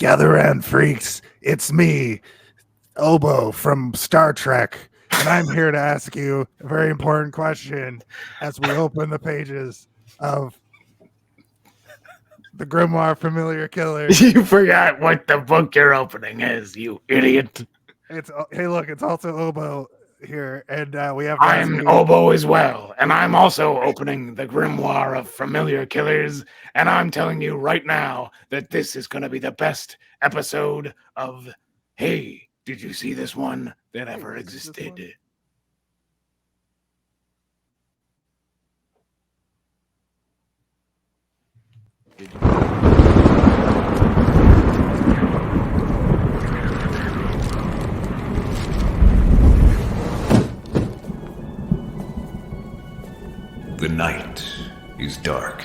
Gather around, freaks. It's me, Obo from Star Trek, and I'm here to ask you a very important question as we open the pages of the Grimoire Familiar Killers. You forgot what the book you're opening is, you idiot. Hey, look, it's also Obo here, and we have. I'm Obo as well, and I'm also opening the Grimoire of Familiar Killers, and I'm telling you right now that this is going to be the best episode of Hey, did you see this one that ever existed? The night is dark,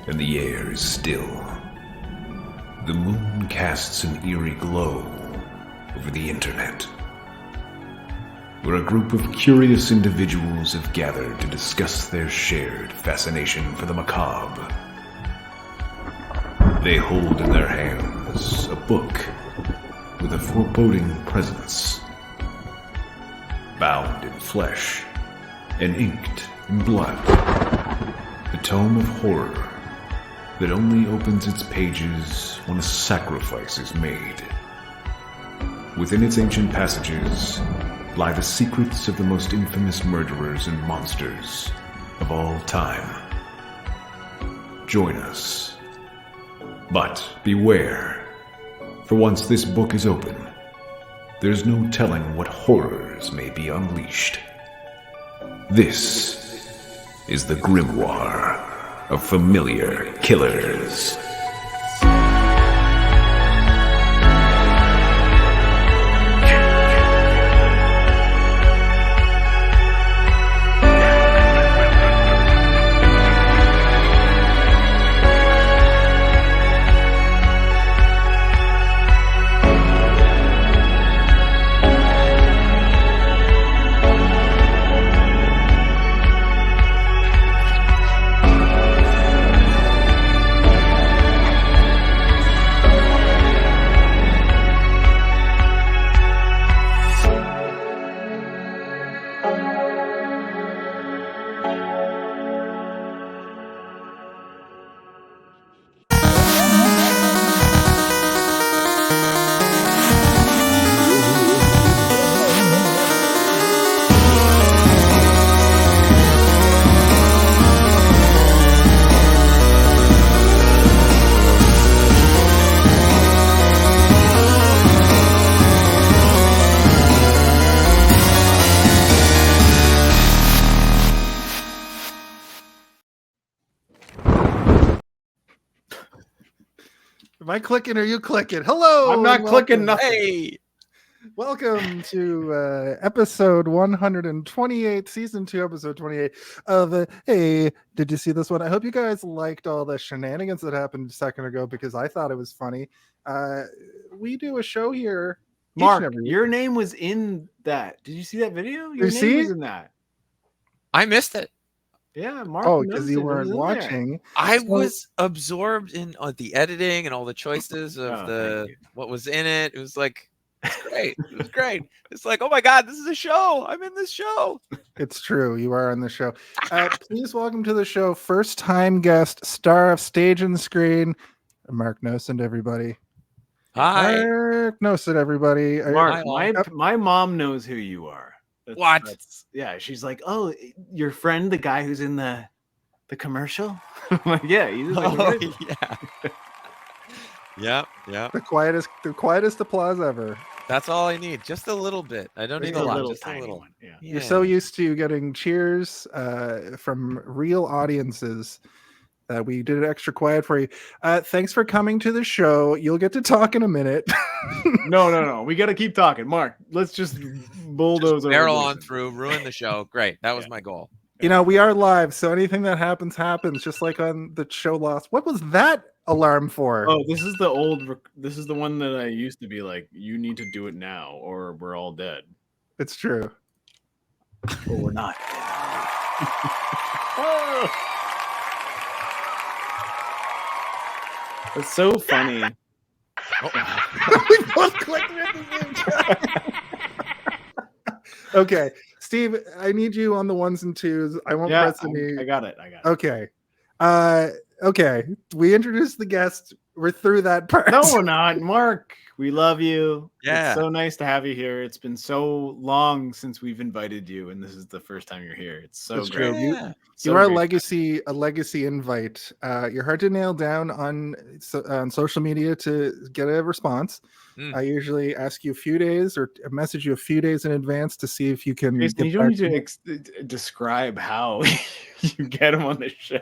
and the air is still. The moon casts an eerie glow over the internet, where a group of curious individuals have gathered to discuss their shared fascination for the macabre. They hold in their hands a book with a foreboding presence, bound in flesh and inked in blood, a tome of horror that only opens its pages when a sacrifice is made. Within its ancient passages lie the secrets of the most infamous murderers and monsters of all time. Join us. But beware, for once this book is open, there's no telling what horrors may be unleashed. This is the Grimoire of Familiar Killers. Am I clicking or you clicking? Hello! I'm not clicking nothing. Hey! Welcome to episode 128, season 2, episode 28 of Hey, did you see this one? I hope you guys liked all the shenanigans that happened a second ago because I thought it was funny. We do a show here. Mark, your name was in that. Did you see that video? Your name was in that. I missed it. Yeah, Mark. Oh, because you weren't watching. I was absorbed in the editing and all the choices of what was in it. It was like, it's great. It was great. It's like, oh my God, this is a show. I'm in this show. It's true. You are on the show. Please welcome to the show, first time guest, star of stage and screen, Mark Nocent, everybody. Hi. Mark Nocent, everybody. Mark, my mom knows who you are. Yeah, she's like, oh, your friend, the guy who's in the commercial. I'm like, yeah, he's in the commercial. Yeah. The quietest applause ever. That's all I need. Just a little bit. I don't need a lot. Just a little. One. Yeah. You're so used to getting cheers from real audiences that we did it extra quiet for you. Thanks for coming to the show. You'll get to talk in a minute. No. We got to keep talking. Mark, let's just bulldoze over. Barrel on through, ruin the show. Great. That was my goal. You know, we are live, so anything that happens, just like on the show Lost. What was that alarm for? Oh, this is the one that I used to be like, you need to do it now or we're all dead. It's true. But we're not. It's so funny We both clicked it at the same time. Okay, Steve, I need you on the ones and twos. I won't press any. I got it. Okay. Okay. We introduced the guest. We're through that part. No, we're not. Mark, we love you. Yeah. It's so nice to have you here. It's been so long since we've invited you, and this is the first time you're here. It's so That's great. true. You So you are great. a legacy invite. You're hard to nail down on social media to get a response. I usually ask you a few days or message you a few days in advance to see if you can. Jason, you don't need to describe how you get him on the show.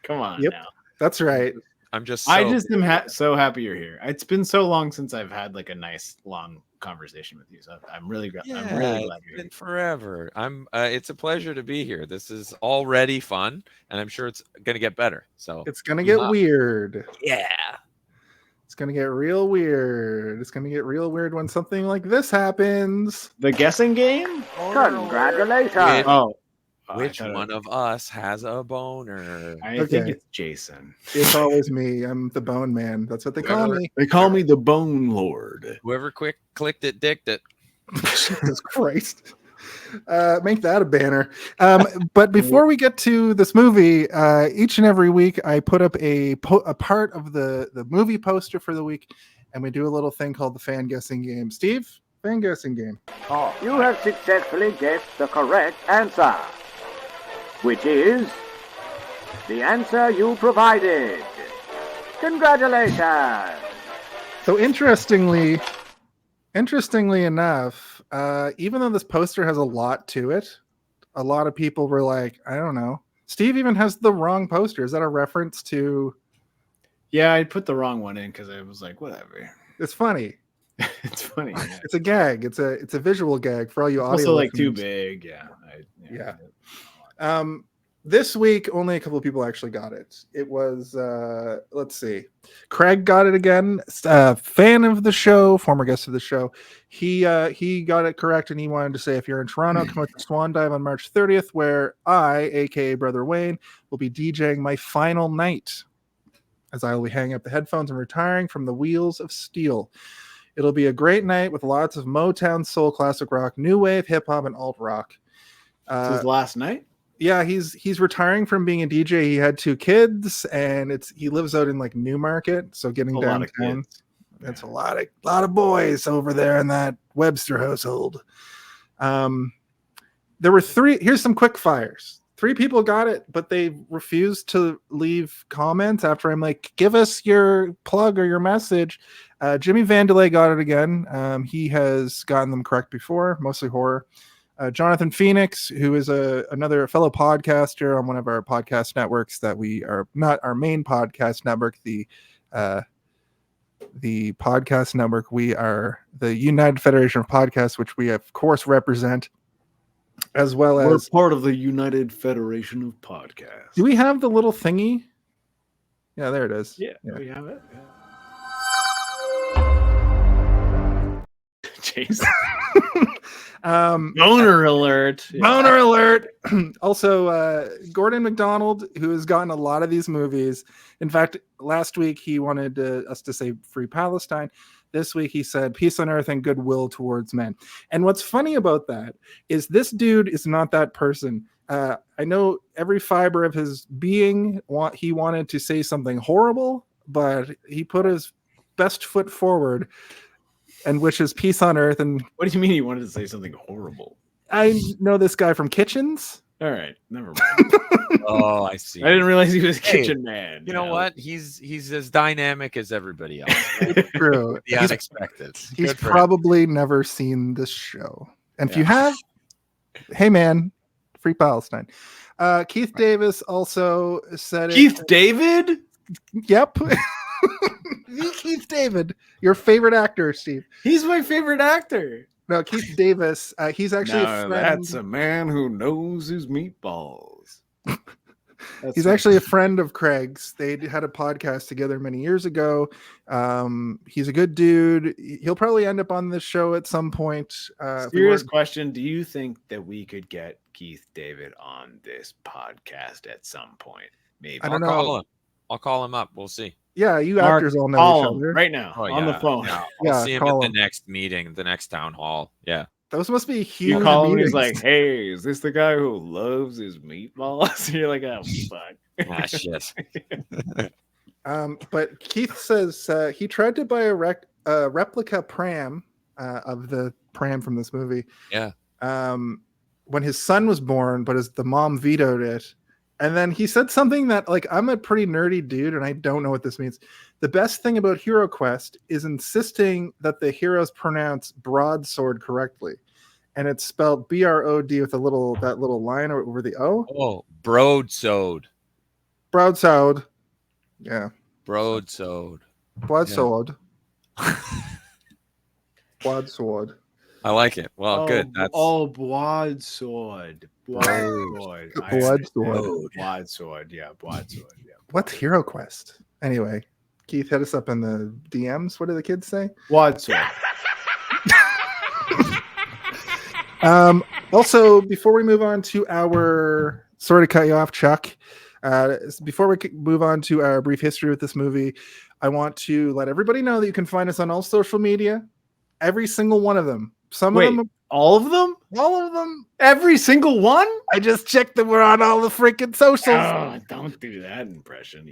Come on now. That's right. I'm just. I just am so happy you're here. It's been so long since I've had like a nice long conversation with you. So I'm really glad Yeah, you're it's here. been forever. It's a pleasure to be here. This is already fun, and I'm sure it's gonna get better. So It's gonna get weird. Yeah. It's gonna get real weird. It's gonna get real weird when something like this happens. The guessing game? Congratulations. Which one of us has a boner? I think it's Jason. It's always me. I'm the Bone Man. That's what they call me. They call me the Bone Lord. Whoever clicked it, dicked it. Jesus Christ. Make that a banner. But before we get to this movie, each and every week I put up a part of the movie poster for the week, and we do a little thing called the fan guessing game. Steve, fan guessing game. You have successfully guessed the correct answer, which is the answer you provided. Congratulations. So interestingly enough, even though this poster has a lot to it, a lot of people were like, I don't know. Steve even has the wrong poster. Is that a reference to? Yeah, I put the wrong one in because I was like, whatever. It's funny. It's funny. Yeah. It's a gag. It's a visual gag for all you audio. Also, like listeners. too big. Yeah. This week, only a couple of people actually got it. It was, let's see. Craig got it again. Fan of the show, former guest of the show. He got it correct, and he wanted to say, if you're in Toronto, come out to Swan Dive on March 30th, where I, aka Brother Wayne, will be DJing my final night, as I will be hanging up the headphones and retiring from the wheels of steel. It'll be a great night with lots of Motown, soul, classic rock, new wave, hip hop, and alt rock. This was last night. Yeah, he's retiring from being a DJ. He had 2 kids, and he lives out in like Newmarket, so getting downtown. That's a lot of boys over there in that Webster household. There were 3. Here's some quick fires. 3 people got it, but they refused to leave comments after I'm like, give us your plug or your message. Jimmy Vandelay got it again. He has gotten them correct before, mostly horror. Jonathan Phoenix, who is another fellow podcaster on one of our podcast networks that we are not our main podcast network, the podcast network. We are the United Federation of Podcasts, which we of course represent, as well as we're part of the United Federation of Podcasts. Do we have the little thingy? Yeah, there it is. Yeah. We have it. Jason. Boner alert. Boner alert. Also, Gordon McDonald, who has gotten a lot of these movies. In fact, last week he wanted us to say Free Palestine. This week he said peace on earth and goodwill towards men. And what's funny about that is this dude is not that person. I know every fiber of his being he wanted to say something horrible, but he put his best foot forward and wishes peace on earth. And what do you mean he wanted to say something horrible? I know this guy from Kitchens. All right, never mind. Oh, I see. I didn't realize he was a kitchen man. You know what? He's as dynamic as everybody else. True. The unexpected. He's probably never seen this show. And if you have, hey man, Free Palestine. Keith Davis also said Keith David? Yep. The Keith David, your favorite actor, Steve. He's my favorite actor. No, Keith Davis. He's actually a friend. That's a man who knows his meatballs. He's actually a friend of Craig's. They had a podcast together many years ago. He's a good dude. He'll probably end up on this show at some point. Serious question. Do you think that we could get Keith David on this podcast at some point? Maybe. I don't know. I'll call him up. We'll see. Yeah, you Mark, actors all know call each him other. right now Oh, on the phone. Yeah, Yeah, I'll see him call at him. the next meeting, the next town hall. Yeah. Those must be You huge. call him and he's meetings. like, "Hey, is this the guy who loves his meatballs?" You're like, "Oh fuck." Ah, shit. But Keith says he tried to buy a replica pram of the pram from this movie. Yeah. When his son was born, but the mom vetoed it. And then he said something that, like, I'm a pretty nerdy dude, and I don't know what this means. The best thing about Hero Quest is insisting that the heroes pronounce broadsword correctly, and it's spelled BROD with that little line over the O. Oh, broadsword. Broadsword. Yeah. Broadsword. Broadsword. Broadsword. I like it. Well, good. That's broadsword. Broadsword. Broadsword. Broadsword. Yeah, broadsword. Yeah. What's Hero Quest? Anyway, Keith, hit us up in the DMs. What do the kids say? Broadsword. Also, before we move on to our sorry to cut you off, Chuck. Before we move on to our brief history with this movie, I want to let everybody know that you can find us on all social media, every single one of them. Some of them, all of them, all of them, every single one. I just checked that we're on all the freaking socials. Oh, don't do that impression.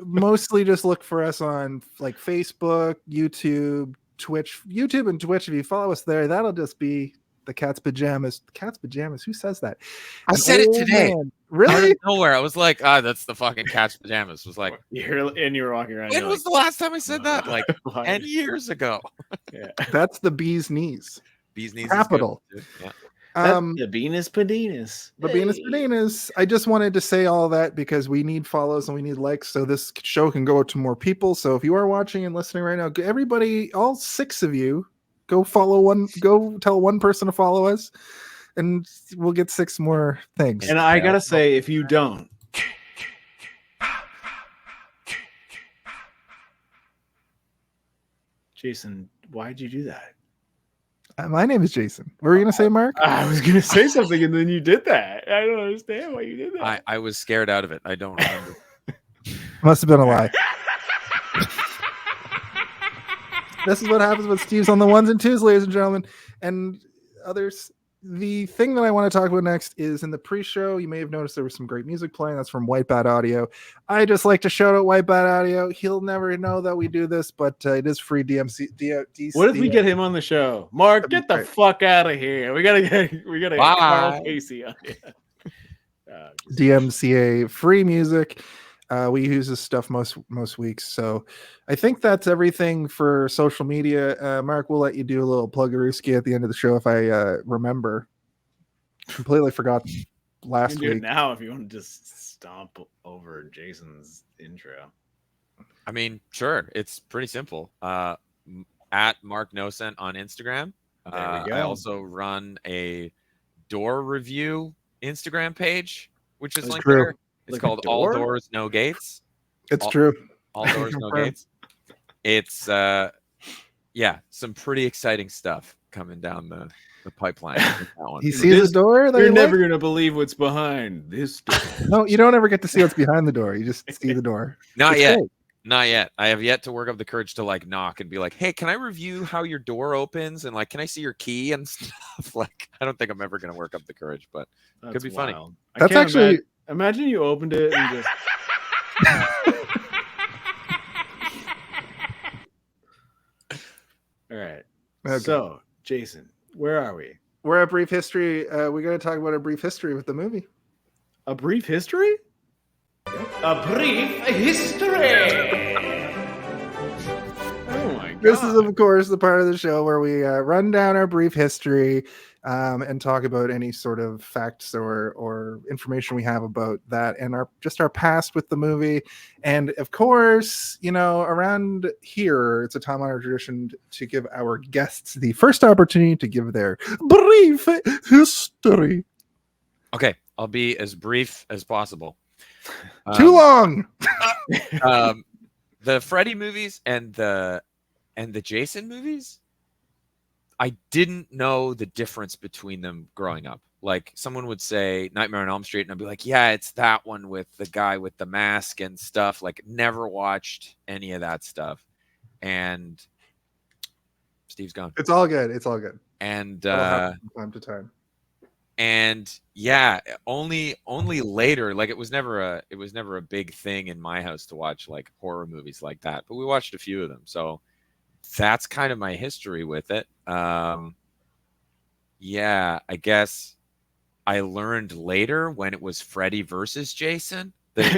Mostly just look for us on like Facebook, YouTube, Twitch. YouTube and Twitch, if you follow us there, that'll just be the Cat's Pajamas. Cat's Pajamas, who says that? I said it today. Man. Really? Nowhere. I was like, that's the fucking Cat's Pajamas. Was like, you were walking around. when was the last time I said that? Like 10 years ago. Yeah. That's the bee's knees. Bee's knees. Capital. Yeah. The Venus Padinas. The Venus Padinas. I just wanted to say all that because we need follows and we need likes so this show can go to more people. So if you are watching and listening right now, everybody, all 6 of you, go tell one person to follow us and we'll get 6 more things. And I gotta say, if you don't, Jason, why'd you do that? My name is Jason. What were you gonna say, Mark? I was gonna say something and then you did that. I don't understand why you did that. I was scared out of it. I don't remember. Must have been a lie. This is what happens when Steve's on the ones and twos, ladies and gentlemen, and others. The thing that I want to talk about next is in the pre-show. You may have noticed there was some great music playing. That's from White Bat Audio. I just like to shout out White Bat Audio. He'll never know that we do this, but it is free DMC. What if we get him on the show? Mark, get the fuck out of here. We gotta get Carl Casey on here. DMCA free music. We use this stuff most weeks. So I think that's everything for social media. Mark, we'll let you do a little pluggerooski at the end of the show if I remember. Completely forgot last you can do week. it now if you want to just stomp over Jason's intro. I mean, sure. It's pretty simple. At Mark Nocent on Instagram. There we go. I also run a door review Instagram page, which is linked true. there. It's Like a called All door? Doors, No Gates. It's true. All Doors, No Gates. It's some pretty exciting stuff coming down the pipeline. With that one. He sees the door. You're never gonna believe what's behind this door. No, you don't ever get to see what's behind the door. You just see the door. Not It's yet. great. Not yet. I have yet to work up the courage to like knock and be like, "Hey, can I review how your door opens? And like, can I see your key and stuff?" Like, I don't think I'm ever gonna work up the courage, but could be funny. That's actually imagine you opened it and just. All right. Okay. So, Jason, where are we? We're at brief history. We're going to talk about a brief history with the movie. A brief history? A brief history. Oh my god! This is, of course, the part of the show where we run down our brief history and talk about any sort of facts or information we have about that and our past with the movie. And of course, around here, it's a time-honored tradition to give our guests the first opportunity to give their brief history. Okay, I'll be as brief as possible. Too long. The Freddy movies and the Jason movies, I didn't know the difference between them growing up. like someone would say Nightmare on Elm Street, and I'd be like, yeah, it's that one with the guy with the mask and stuff. Like, never watched any of that stuff. And Steve's gone. It's all good. It's all good. And That'll happen from time to time. and yeah, only later, like it was never a big thing in my house to watch like horror movies like that, but we watched a few of them. So that's kind of my history with it. Yeah, I guess I learned later when it was Freddy versus Jason.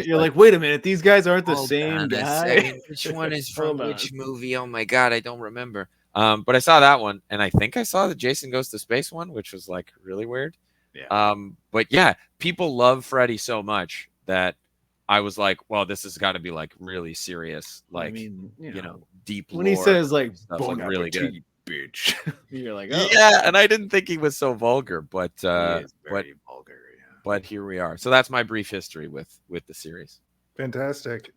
You're like, wait a minute, these guys aren't the Hold same on a guy. second. Which one is from Hold on. which movie? Oh my god, I don't remember. But I saw that one, and I think I saw the Jason Goes to Space one, which was like really weird. Yeah. But yeah, people love Freddy so much that I was like, well, this has got to be like really serious, like I mean, you know, deep. when he lore says like, stuff, bon like really good. appetit, bitch, you're like, oh, Yeah, and I didn't think he was so vulgar, but he is but very vulgar. Yeah. but here we are. So that's my brief history with the series. Fantastic.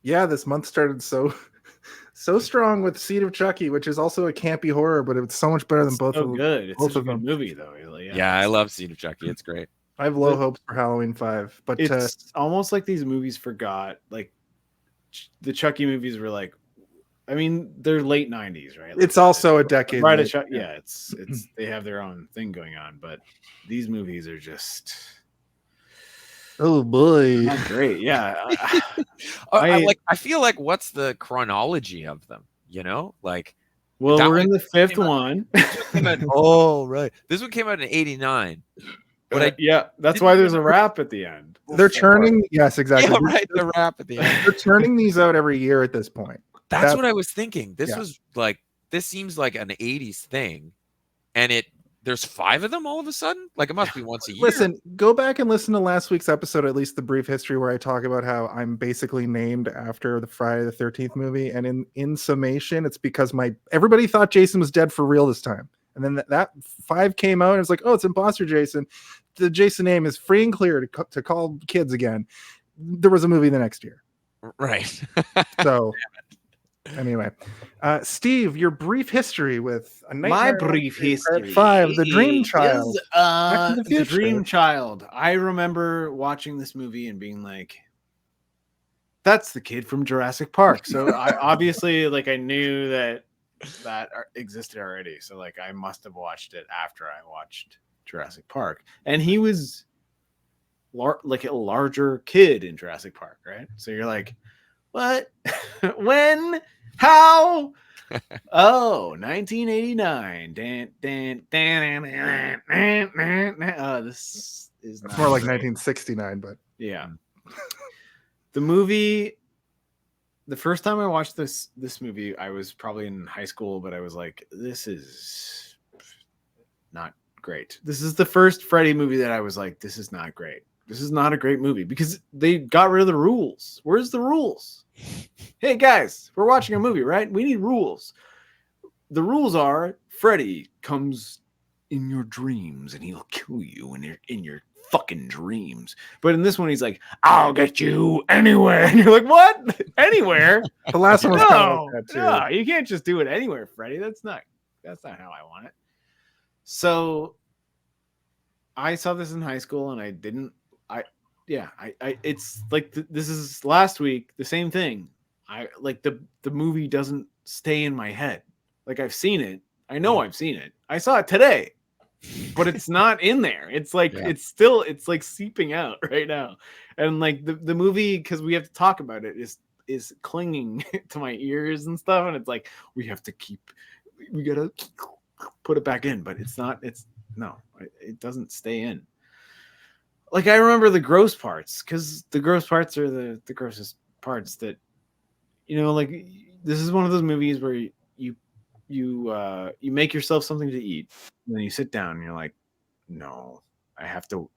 Yeah, this month started so strong with Seed of Chucky, which is also a campy horror, but it's so much better than both so of them. good. It's both such a of good them. movie, though. Yeah, I love Seed of Chucky. It's great. I have low hopes for Halloween 5, but It's almost like these movies forgot. Like the Chucky movies were like, I mean, they're late '90s, right? Like, it's also a decade. right. late. Yeah, it's they have their own thing going on, but these movies are just Oh boy. not great. Yeah, I feel like what's the chronology of them? You know, like well, that we're one in the fifth came out- one. oh right, this one came out in '89. But yeah, that's didn't why there's a even- rap at the end. They're turning, yes, exactly. Yeah, right. The rap at the end. They're turning these out every year at this point. That's what I was thinking. This yeah. was like, this seems like an '80s thing, and there's 5 of them all of a sudden. Like it must be once a year. Listen, go back and listen to last week's episode, at least the brief history, where I talk about how I'm basically named after the Friday the 13th movie. And in summation, it's because everybody thought Jason was dead for real this time. And then that 5 came out and it's like, oh, it's imposter Jason. The Jason name is free and clear to call kids again. There was a movie the next year. Right. So anyway, Steve, your brief history with a My Nightmare brief on Elm Street history. Part 5, The Dream is, Child. Back to the the Future. Dream Child. I remember watching this movie and being like, "That's the kid from Jurassic Park." So I obviously I knew that existed already. So I must have watched it after I watched Jurassic Park, and he was like a larger kid in Jurassic Park, right? So you're like, what? When? How? Oh, 1989. This is It's more like 1969, but yeah. The movie, the first time I watched this movie, I was probably in high school, but I was like, this is not great. This is the first Freddy movie that I was like, this is not great. This is not a great movie because they got rid of the rules. Where's the rules? Hey guys, we're watching a movie, right? We need rules. The rules are Freddy comes in your dreams and he'll kill you when you're in your fucking dreams. But in this one, he's like, I'll get you anywhere. And you're like, what? Anywhere? the last one was kind of like that too. No, you can't just do it anywhere, Freddy. That's not how I want it. So I saw this in high school and I it's like this is last week, the same thing. I like the movie doesn't stay in my head. Like I've seen it. I know I've seen it. I saw it today, but it's not in there. It's like it's like seeping out right now. And like the movie, because we have to talk about it, is clinging to my ears and stuff. And it's like we gotta put it back in, but it doesn't stay in. Like I remember the gross parts, because the gross parts are the grossest parts that, like this is one of those movies where you make yourself something to eat, and then you sit down and you're like, no, I have to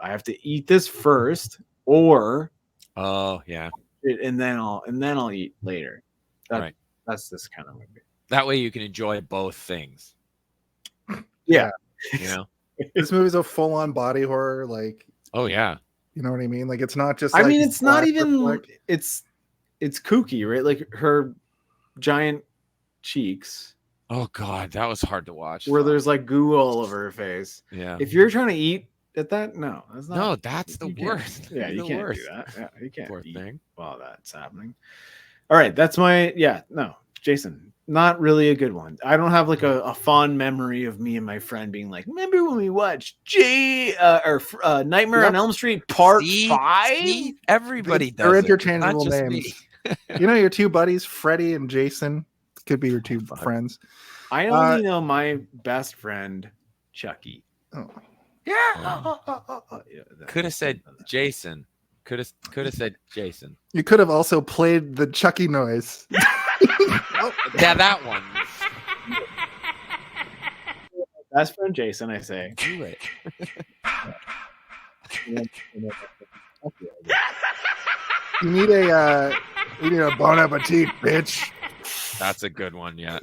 eat this first, or Oh yeah. and then I'll eat later. Right. That's this kind of movie. That way you can enjoy both things. Yeah. You know. This movie's a full-on body horror, like, Oh yeah. you know what I mean? Like it's not just I like mean, it's not black even reflect. it's kooky, right? Like her giant cheeks Oh God, that was hard to watch. where Fuck. there's like goo all over her face. Yeah. If you're trying to eat at that, no, that's not. No, that's the you can't- worst. Yeah, you The can't worst. do that. Yeah, you can't Poor eat thing. while that's happening. All right, that's my no, Jason. Not really a good one. I don't have like a fond memory of me and my friend being like, remember when we watched Nightmare on Elm Street Part 5? See? Everybody does. They're it. It's not interchangeable just names. me. You know your two buddies, Freddie and Jason, could be your two friends. I only know my best friend, Chucky. Oh. Yeah. Could have said Jason. Could have said Jason. You could have also played the Chucky noise. Yeah, that one. Best friend Jason, I say. Do it. You need a bon appetit, bitch. That's a good one. Yeah.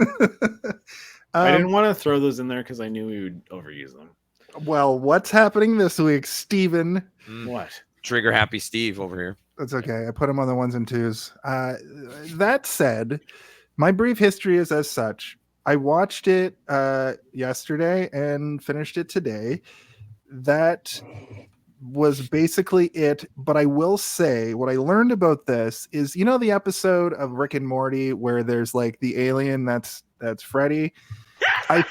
I didn't want to throw those in there because I knew we would overuse them. Well, what's happening this week, Steven? What? Trigger happy Steve over here. That's okay. I put him on the ones and twos. That said, my brief history is as such. I watched it yesterday and finished it today. That was basically it. But I will say what I learned about this is, you know, the episode of Rick and Morty where there's like the alien that's Freddy. I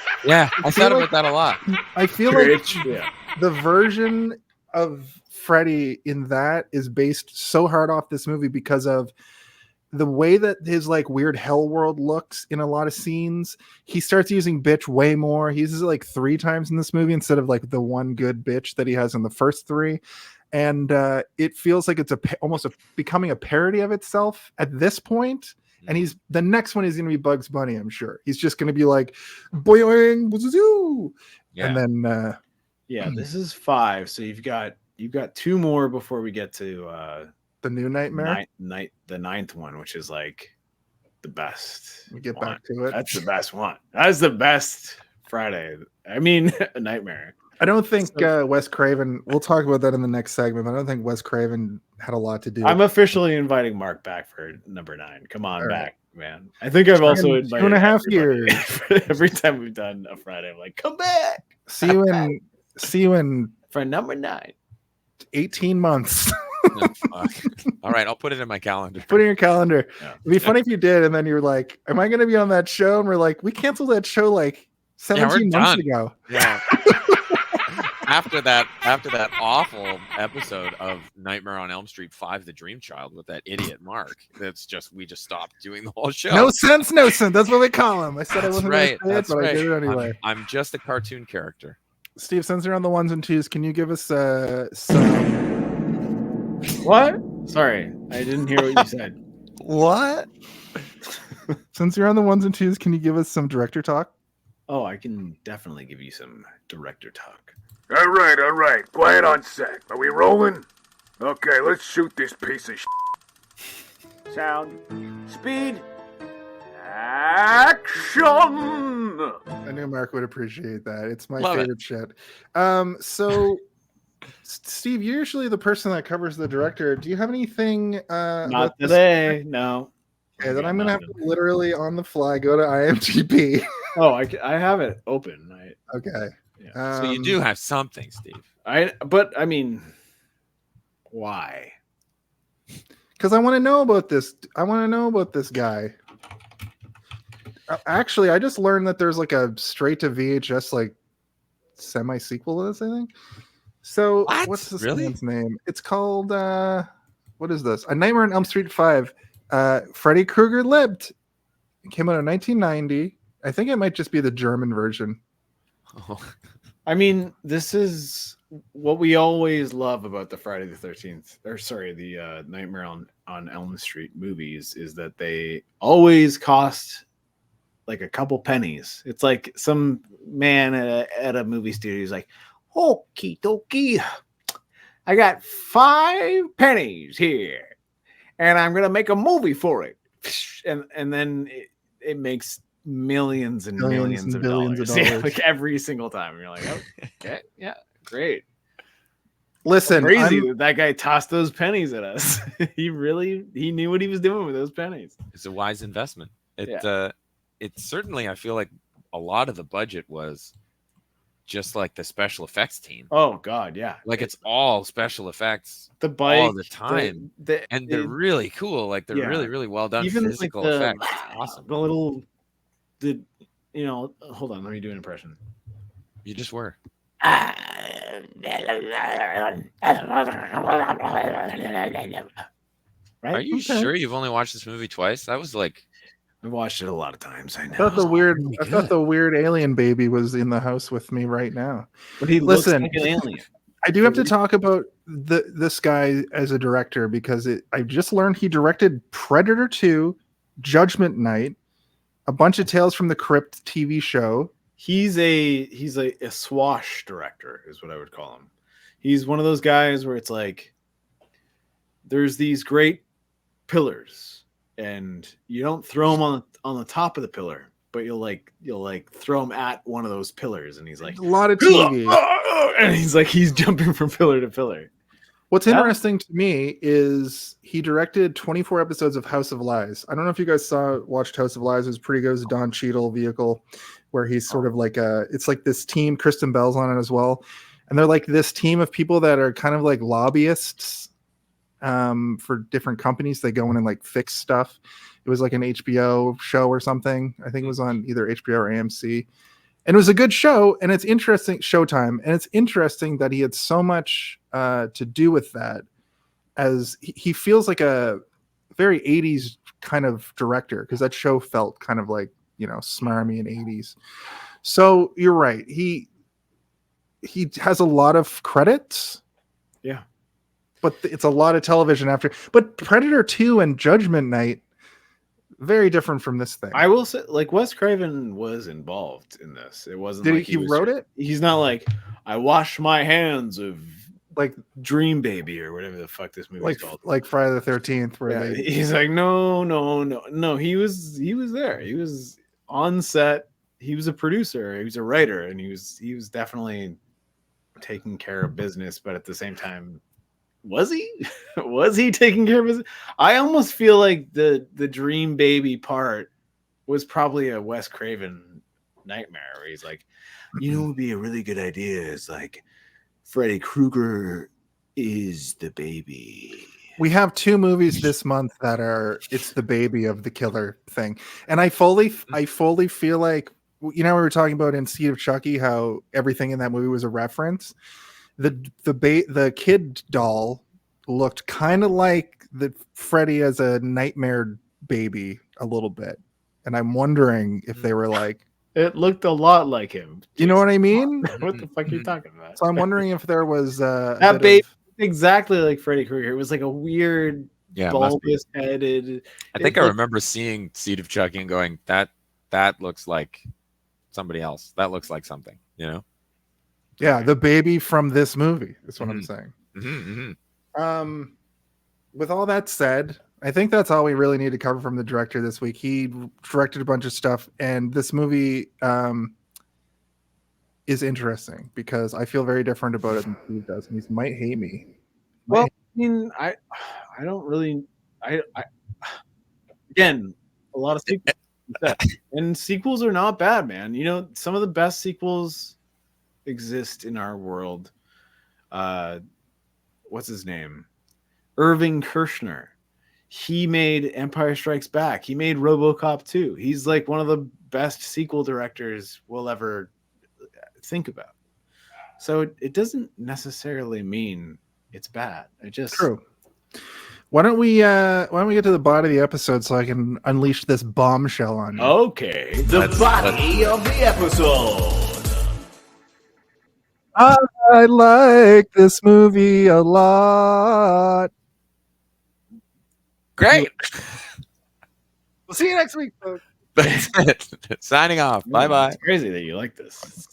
thought about that a lot. I feel like Yeah. the version of Freddy in that is based so hard off this movie because of the way that his like weird hell world looks in a lot of scenes. He starts using bitch way more. He uses it like 3 times in this movie instead of like the one good bitch that he has in the first 3. And it feels like it's almost becoming a parody of itself at this point. And the next one is going to be Bugs Bunny, I'm sure. He's just going to be like, boing, boo-zoo. Yeah. And then This is 5. So you've got 2 more before we get to the new Nightmare. the 9th one, which is like the best. We get one. back to it. That's the best one. That's the best Friday. I mean, Nightmare. I don't think Wes Craven. We'll talk about that in the next segment. But I don't think Wes Craven had a lot to do. I'm officially inviting Mark back for number 9. Come on All right. back, man. I think I've also invited 2.5 everybody. years. Every time we've done a Friday, I'm like, come back. See you in For number 9. 18 months. No, fuck. All right, I'll put it in my calendar. Put it in your calendar. Yeah. It'd be funny if you did, and then you're like, "Am I going to be on that show?" And we're like, "We canceled that show like 17 months ago." Yeah. After that awful episode of Nightmare on Elm Street 5, The Dream Child, with that idiot Mark, we just stopped doing the whole show. No sense. That's what we call him. I said I That's wasn't right. going to say it, but I did it anyway. I'm just a cartoon character. Steve, since you're on the ones and twos, can you give us some? What? Sorry, I didn't hear what you said. What? Since you're on the ones and twos, can you give us some director talk? Oh, I can definitely give you some director talk. All right. Quiet on set. Are we rolling? Okay, let's shoot this piece of shit. Sound, speed, action! I knew Mark would appreciate that. It's my Love favorite shit. So, Steve, you're usually the person that covers the director. Do you have anything? Not today. No. Okay, then I'm gonna have to literally on the fly go to IMDb. Oh, I have it open. Okay. Yeah. So you do have something, Steve. But I mean, why? Because I want to know about this. I want to know about this guy. Actually, I just learned that there's like a straight to VHS like semi sequel to this, I think. So what's this man's name? It's called what is this? A Nightmare on Elm Street 5. Freddy Krueger lived. It came out in 1990. I think it might just be the German version. Oh. I mean, this is what we always love about the Friday the 13th, or sorry, the Nightmare on Elm Street movies, is that they always cost like a couple pennies. It's like some man at a movie studio is like, okie dokie, I got 5 pennies here, and I'm gonna make a movie for it, and then it makes millions and millions of billions dollars. of dollars. Yeah, like every single time. And you're like, oh, okay, yeah, great. Listen, Crazy that guy tossed those pennies at us. He knew what he was doing with those pennies. It's a wise investment. It certainly, I feel like a lot of the budget was just like the special effects team. Oh God, yeah. Like it's all special effects The bike all the time, and they're really cool. Like they're really, really well done. Even Physical like effects, awesome. Hold on, let me do an impression. You just were. Right? Are you sure you've only watched this movie twice? That was like I've watched it a lot of times. I I know. thought the weird alien baby was in the house with me right now. But he Listen, looks like an alien. I do have to talk about this guy as a director because I just learned he directed Predator 2, Judgment Night, a bunch of Tales from the Crypt TV show. He's a swash director, is what I would call him. He's one of those guys where it's like there's these great pillars, and you don't throw them on the top of the pillar, but you'll throw them at one of those pillars, and he's like A lot of TV. and he's jumping from pillar to pillar. What's interesting to me is he directed 24 episodes of House of Lies. I don't know if you guys watched House of Lies. It was pretty good. It was a Don Cheadle vehicle where he's sort of like it's like this team. Kristen Bell's on it as well. And they're like this team of people that are kind of like lobbyists for different companies. They go in and like fix stuff. It was like an HBO show or something. I think it was on either HBO or AMC. And it was a good show, and it's interesting, Showtime, and it's interesting that he had so much to do with that, as he feels like a very 80s kind of director, because that show felt kind of like, smarmy in 80s. So you're right. He has a lot of credits. Yeah. But it's a lot of television after. But Predator 2 and Judgment Night, very different from this thing. I will say, like, Wes Craven was involved in this. It wasn't Did like he wrote it? He's not like, I wash my hands of like Dream Baby or whatever the fuck this movie is called. Like Friday the 13th, where he's like, no. He was there. He was on set. He was a producer. He was a writer, and he was definitely taking care of business. But at the same time, was he taking care of business? I almost feel like the Dream Baby part was probably a Wes Craven nightmare, where he's like, what would be a really good idea is like Freddy Krueger is the baby. We have 2 movies this month that it's the baby of the killer thing. And I fully feel like, we were talking about in Seed of Chucky, how everything in that movie was a reference. The kid doll looked kind of like the Freddy as a nightmare baby a little bit. And I'm wondering if they were like, it looked a lot like him. You know what I mean? What the fuck are you talking about? So I'm wondering if there was that baby exactly like Freddy Krueger. It was like a weird, bulbous headed. I think I remember seeing Seed of Chucky and going, that looks like somebody else. That looks like something, Yeah, the baby from this movie. That's what I'm saying. With all that said, I think that's all we really need to cover from the director this week. He directed a bunch of stuff, and this movie is interesting because I feel very different about it than Steve does, and he might hate me. Well, I mean, I don't really. I again, a lot of sequels, and sequels are not bad, man. Some of the best sequels exist in our world. What's his name? Irving Kershner. He made Empire Strikes Back. He made RoboCop 2. He's like one of the best sequel directors we'll ever think about. So it doesn't necessarily mean it's bad. It just true. Why don't we get to the body of the episode so I can unleash this bombshell on you? Okay. The body of the episode. I like this movie a lot. Great. We'll see you next week, folks. That's it. Signing off. Bye-bye. It's crazy that you like this.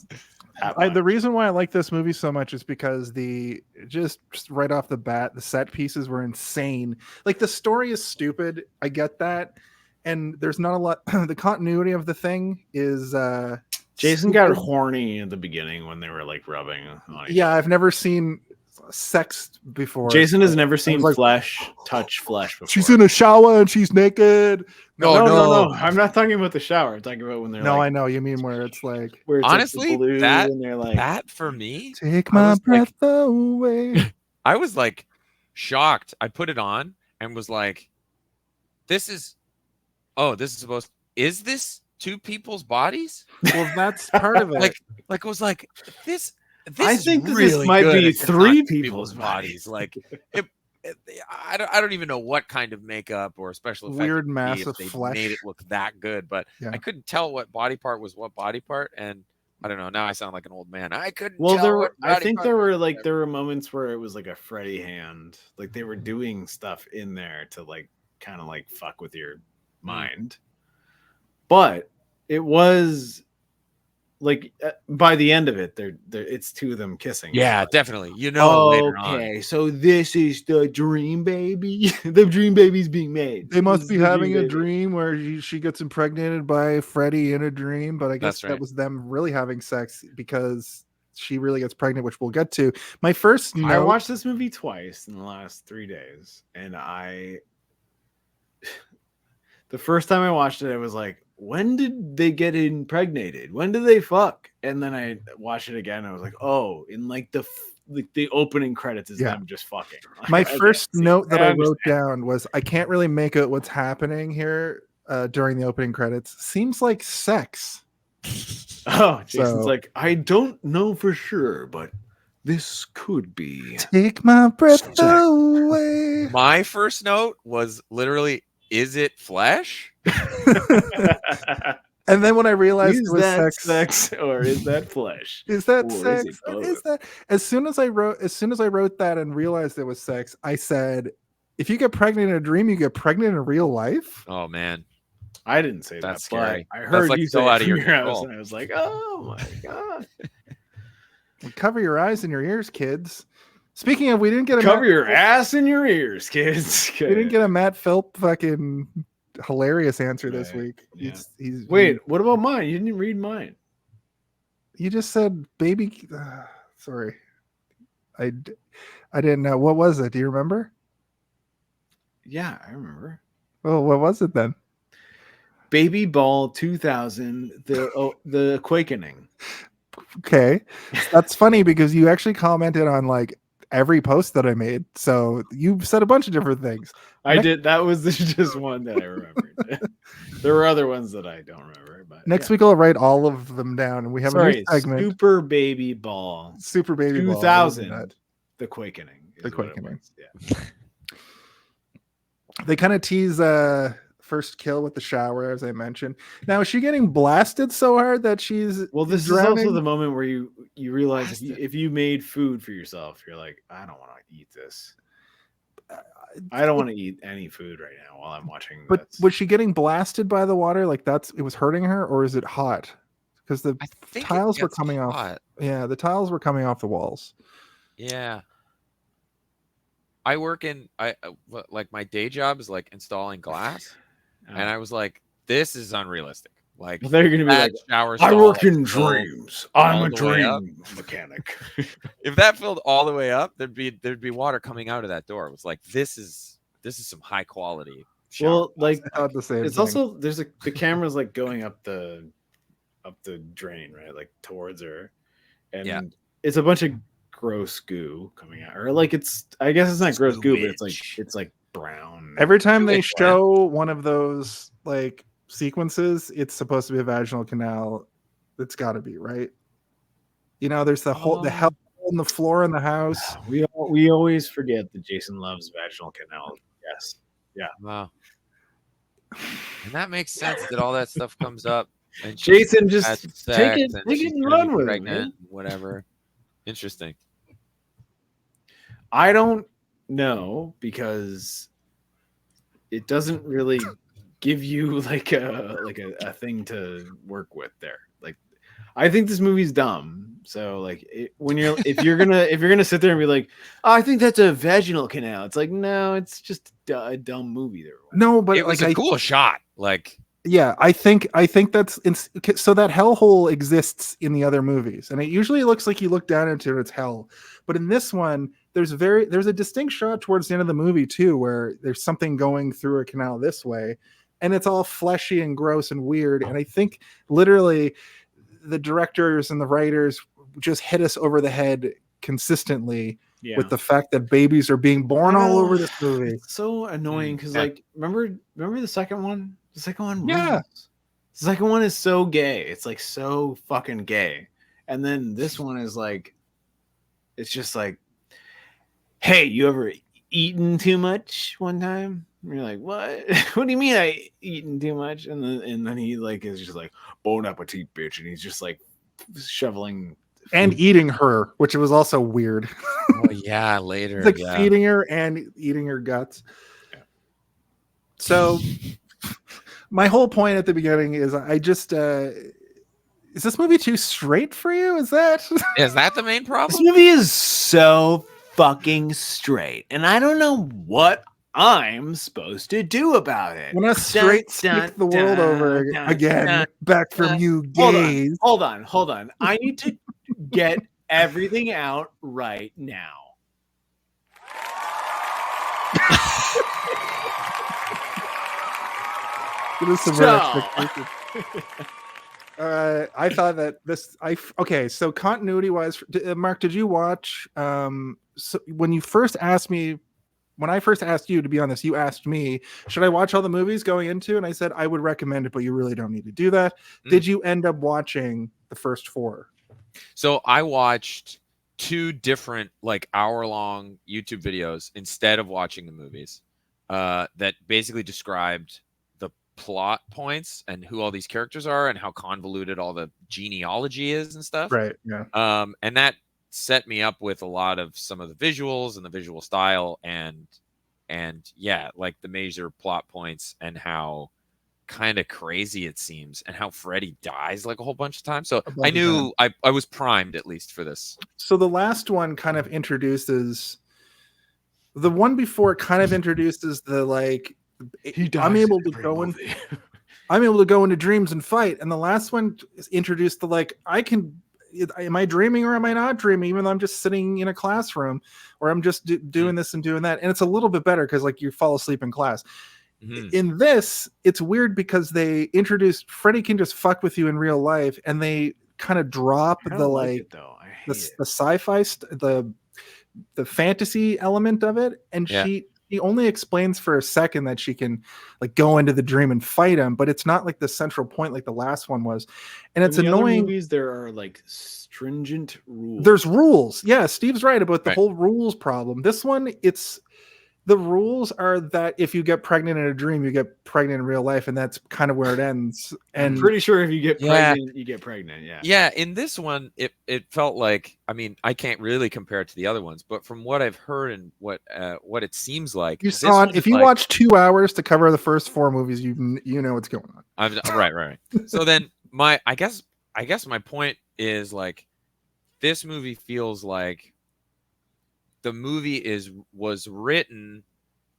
The reason why I like this movie so much is because just right off the bat, the set pieces were insane. Like, the story is stupid. I get that. And there's not a lot. The continuity of the thing is Jason got horny in the beginning when they were like rubbing on each I've never seen sexed before. Jason has never seen like, touch flesh before. She's in a shower and she's naked. No. I'm not talking about the shower. I'm talking about when they're I know you mean where it's like where it's honestly like blue that and they're like that for me. take my breath away. I was like shocked. I put it on and was like, "This is supposed. Is this two people's bodies?" Well, that's part of it. Like it was like this. I is think really this might good be if it's three not two people's bodies. Like I don't even know what kind of makeup or special effects Weird it would be massive if they flesh. made it look that good, but Yeah. I couldn't tell what body part was what body part, and I don't know. Now I sound like an old man. I couldn't. Well, tell there what were. I body think part there were was like what. there were moments where it was like a Freddy hand, like they were doing stuff in there to like kind of like fuck with your mind. But it was like by the end of it, they're it's two of them kissing. Yeah, definitely. Later on. Okay, so this is the dream baby. The dream baby's being made. They must This be is the having a baby. dream where she gets impregnated by Freddy in a dream, but I guess That's that right. was them really having sex because she really gets pregnant, which we'll get to. My first note, I watched this movie twice in the last 3 days, and the first time I watched it, I was like, when did they get impregnated? When did they fuck? And then I watched it again. And I was like, oh, in like the opening credits is them just fucking. my Okay, first see, note that I understand. wrote down was I can't really make out what's happening here during the opening credits. Seems like sex. Oh, Jason's So- like, I don't know for sure, but this could be. Take my breath Sex. away. My first note was literally, "Is it flesh?" And then when I realized Is it was that sex, or is that flesh? is that Or is sex? it Or both? is that as soon as I wrote that and realized it was sex, I said, if you get pregnant in a dream, you get pregnant in real life. Oh man, I didn't say That's that, but scary. I That's heard like you so say out it of from your your house, control. and I was like, oh my god. Cover your eyes and your ears, kids. Speaking of, we didn't get a Cover Matt your Philp- ass in your ears, kids. We didn't get a Matt Philp fucking hilarious answer this Right, week. yeah. He's Wait, what about mine? You didn't read mine. You just said baby. Sorry, I didn't know. What was it? Do you remember? Yeah, I remember. Well, what was it then? Baby Ball 2000, the Quakening. Okay, that's funny because you actually commented on like every post that I made. So you said a bunch of different things. I did. That was just one that I remembered. There were other ones that I don't remember. But Next week I'll write all of them down, and we have a new segment. Super Baby Ball Super Baby Ball. 2000, the Quakening. is The what it Quakening. was, Yeah. They kind of tease first kill with the shower, as I mentioned. Now is she getting blasted so hard that she's Well, this drowning? is also the moment where you realize Blasted. if you made food for yourself, you're like, I don't want to eat this. I don't want to eat any food right now while I'm watching. But this. was she getting blasted by the water? Like it was hurting her, or is it hot? Because the I think it tiles were gets coming off. hot. Yeah, the tiles were coming off the walls. Yeah. I work in like my day job is like installing glass, and I was like, this is unrealistic. Like Well, they're gonna be that like, shower I stall, work like, in filled dreams. I'm all a the way up. dream mechanic. If that filled all the way up, there'd be water coming out of that door. It was like this is some high quality. shower Well, glass. like I thought the same. it's thing. also the camera's like going up the drain, right? Like towards her. And Yeah. it's a bunch of gross goo coming out. Or like I guess it's not gross goo, but Sewage. it's like brown. Every time they Which one? show one of those like sequences, it's supposed to be a vaginal canal. It's got to be right. You know, there's the hell in the floor in the house. We always forget that Jason loves vaginal canal. Yes. Wow. And that makes sense that all that stuff comes up. And she Jason, just had take sex it and she's and gonna run be with it, pregnant, man. whatever. Interesting. I don't know because it doesn't really give you like a thing to work with there. Like, I think this movie's dumb. So like if you're gonna sit there and be like, oh, I think that's a vaginal canal. It's like, no, it's just a dumb movie there. No, but It was like a cool shot. Like yeah, I think that's so that hellhole exists in the other movies, and it usually looks like you look down into it, it's hell. But in this one, there's a distinct shot towards the end of the movie too, where there's something going through a canal this way, and it's all fleshy and gross and weird. And I think literally the directors and the writers just hit us over the head consistently with the fact that babies are being born all over this movie. It's so annoying because like remember the second one? The second one, yeah. rules. The second one is so gay. It's like so fucking gay. And then this one is like, it's just like, hey, you ever eaten too much one time? And you're like, what? What do you mean I eaten too much? And then he like is just like, bon appetit, bitch, and he's just like shoveling and eating her, which was also weird. Oh yeah, later. It's like feeding her and eating her guts. Yeah. So my whole point at the beginning is I just is this movie too straight for you? Is that the main problem? This movie is so fucking straight, and I don't know what I'm supposed to do about it. When I straight stick the world over again, back from you gays. Hold on. I need to get everything out right now. I thought that okay, so continuity wise, Mark, did you watch so when I first asked you to be on this, you asked me, should I watch all the movies going into? And I said I would recommend it, but you really don't need to do that. Did you end up watching the first 4? So I watched 2 different like hour-long YouTube videos instead of watching the movies that basically described the plot points and who all these characters are and how convoluted all the genealogy is and stuff. Right. Yeah. And that set me up with a lot of some of the visuals and the visual style and yeah, like the major plot points and how kind of crazy it seems and how Freddy dies like a whole bunch of times. So I knew I was primed at least for this. So the last one kind of introduces the one before kind of introduces the like I'm able to go into dreams and fight, and the last one introduced the like am I dreaming or am I not dreaming, even though I'm just sitting in a classroom or I'm just doing this and doing that. And it's a little bit better because like you fall asleep in class. In this, it's weird because they introduced Freddy can just fuck with you in real life, and they kind of drop the sci-fi the fantasy element of it, and she only explains for a second that she can like go into the dream and fight him, but it's not like the central point like the last one was. And it's annoying. Other movies, there are like stringent rules. There's rules. Yeah, Steve's right about the whole rules problem. This one, the rules are that if you get pregnant in a dream, you get pregnant in real life, and that's kind of where it ends. And I'm pretty sure if you get pregnant, you get pregnant. Yeah. Yeah. In this one, it felt like, I mean, I can't really compare it to the other ones, but from what I've heard and what it seems like, you saw it. If you watch 2 hours to cover the first 4 movies, you know what's going on. Right. So then I guess my point is like, this movie feels like the movie was written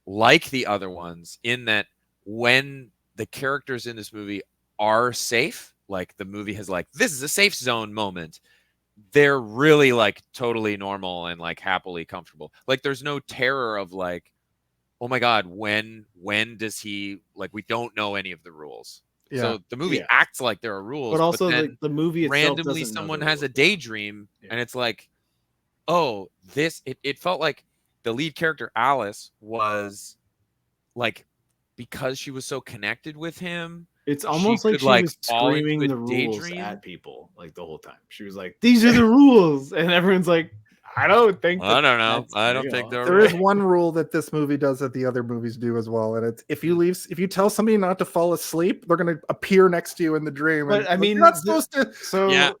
like the other ones in that when the characters in this movie are safe, like the movie has like, this is a safe zone moment, they're really like totally normal and like happily comfortable. Like there's no terror of like, oh my God, when does he, like, we don't know any of the rules. Yeah. So the movie acts like there are rules, but also then the movie itself randomly someone has a daydream and it's like, oh, it felt like the lead character Alice was like, because she was so connected with him, it's almost like she was screaming the rules at people like the whole time. She was like, these are the rules, and everyone's like, I don't think I don't know. I don't think there is one rule that this movie does that the other movies do as well, and it's if you tell somebody not to fall asleep, they're going to appear next to you in the dream. But I mean, you're not supposed to. So yeah.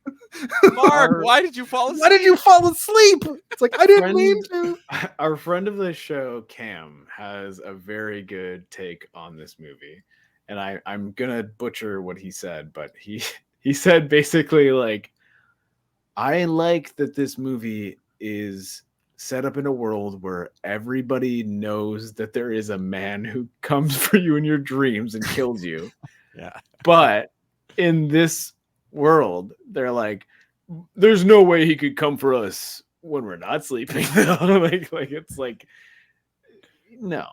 Mark, why did you fall asleep? Why did you fall asleep? It's like I didn't mean to. Our friend of the show, Cam, has a very good take on this movie, and I'm gonna butcher what he said, but he said basically like, I like that this movie is set up in a world where everybody knows that there is a man who comes for you in your dreams and kills you. Yeah. But in this world, they're like, there's no way he could come for us when we're not sleeping. like it's like no.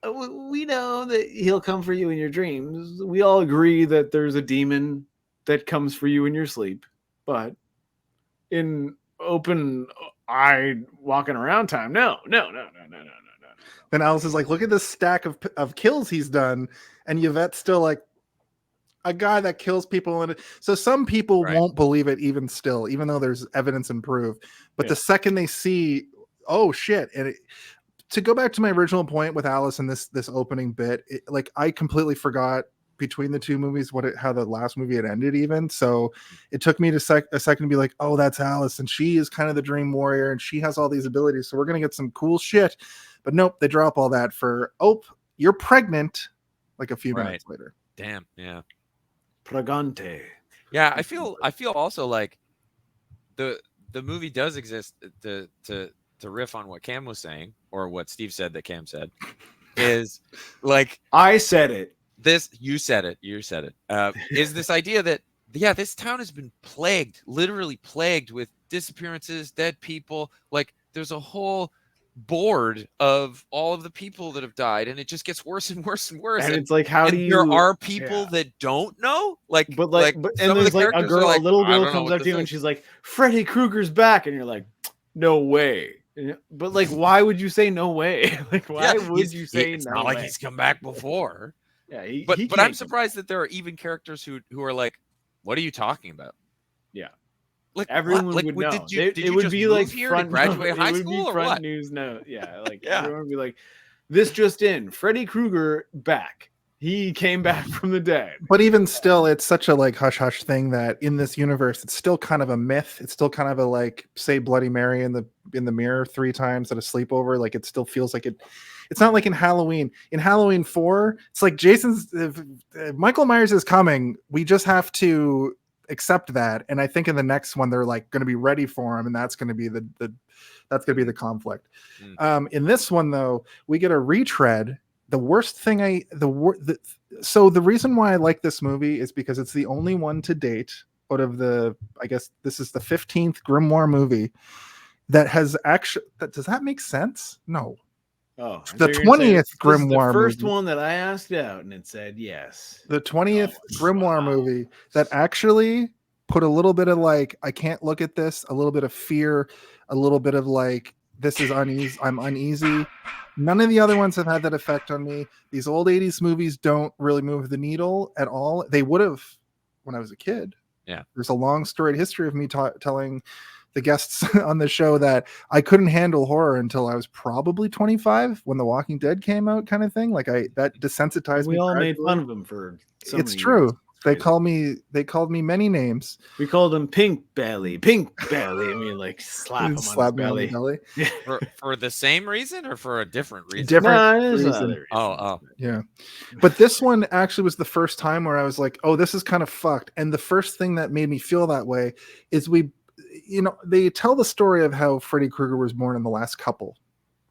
We know that he'll come for you in your dreams. We all agree that there's a demon that comes for you in your sleep, but in open eyed walking around time, no. Then Alice is like, look at this stack of kills he's done, and Yvette's still like, a guy that kills people. And so some people won't believe it even still, even though there's evidence and proof. But the second they see, oh shit. And to go back to my original point with Alice and this opening bit, like I completely forgot between the two movies how the last movie had ended even. So it took me a second to be like, oh, that's Alice. And she is kind of the dream warrior and she has all these abilities. So we're going to get some cool shit. But nope, they drop all that for, oh, you're pregnant like a few minutes later. Damn. Yeah. Pregante. Yeah, I feel also like the movie does exist to riff on what Cam was saying, or what Steve said that Cam said, is like I said it. You said it. Is this idea that this town has been literally plagued with disappearances, dead people. Like there's a whole board of all of the people that have died, and it just gets worse and worse and worse. And it's like, how do you? There are people that don't know, but and there's like a little girl comes up to you and she's like, "Freddy Krueger's back," and you're like, "No way." But like, why would you say no way? Like, why would you say it's no not way? like he's come back before. Yeah, but I'm surprised that there are even characters who are like, "What are you talking about?" Yeah. Like everyone would know. It would be like front graduate high school or what? News note. Yeah, like everyone would be like, "This just in: Freddy Krueger back. He came back from the dead." But even still, it's such a like hush hush thing that in this universe, it's still kind of a myth. It's still kind of a like say Bloody Mary in the mirror 3 times at a sleepover. Like it still feels like it. It's not like in Halloween. In Halloween 4, it's like Michael Myers is coming. We just have to accept that, and I think in the next one they're like going to be ready for him, and that's going to be the conflict. In this one though, we get a retread. The worst thing so the reason why I like this movie is because it's the only one to date out of I guess this is the 15th Grimoire movie that has actually. Does that make sense? No. Oh, the 20th Grimoire the first movie. One that I asked out and it said yes. The 20th Grimoire movie that actually put a little bit of like, I can't look at this, a little bit of fear, a little bit of like, this is uneasy. I'm uneasy. None of the other ones have had that effect on me. These old 80s movies don't really move the needle at all. They would have when I was a kid. Yeah. There's a long storied history of me telling the guests on the show that I couldn't handle horror until I was probably 25 when The Walking Dead came out, kind of thing. Like that desensitized me. We all made fun of him for it's true. Years. They called me many names. We called him Pink Belly. I mean, like slap him on his belly. For the same reason or for a different reason? Different reason. Oh. Yeah. But this one actually was the first time where I was like, oh, this is kind of fucked. And the first thing that made me feel that way is they tell the story of how Freddy Krueger was born in the last couple,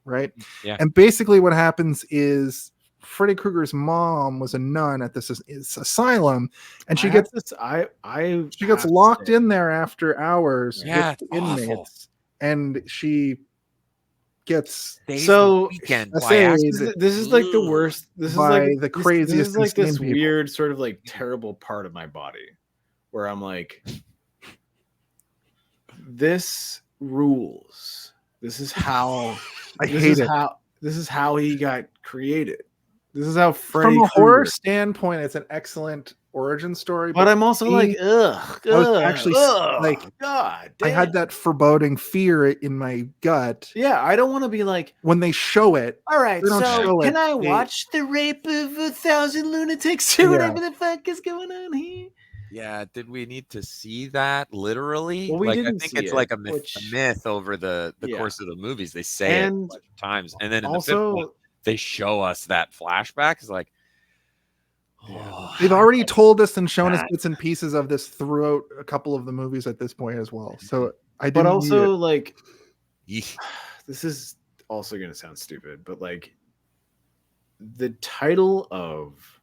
right? Yeah. And basically what happens is Freddy Krueger's mom was a nun at this asylum, and she gets locked in there after hours with inmates, and she gets weekend. This is like the worst. This is like the craziest. This is like this weird sort of like terrible part of my body where I'm like, this rules. This is how This is how he got created. This is how Freddy from a horror standpoint, it's an excellent origin story. But I'm also like, ugh. Like, God, I had that foreboding fear in my gut. Yeah, I don't want to be like when they show it. All right, so can I watch the rape of 1,000 lunatics or whatever the fuck is going on here? Yeah, did we need to see that literally? Well, I think it's like a myth over the course of the movies. They say it a bunch of times, and then in the fifth one, they show us that flashback. It's like, they've already told us and shown us bits and pieces of this throughout a couple of the movies at this point as well. So but also like, this is also going to sound stupid, but like the title of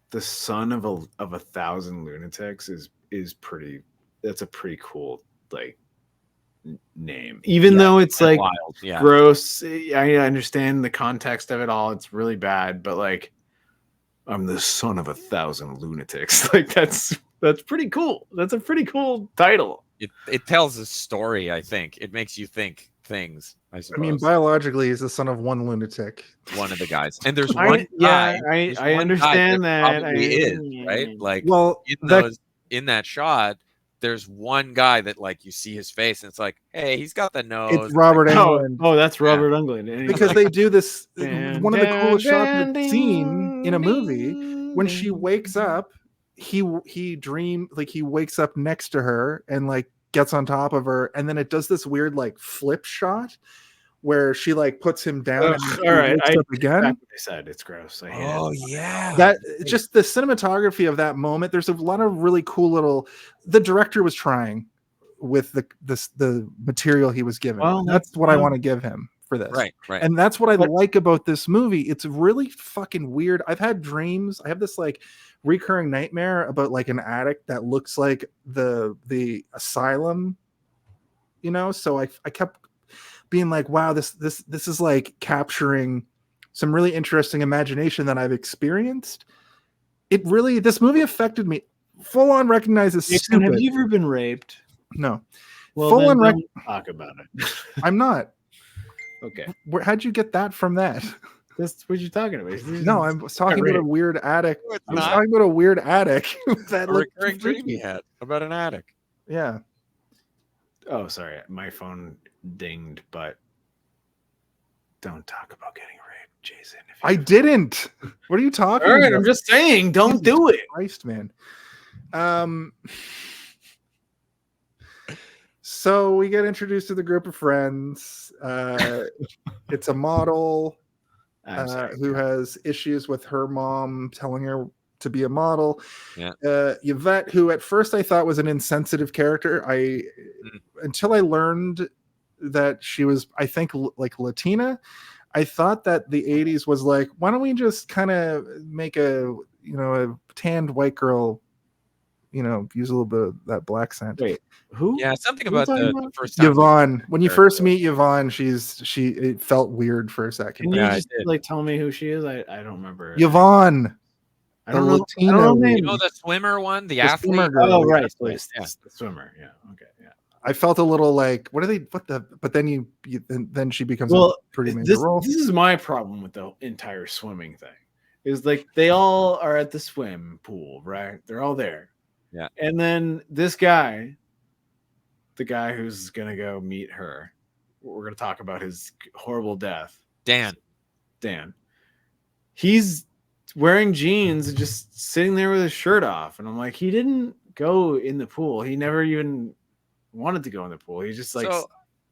the son of 1,000 lunatics is pretty. That's a pretty cool like name, even though it's like wild. Yeah. gross. I understand the context of it all. It's really bad, but like, I'm the son of 1,000 lunatics. Like that's pretty cool. That's a pretty cool title. It tells a story. I think it makes you think things. I suppose. I mean, biologically, he's the son of one lunatic. One of the guys, and there's one guy. There's I one understand guy that. probably is right. Like, Well, in that shot, there's one guy that like you see his face, and it's like, hey, he's got the nose. it's Robert Englund. Oh, that's Robert Englund. And he's Because like, they do this. One of the coolest shots dun, of the scene in a movie when she wakes up. He wakes up next to her and like gets on top of her, and then it does this weird like flip shot where she like puts him down. And all right, wakes up again. That's what they said. It's gross. I hate it. Yeah, That just the cinematography of that moment. There's a lot of really cool little. The director was trying with the material he was given. Well, that's what I want to give him for this. right. And that's what I like about this movie. It's really fucking weird. I've had dreams. I have this like recurring nightmare about like an attic that looks like the asylum, you know. So I kept being like, wow, this is like capturing some really interesting imagination that I've experienced. This movie affected me. Full on recognizes Jason, stupid. have you ever been raped? No. Well, Full then on don't talk about it. I'm not. Okay, How'd you get that from that? that's what you're talking about. No, I was talking about a weird attic. No, it's I was not. talking about a weird attic that A looked recurring dream freaky. he had about an attic. Yeah. Oh, sorry, my phone dinged, but don't talk about getting raped, Jason. I didn't. What are you talking All right, about? I'm just saying, don't do it. Christ, man. So we get introduced to the group of friends. It's a model I'm sorry. who has issues with her mom telling her to be a model. Yeah. Yvette, who at first I thought was an insensitive character, until I learned that she was, I think, like Latina. I thought that the 80s was like, why don't we just kind of make a tanned white girl, use a little bit of that black scent. Wait, who? Yeah, something Who are you about talking the about? first time. Yvonne. When you first meet Yvonne, it felt weird for a second. Can you Yeah, I just did. like tell me who she is? I don't remember. Yvonne. I don't the know. Latino I don't know lady. names. You know the swimmer one, the The athlete. swimmer girl. Oh, right. athlete, Yes, yeah. the swimmer. Yeah. Okay. Yeah. I felt a little like, but then then she becomes a pretty major this role. is my problem with the entire swimming thing. Is like they all are at the swim pool, right? They're all there. Yeah. And then this guy, the guy who's gonna go meet her, we're gonna talk about his horrible death. Dan. He's wearing jeans and just sitting there with his shirt off, and I'm like, he didn't go in the pool. He never even wanted to go in the pool. He just like. So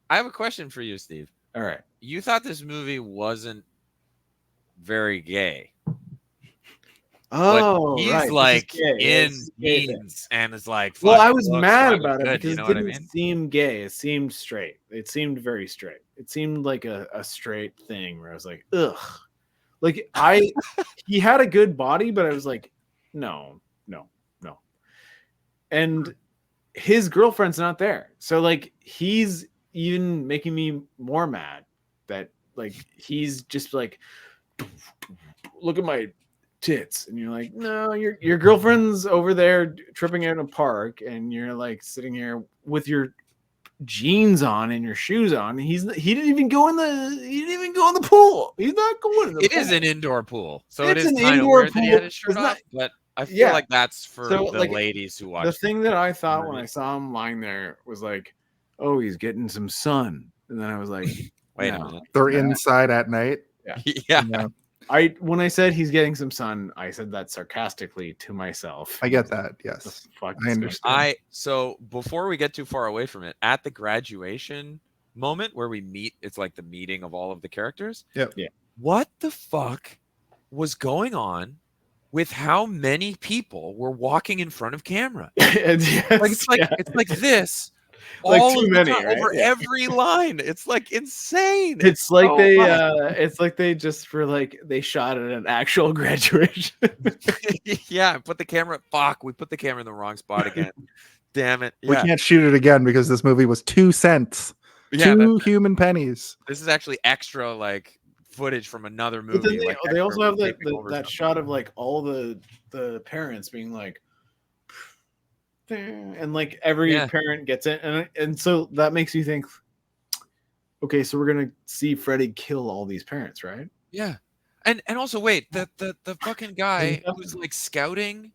I have a question for you, Steve. All right. You thought this movie wasn't very gay. Oh, but he's right. like This is gay. in It's gay. jeans and is like, Well, I fucking was looks mad fucking about it good, because you know it what I didn't mean? seem gay. It seemed straight. It seemed very straight. It seemed like a straight thing where I was like, ugh. Like he had a good body, but I was like, no. And his girlfriend's not there. So like he's even making me more mad that like he's just like, look at my tits, and you're like, no, your girlfriend's over there tripping out in a park, and you're like sitting here with your jeans on and your shoes on. He didn't even go in the pool. He's not going in the It pool. is an indoor pool, so It's it is an kind of indoor weird that he had his pool. shirt It's not- off. But I feel Yeah. like that's for So, the like, ladies who watch. The thing that I thought when movie. I saw him lying there was like, oh, he's getting some sun, and then I was like, Wait a no. minute. They're Yeah. inside at night. Yeah. When I said he's getting some sun, I said that sarcastically to myself. I get that. Yes. The fuck I is understand. So before we get too far away from it, at the graduation moment where we meet, it's like the meeting of all of the characters. Yep. Yeah. What the fuck was going on with how many people were walking in front of camera? Yes, Like it's like yeah. it's like this Like all too of the many, time, right? over Yeah. every line. It's like insane. It's like so they much. it's like they just were like they shot at an actual graduation. Yeah, put the camera. Fuck, we put the camera in the wrong spot again. Damn it. We Yeah, can't shoot it again because this movie was 2 cents. yeah. 2 human pennies. This is actually extra like footage from another But then movie. Like they also have taping over that something. shot of like all the parents being like, and like every Yeah. parent gets it, and so that makes you think, okay, so we're gonna see Freddy kill all these parents, right? Yeah, and also wait, the fucking guy nothing. who's like scouting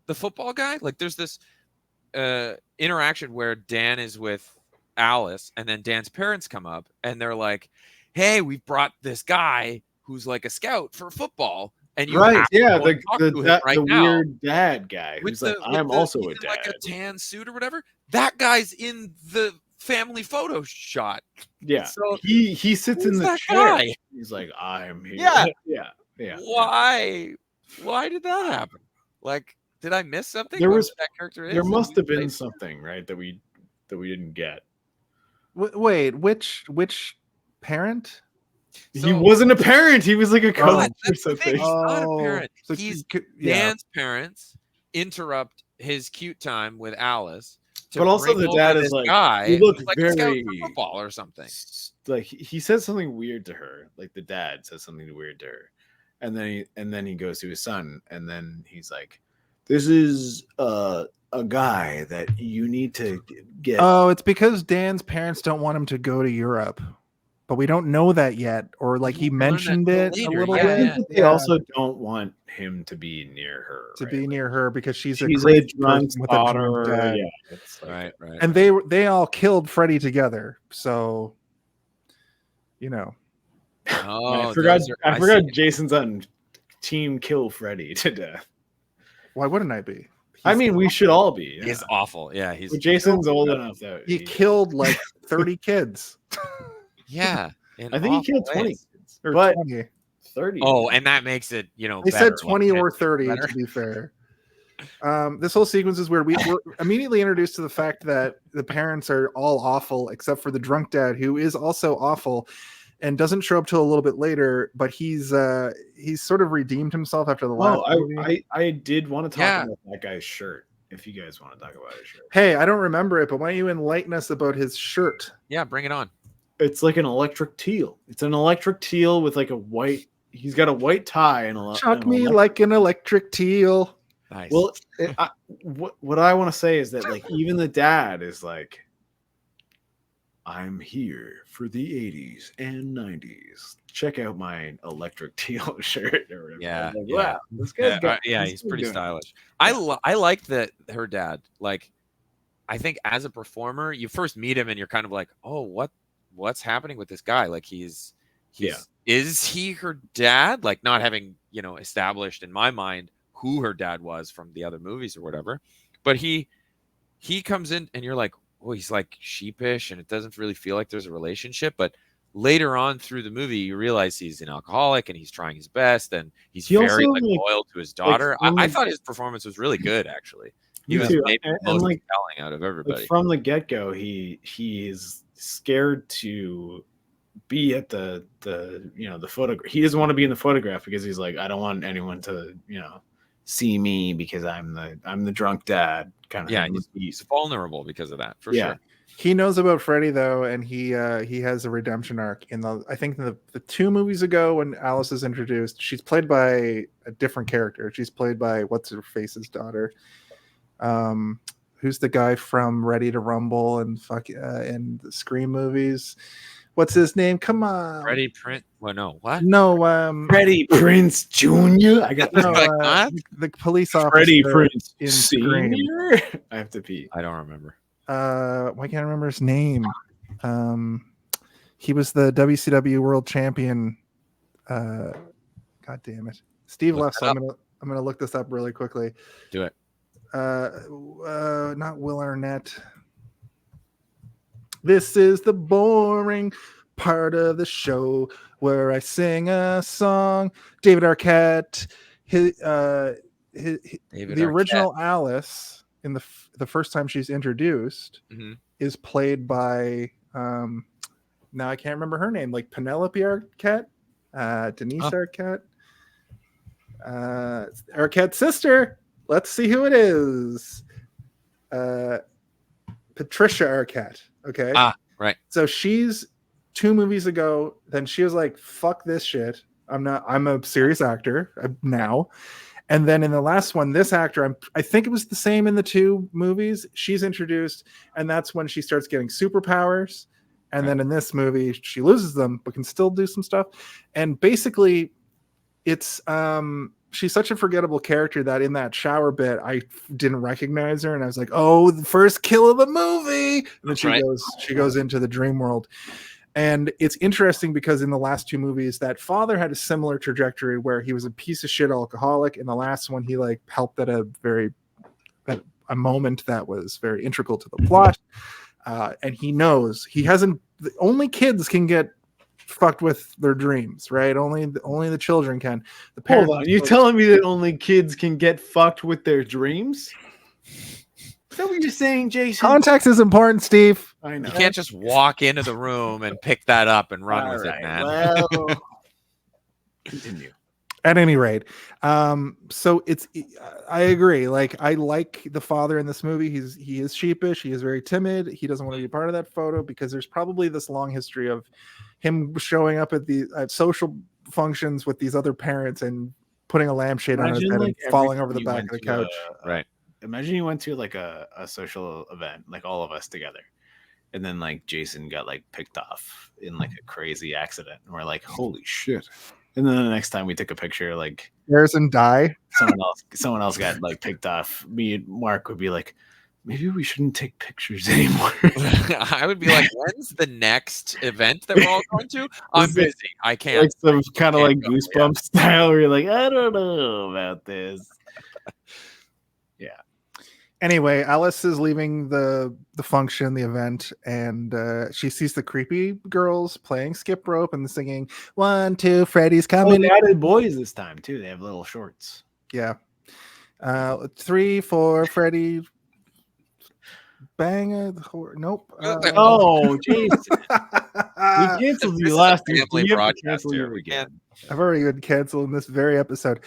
the football guy. Like there's this interaction where Dan is with Alice, and then Dan's parents come up, and they're like, "Hey, we've brought this guy who's like a scout for football." And you Right? have to Yeah, go and talk to him right now. weird dad guy With who's like, with I'm also he's a in, dad. like a tan suit or whatever. That guy's in the family photo shot. Yeah, So he sits in who's the that chair. guy? He's like, I'm here. Yeah. yeah. Why did that happen? Like, did I miss something? There What was- that character is? There And must who's have been played- something, right, that we didn't get. Wait, which parent? He So- wasn't a parent. He was like a But cousin or that's the thing, something. he's not a parent. so He's yeah. Dan's parents interrupt his cute time with Alice. To But also bring the over dad is this like, guy he looked who's like a scout very for football or something. Like he says something weird to her. Like the dad says something weird to her, and then he goes to his son, and then he's like, "This is a guy that you need to get." Oh, it's because Dan's parents don't want him to go to Europe. But we don't know that yet. Or like he We'll learn mentioned that it later, a little yeah, bit. yeah. They also don't want him to be near her. To right? be near her because she's a She's a crazy drunk person with a drunk daughter. dad. Yeah, it's like, Right. And they all killed Freddy together. So you know. Oh, I forgot. those are- I forgot see. Jason's on Team Kill Freddy to death. Why wouldn't I be? I mean, we should all be. Yeah. He's awful. Yeah, he's But Jason's old enough that He killed like 30 kids. yeah. I think he killed 20 ways. kids, Or but 20. 30. Oh, and that makes it, They better, said like, 20 or 10 30 better. to be fair. This whole sequence is weird. We're immediately introduced to the fact that the parents are all awful except for the drunk dad, who is also awful and doesn't show up till a little bit later, but he's sort of redeemed himself after the last movie. I did want to talk Yeah. about that guy's shirt. If you guys want to talk about his shirt, Hey, I don't remember it, but why don't you enlighten us about his shirt? Yeah, bring it on. it's like an electric teal. It's an electric teal with like a white. He's got a white tie and a. Shock and me elec- like an electric teal. Nice. Well, what I want to say is that like even the dad is like, I'm here for the 80s and 90s. Check out my electric teal shirt or whatever. Yeah, I'm like, yeah. wow, this guy's got- yeah, this he's guy's pretty doing it. stylish. I like that her dad. Like, I think as a performer, you first meet him and you're kind of like, oh, what's happening with this guy? Like, he's is he her dad? Like, not having established in my mind who her dad was from the other movies or whatever. But he comes in and you're like, oh, he's like sheepish and it doesn't really feel like there's a relationship. But later on through the movie, you realize he's an alcoholic and he's trying his best and he's He very also, like like- loyal to his daughter. from I the- thought his performance was really good, actually. He Me was too. maybe the And, most like, compelling out of everybody. Like from the get-go, he is scared to be at the photograph. He doesn't want to be in the photograph because he's like, I don't want anyone to see me because I'm the drunk dad kind of Yeah, thing. he's vulnerable because of that, for Yeah. sure. He knows about Freddy though, and he has a redemption arc in I think the 2 movies ago when Alice is introduced. She's played by a different character. She's played by what's her face's daughter. Who's the guy from Ready to Rumble and and the Scream movies? What's his name? Come on, Freddie Print. Well, no, what? No, Freddie Prince Jr. I got no, Like what? the police officer. Freddie Prince in Scream. Senior. I have to pee. I don't remember. Why can't I remember his name? He was the WCW World Champion. God damn it, Steve Look left. So that I'm gonna look this up really quickly. Do it. Not Will Arnett. This is the boring part of the show where I sing a song. David Arquette. David The Arquette. original Alice in the first time she's introduced is played by now I can't remember her name, like Penelope Arquette, Denise Arquette, Arquette's sister. Let's see who it is. Patricia Arquette. Okay. Right. So she's 2 movies ago. Then she was like, "Fuck this shit. I'm a serious actor now." And then in the last one, this actor, I think it was the same in the 2 movies. She's introduced, and that's when she starts getting superpowers. And then in this movie, she loses them, but can still do some stuff. And basically, it's she's such a forgettable character that in that shower bit, I didn't recognize her, and I was like, "Oh, the first kill of the movie!" And then she goes into the dream world. And it's interesting because in the last 2 movies, that father had a similar trajectory where he was a piece of shit alcoholic. In the last one, he like helped at a moment that was very integral to the plot. And he knows only kids can get fucked with their dreams, right? Only the children can. The parents. Hold on, you telling me that only kids can get fucked with their dreams? Is that what you're saying, Jason? Context is important, Steve. I know. You can't just walk into the room and pick that up and run with it, man. Well, continue. At any rate, so I agree. Like, I like the father in this movie. He is sheepish. He is very timid. He doesn't want to be part of that photo because there's probably this long history of him showing up at social functions with these other parents and putting a lampshade on his head and falling over the back of the couch. Right. Imagine you went to like a social event, like all of us together, and then like Jason got like picked off in like a crazy accident, and we're like, "Holy shit!" And then the next time we took a picture, like Harrison die. Someone else got like picked off. Me and Mark would be like, maybe we shouldn't take pictures anymore. I would be like, when's the next event that we're all going to? I'm busy. I can't. Like some kind of like Goosebumps style where you're like, I don't know about this. Yeah. Anyway, Alice is leaving the function, the event, and she sees the creepy girls playing skip rope and singing 1, 2, Freddy's coming. They added boys this time too. They have little shorts. Yeah. 3, 4, Freddy. Bang. Nope. Oh, Jason. We canceled you last week. Family We have to broadcast cancel here. you We again. can't. I've already been canceled in this very episode.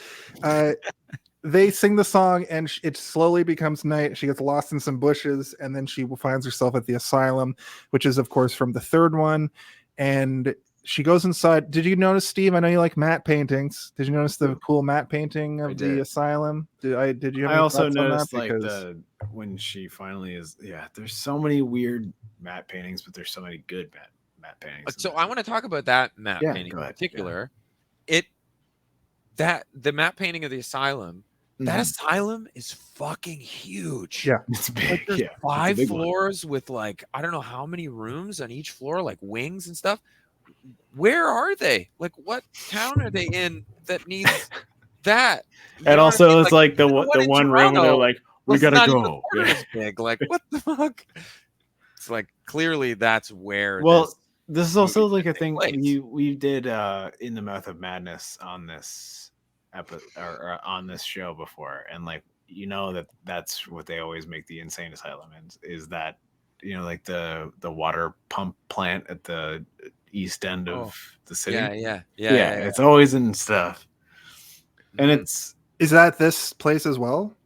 They sing the song, and it slowly becomes night. She gets lost in some bushes, and then she finds herself at the asylum, which is, of course, from the third one. And she goes inside. Did you notice, Steve? I know you like matte paintings. Did you notice the cool matte painting of the asylum? Did you? Have I any also thoughts on noticed that? like when she finally is. Yeah, there's so many weird matte paintings, but there's so many good matte paintings. So I want to talk about that matte painting in particular. The matte painting of the asylum. That asylum is fucking huge. Yeah, it's big. Like there's Yeah, 5 floors with like I don't know how many rooms on each floor, like wings and stuff. Where are they? Like, what town are they in that needs that? And also, it's like the one room where they're like, we gotta go. As big. Like, what the fuck? It's like clearly that's where. Well, this is also like a thing we did in the Mouth of Madness on this or on this show before, and like that's what they always make the insane asylum is that like the water pump plant at the east end of the city. Yeah. It's always in stuff, and is that this place as well?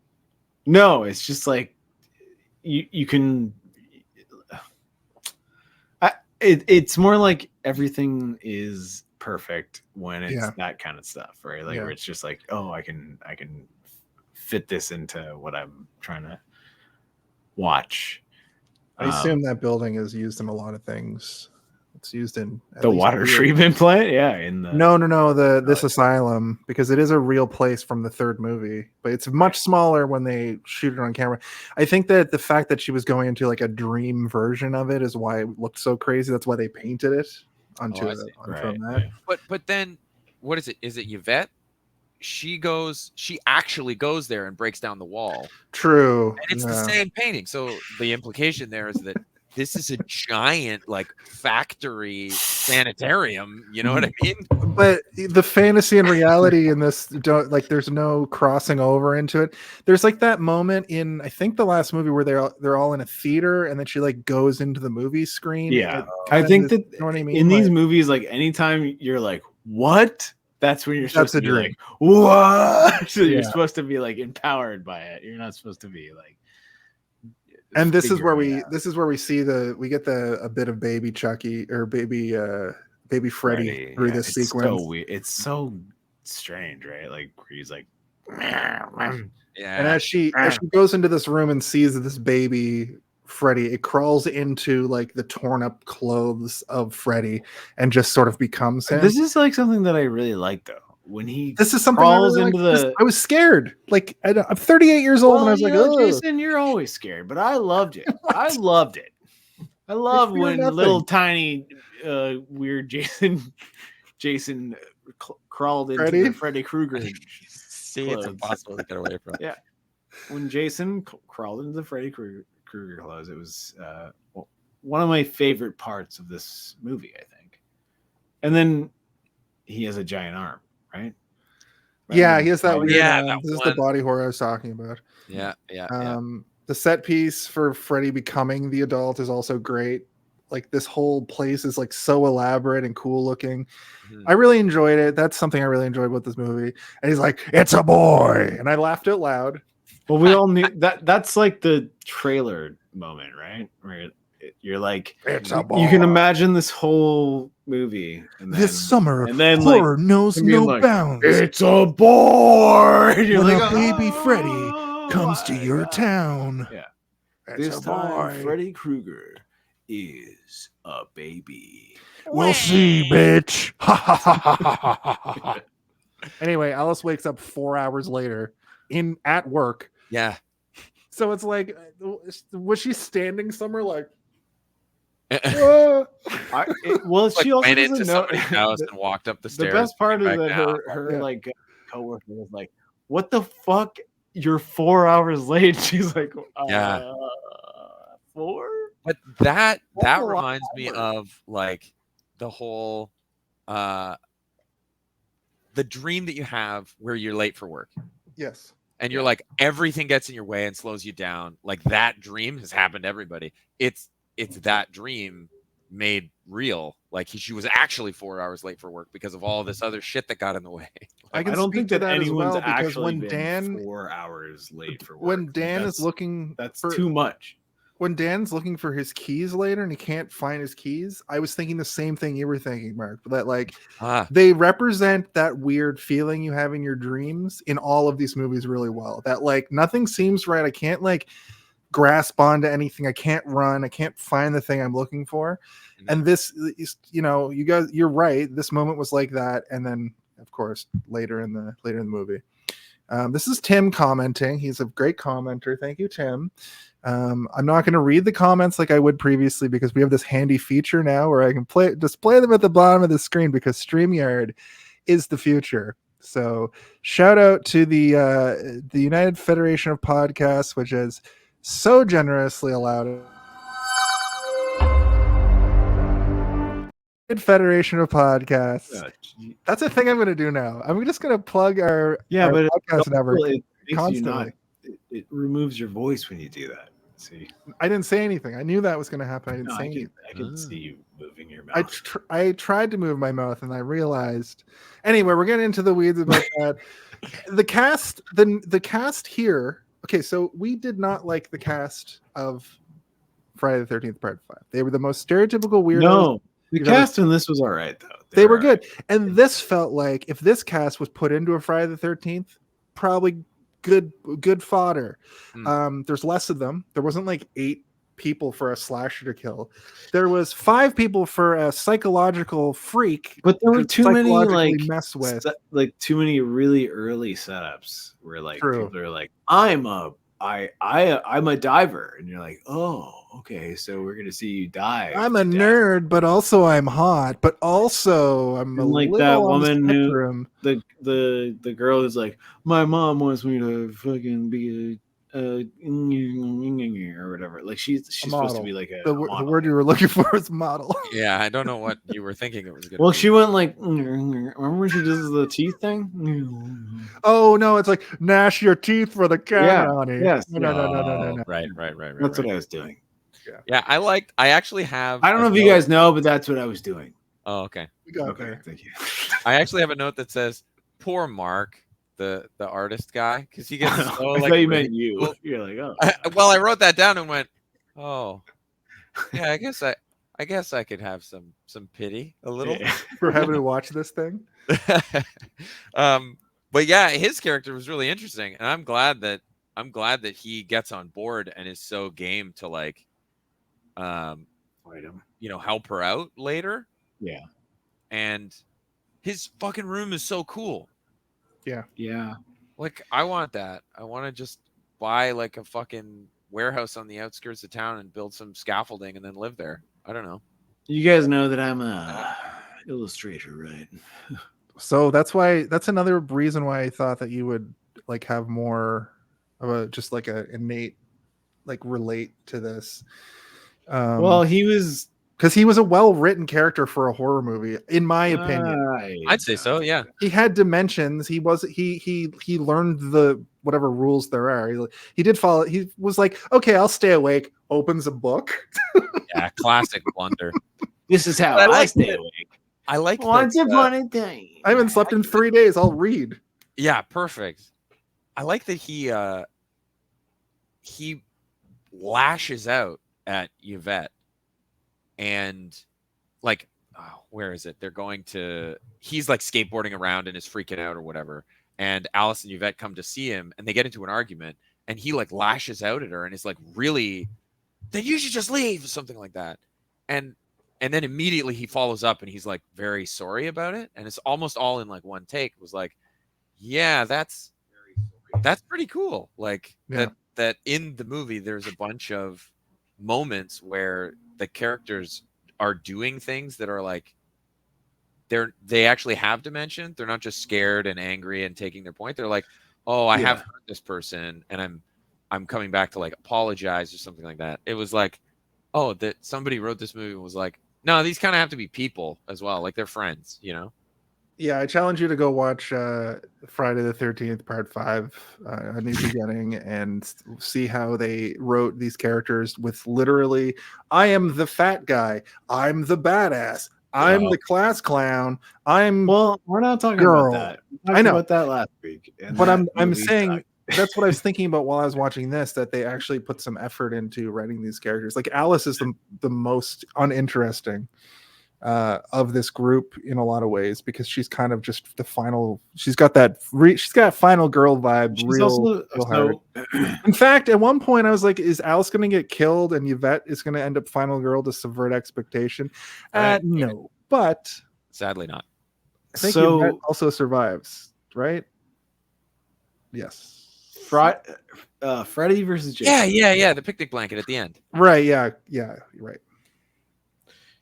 No, it's just like you can. It's more like everything is perfect when it's that kind of stuff, right? Like where it's just like, oh, I can fit this into what I'm trying to watch. I assume that building is used in a lot of things. It's used in the water treatment plant. Yeah, this asylum, because it is a real place from the third movie, but it's much smaller when they shoot it on camera. I think that the fact that she was going into like a dream version of it is why it looked so crazy. That's why they painted it onto that. But then what is it? Is it Yvette? She actually goes there and breaks down the wall. True. And it's the same painting. So the implication there is that this is a giant like factory sanitarium. You know what I mean? But the fantasy and reality in this don't like. There's no crossing over into it. There's like that moment in I think the last movie where they're all in a theater and then she like goes into the movie screen. Yeah, Like, I think that you know what I mean? in these Like, movies, like anytime you're like, "What?" That's when you're supposed That's to a be dream. like, "What?" So Yeah. you're supposed to be like empowered by it. You're not supposed to be like. and this is where figuring it we out. this is where we see a bit of baby Chucky or baby Freddy through yeah, this it's sequence. so weird. It's so strange, right? Like where he's like, And Yeah. as she goes into this room and sees this baby Freddy, it crawls into like the torn up clothes of Freddy and just sort of becomes him. this is like something that I really like though. When he This is something I crawls really into like. the. I was scared. Like I'm 38 years old, and I was like, "Oh, Jason, you're always scared, but I loved it. I loved it. I love fear when nothing. little tiny weird Jason crawled into Freddy? the Freddy Krueger. See, it's clothes. impossible to get away from. Yeah. When Jason crawled into the Freddy Krueger clothes, it was one of my favorite parts of this movie, I think. And then he has a giant arm, right? yeah." He has that weird. Yeah, that this is one. the body horror I was talking about. Yeah. The set piece for Freddy becoming the adult is also great. Like this whole place is like so elaborate and cool looking. Mhm. I really enjoyed it. That's something I really enjoyed about this movie. And he's like, "It's a boy," and I laughed out loud. Well, we all knew that. That's like the trailer moment, right? Where you're like, It's a you boy. can imagine this whole movie. And then, This summer, and then horror knows and being no like, bounds. it's a boy. And you're When like, a baby "Oh Freddy comes to my your God." town. Yeah. It's This a time, boy. Freddy Krueger is a baby. We'll see, bitch. Ha ha ha ha ha ha ha. Anyway, Alice wakes up 4 hours later at work. Yeah. So it's like, was she standing somewhere like, "Whoa?" Well, Like she also went doesn't into know. somebody's house and walked up the The stairs. best part is back that down. her Yeah. like coworker was like, "What the fuck? You're 4 hours late." She's like, Yeah. 4." But that That's a lot reminds me longer. of like the whole the dream that you have where you're late for work Yes. and you're like everything gets in your way and slows you down. Like that dream has happened to everybody. It's that dream made real. Like she was actually 4 hours late for work because of all this other shit that got in the way. I can don't speak think to that that as anyone's well, because actually when been Dan- 4 hours late for work. When Like, Dan is that's- looking that's for too much. when Dan's looking for his keys later and he can't find his keys, I was thinking the same thing you were thinking, Mark. That like they represent that weird feeling you have in your dreams in all of these movies really well. That like nothing seems right. I can't like grasp onto anything. I can't run. I can't find the thing I'm looking for. And this, you know, you guys, you're right. This moment was like that, and then of course later in the movie. This is Tim commenting. He's a great commenter. Thank you, Tim. I'm not going to read the comments like I would previously because we have this handy feature now where I can display them at the bottom of the screen because StreamYard is the future. So shout out to the United Federation of Podcasts, which has so generously allowed it. Federation of Podcasts. That's a thing I'm going to do now. I'm just going to plug our but podcast network it makes constantly. it removes your voice when you do that. See, I didn't say anything. I knew that was going to happen. I didn't say anything. I can see you moving your mouth. I tried to move my mouth and I realized. Anyway, we're getting into the weeds about that. The cast here. Okay, so we did not like the cast of Friday the 13th Part 5. They were the most stereotypical weirdos. No, the cast in this was all right though. They were good, and this felt like if this cast was put into a Friday the 13th, probably good fodder. There's less of them. There wasn't like 8 people for a slasher to kill. There was 5 people for a psychological freak, but there were too many like mess with too many really early setups where like True. people are like, I'm a diver, and you're like, oh, okay, so we're gonna see you dive. I'm a nerd, but also I'm hot, but also I'm And like that woman who the girl is like, my mom wants me to fucking be a or whatever. for? Like she's supposed to be like a the model. word you were looking for is model. Yeah, I don't know what you were thinking it was going to Well, be. she went like, remember when she does the teeth thing? Oh no, it's like gnash your teeth for the camera, honey. Yes. No. Right. That's what I was doing. Yeah, I actually have. I don't know if you guys know, but that's what I was doing. Oh, okay. We got Okay, there. thank you. I actually have a note that says, "Poor Mark, the artist guy, because he gets so I like." thought you meant you. You're like, oh. Well, I wrote that down and went, "Oh, yeah. I guess I could have some pity a little." Yeah. For having to watch this thing. But yeah, his character was really interesting, and I'm glad that he gets on board and is so game to like, Fight him. help her out later. Yeah. And his fucking room is so cool. Yeah. Like, I want that. I want to just buy like a fucking warehouse on the outskirts of town and build some scaffolding and then live there. I don't know. You guys know that I'm a illustrator, right? So that's another reason why I thought that you would like have more of a just like a innate like relate to this. Well, he was because he was a well-written character for a horror movie, in my opinion. I'd say so. Yeah. He had dimensions. He learned the whatever rules there are. He did follow. He was like, okay, I'll stay awake. Opens a book. Yeah. Classic blunder. This is how I I like stay it. awake. I like Once that, upon a time. I haven't slept in 3 days. I'll read. Yeah, perfect. I like that he lashes out at Yvette, and like, where is it? They're going to. He's like skateboarding around and is freaking out or whatever. And Alice and Yvette come to see him, and they get into an argument, and he like lashes out at her and is like, really, then you should just leave, something like that. And then immediately he follows up and he's like very sorry about it. And it's almost all in like one take. It was like, yeah, that's pretty cool. Like that in the movie, there's a bunch of moments where the characters are doing things that are like, they actually have dimension. They're not just scared and angry and taking their point. They're like, oh, I have hurt this person and I'm coming back to like apologize or something like that. It was like, oh, that somebody wrote this movie and was like, no, these kind of have to be people as well. Like they're friends, Yeah, I challenge you to go watch Friday the 13th, Part 5, A New Beginning, and see how they wrote these characters with literally, I am the fat guy, I'm the badass, I'm the class clown, well, we're not talking girl. about that. We I know about that last week. But I'm saying that's what I was thinking about while I was watching this, that they actually put some effort into writing these characters. Like Alice is the most uninteresting of this group in a lot of ways, because she's kind of just the final. She's got final girl vibe. She's real hard. In fact, at one point I was like, is Alice going to get killed and Yvette is going to end up final girl to subvert expectation? No, but sadly not. I think Yvette also survives, right? Yes. Freddy versus Jason. Yeah. The picnic blanket at the end. Right. Yeah. You're right.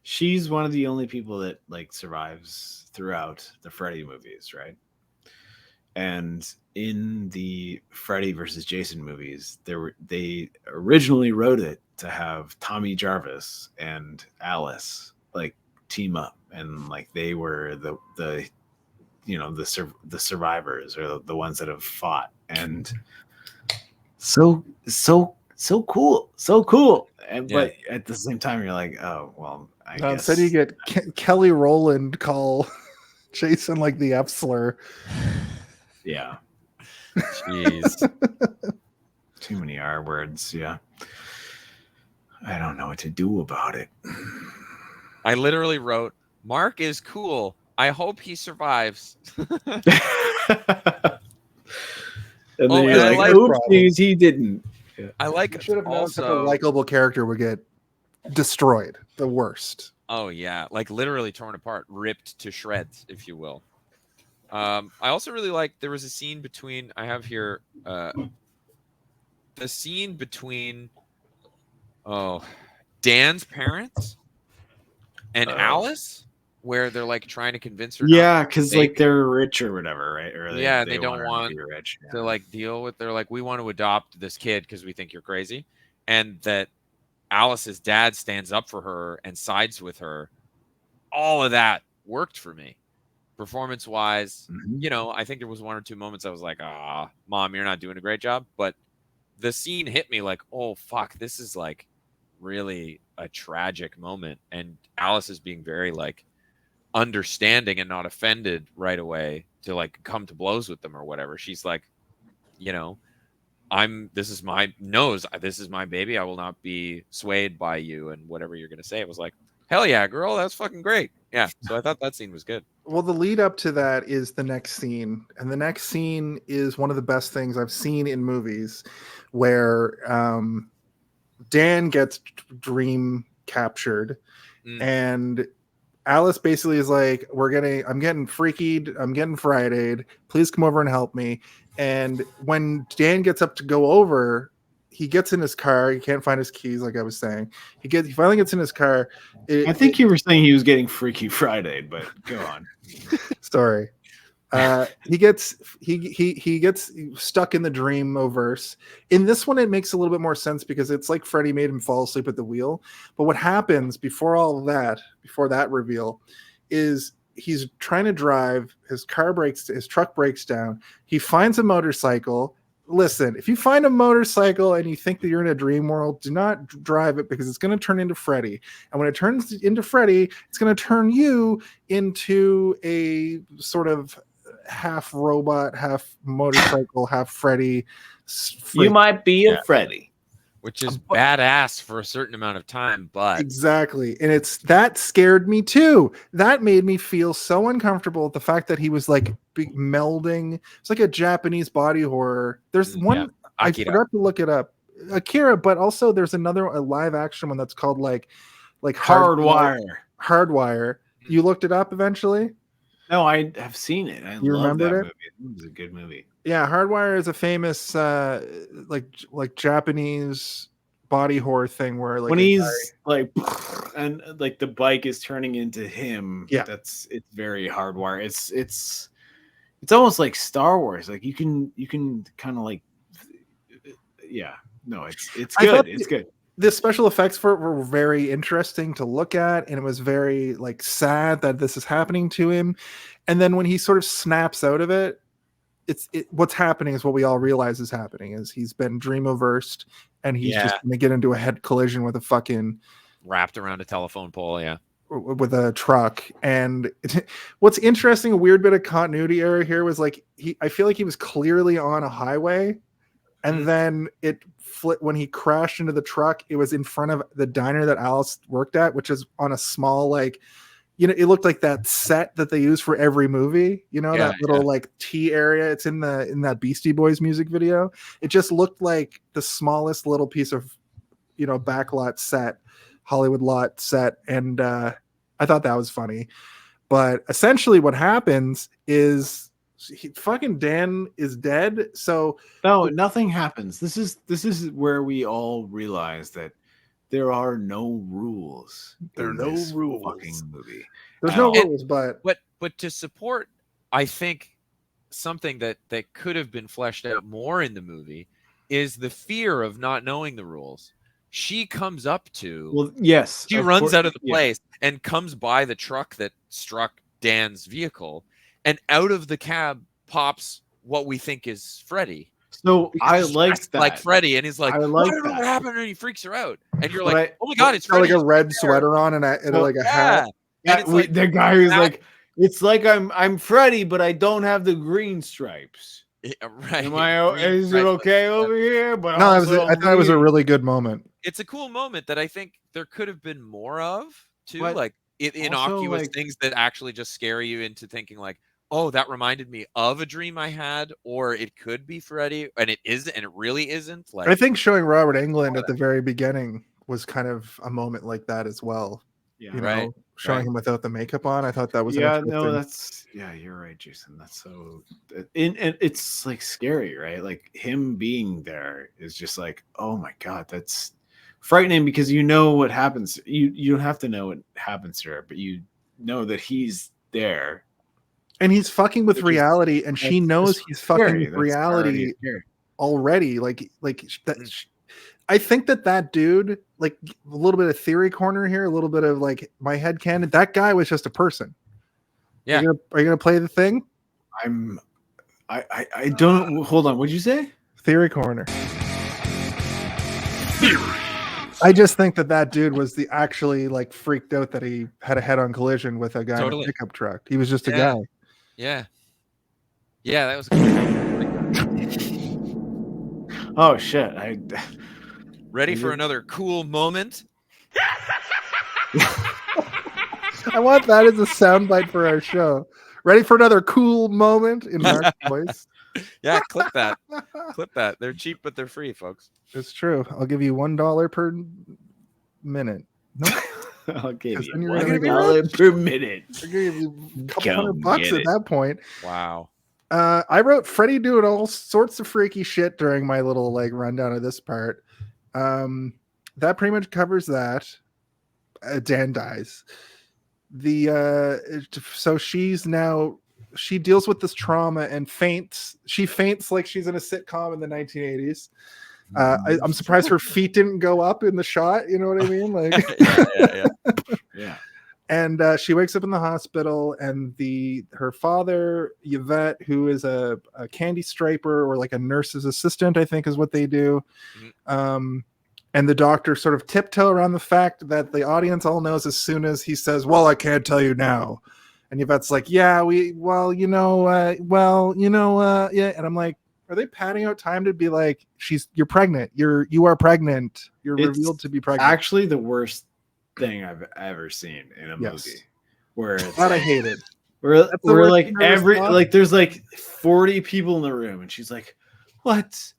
She's one of the only people that like survives throughout the Freddy movies, right? And in the Freddy versus Jason movies, they originally wrote it to have Tommy Jarvis and Alice like team up, and like they were the survivors, or the ones that have fought, and so cool. But at the same time, you're like, oh well. I guess. Instead, you get Kelly Rowland call Jason like the F slur. Yeah. Jeez. Too many R words. Yeah. I don't know what to do about it. I literally wrote, Mark is cool. I hope he survives. And then you're like, oopsies, he didn't. Yeah. I like should have known also such a likable character would get destroyed. The worst. Oh yeah, like literally torn apart, ripped to shreds, if you will. I also really like, there was a scene between, I have here the scene between Dan's parents and Alice, where they're like trying to convince her. Yeah, because like they're rich or whatever, right? Or they don't want to be rich. To like deal with. They're like, we want to adopt this kid because we think you're crazy, and that Alice's dad stands up for her and sides with her. All of that worked for me. Performance wise, I think there was 1 or 2 moments I was like, Mom, you're not doing a great job. But the scene hit me like, oh, fuck, this is like really a tragic moment. And Alice is being very like understanding and not offended right away to like come to blows with them or whatever. She's like, this is my baby. I will not be swayed by you and whatever you're going to say. It was like, hell yeah, girl. That's fucking great. Yeah. So I thought that scene was good. Well, the lead up to that is the next scene. And the next scene is one of the best things I've seen in movies where Dan gets dream captured and Alice basically is like, I'm getting freakied. I'm getting Friday'd. Please come over and help me. And when Dan gets up to go over, he gets in his car. He can't find his keys, like I was saying. He finally gets in his car. I think you were saying he was getting Freaky Friday, but go on. Sorry. He gets stuck in the dream-o-verse. In this one, it makes a little bit more sense because it's like Freddy made him fall asleep at the wheel. But what happens before that reveal, is he's trying to drive. His truck breaks down. He finds a motorcycle. Listen, if you find a motorcycle and you think that you're in a dream world, do not drive it because it's going to turn into Freddy. And when it turns into Freddy, it's going to turn you into a sort of half robot, half motorcycle, half Freddy. You might be a Freddy. Which is badass for a certain amount of time, but exactly. And that scared me too. That made me feel so uncomfortable at the fact that he was like melding. It's like a Japanese body horror. There's one, I forgot to look it up. Akira, but also there's a live action one that's called like Hardwire. You looked it up eventually? No, I have seen it. I love that movie. It was a good movie. Yeah, Hardwire is a famous like Japanese body horror thing where like when he's like and like the bike is turning into him. Yeah, it's very Hardwire. It's almost like Star Wars. Like you can kind of like it's good. It's good. The special effects for it were very interesting to look at, and it was very like sad that this is happening to him. And then when he sort of snaps out of it, what's happening is what we all realize is happening is he's been dream-o-versed and he's just going to get into a head collision with a fucking wrapped around a telephone pole, with a truck. And what's interesting, a weird bit of continuity error here was like I feel like he was clearly on a highway, and then it flipped when he crashed into the truck. It was in front of the diner that Alice worked at, which is on a small like. It looked like that set that they use for every movie, that little like tea area. It's in that Beastie Boys music video. It just looked like the smallest little piece of, backlot set, Hollywood lot set. And I thought that was funny. But essentially what happens is fucking Dan is dead. So no, nothing happens. This is where we all realize that there are no rules. There are no rules. Fucking movie. There's no rules, but to support, I think something that could have been fleshed out more in the movie is the fear of not knowing the rules. She comes up to. Well, yes. She runs out of the place and comes by the truck that struck Dan's vehicle, and out of the cab pops what we think is Freddy. So I like that, like Freddy, and he's like, "Whatever happened?" And he freaks her out, and you're like, "Oh my god, it's Freddy!" Like a red sweater on and like a hat. And like, the guy who's like, "It's like I'm Freddy, but I don't have the green stripes." Right? Is it okay over here? But no, I thought it was a really good moment. It's a cool moment that I think there could have been more of too, like innocuous things that actually just scare you into thinking like, oh, that reminded me of a dream I had, or it could be Freddy, and it is, and it really isn't. Like, I think showing Robert Englund at the very beginning was kind of a moment like that as well. Yeah, showing him without the makeup on. I thought that was you're right, Jason. That's so, and it's like scary, right? Like him being there is just like, oh my god, that's frightening because what happens. You don't have to know what happens to her, but you know that he's there. And he's fucking with reality, and she knows he's fucking with reality already. Like that. I think that dude, like a little bit of theory corner here, a little bit of like my head canon. That guy was just a person. Yeah. Are you gonna play the thing? I don't. Hold on. What'd you say? Theory corner. I just think that dude was the actually like freaked out that he had a head-on collision with a guy in a pickup truck. He was just a guy. Yeah. Yeah, that was Oh shit. ready for another cool moment. I want that as a soundbite for our show. Ready for another cool moment in Mark's voice? Yeah, clip that. Clip that. They're cheap, but they're free, folks. It's true. I'll give you $1 per minute. No, I'll give you then you're gonna $1 per minute. I'll give you a couple Come $100 get at it. that point. Wow. I wrote Freddy doing all sorts of freaky shit during my little like rundown of this part. That pretty much covers that. Dan dies. So she deals with this trauma and faints. She faints like she's in a sitcom in the 1980s. I'm surprised her feet didn't go up in the shot. You know what I mean? Like, Yeah. And she wakes up in the hospital, and her father, Yvette, who is a candy striper or like a nurse's assistant, I think is what they do. And the doctor sort of tiptoe around the fact that the audience all knows as soon as he says, "Well, I can't tell you now." And Yvette's like, "Yeah, yeah." And I'm like, are they padding out time to be like, you're pregnant. You are pregnant. You're revealed to be pregnant. Actually, the worst thing I've ever seen in a movie. Where it's that I hated. We're like there's like 40 people in the room, and she's like, What's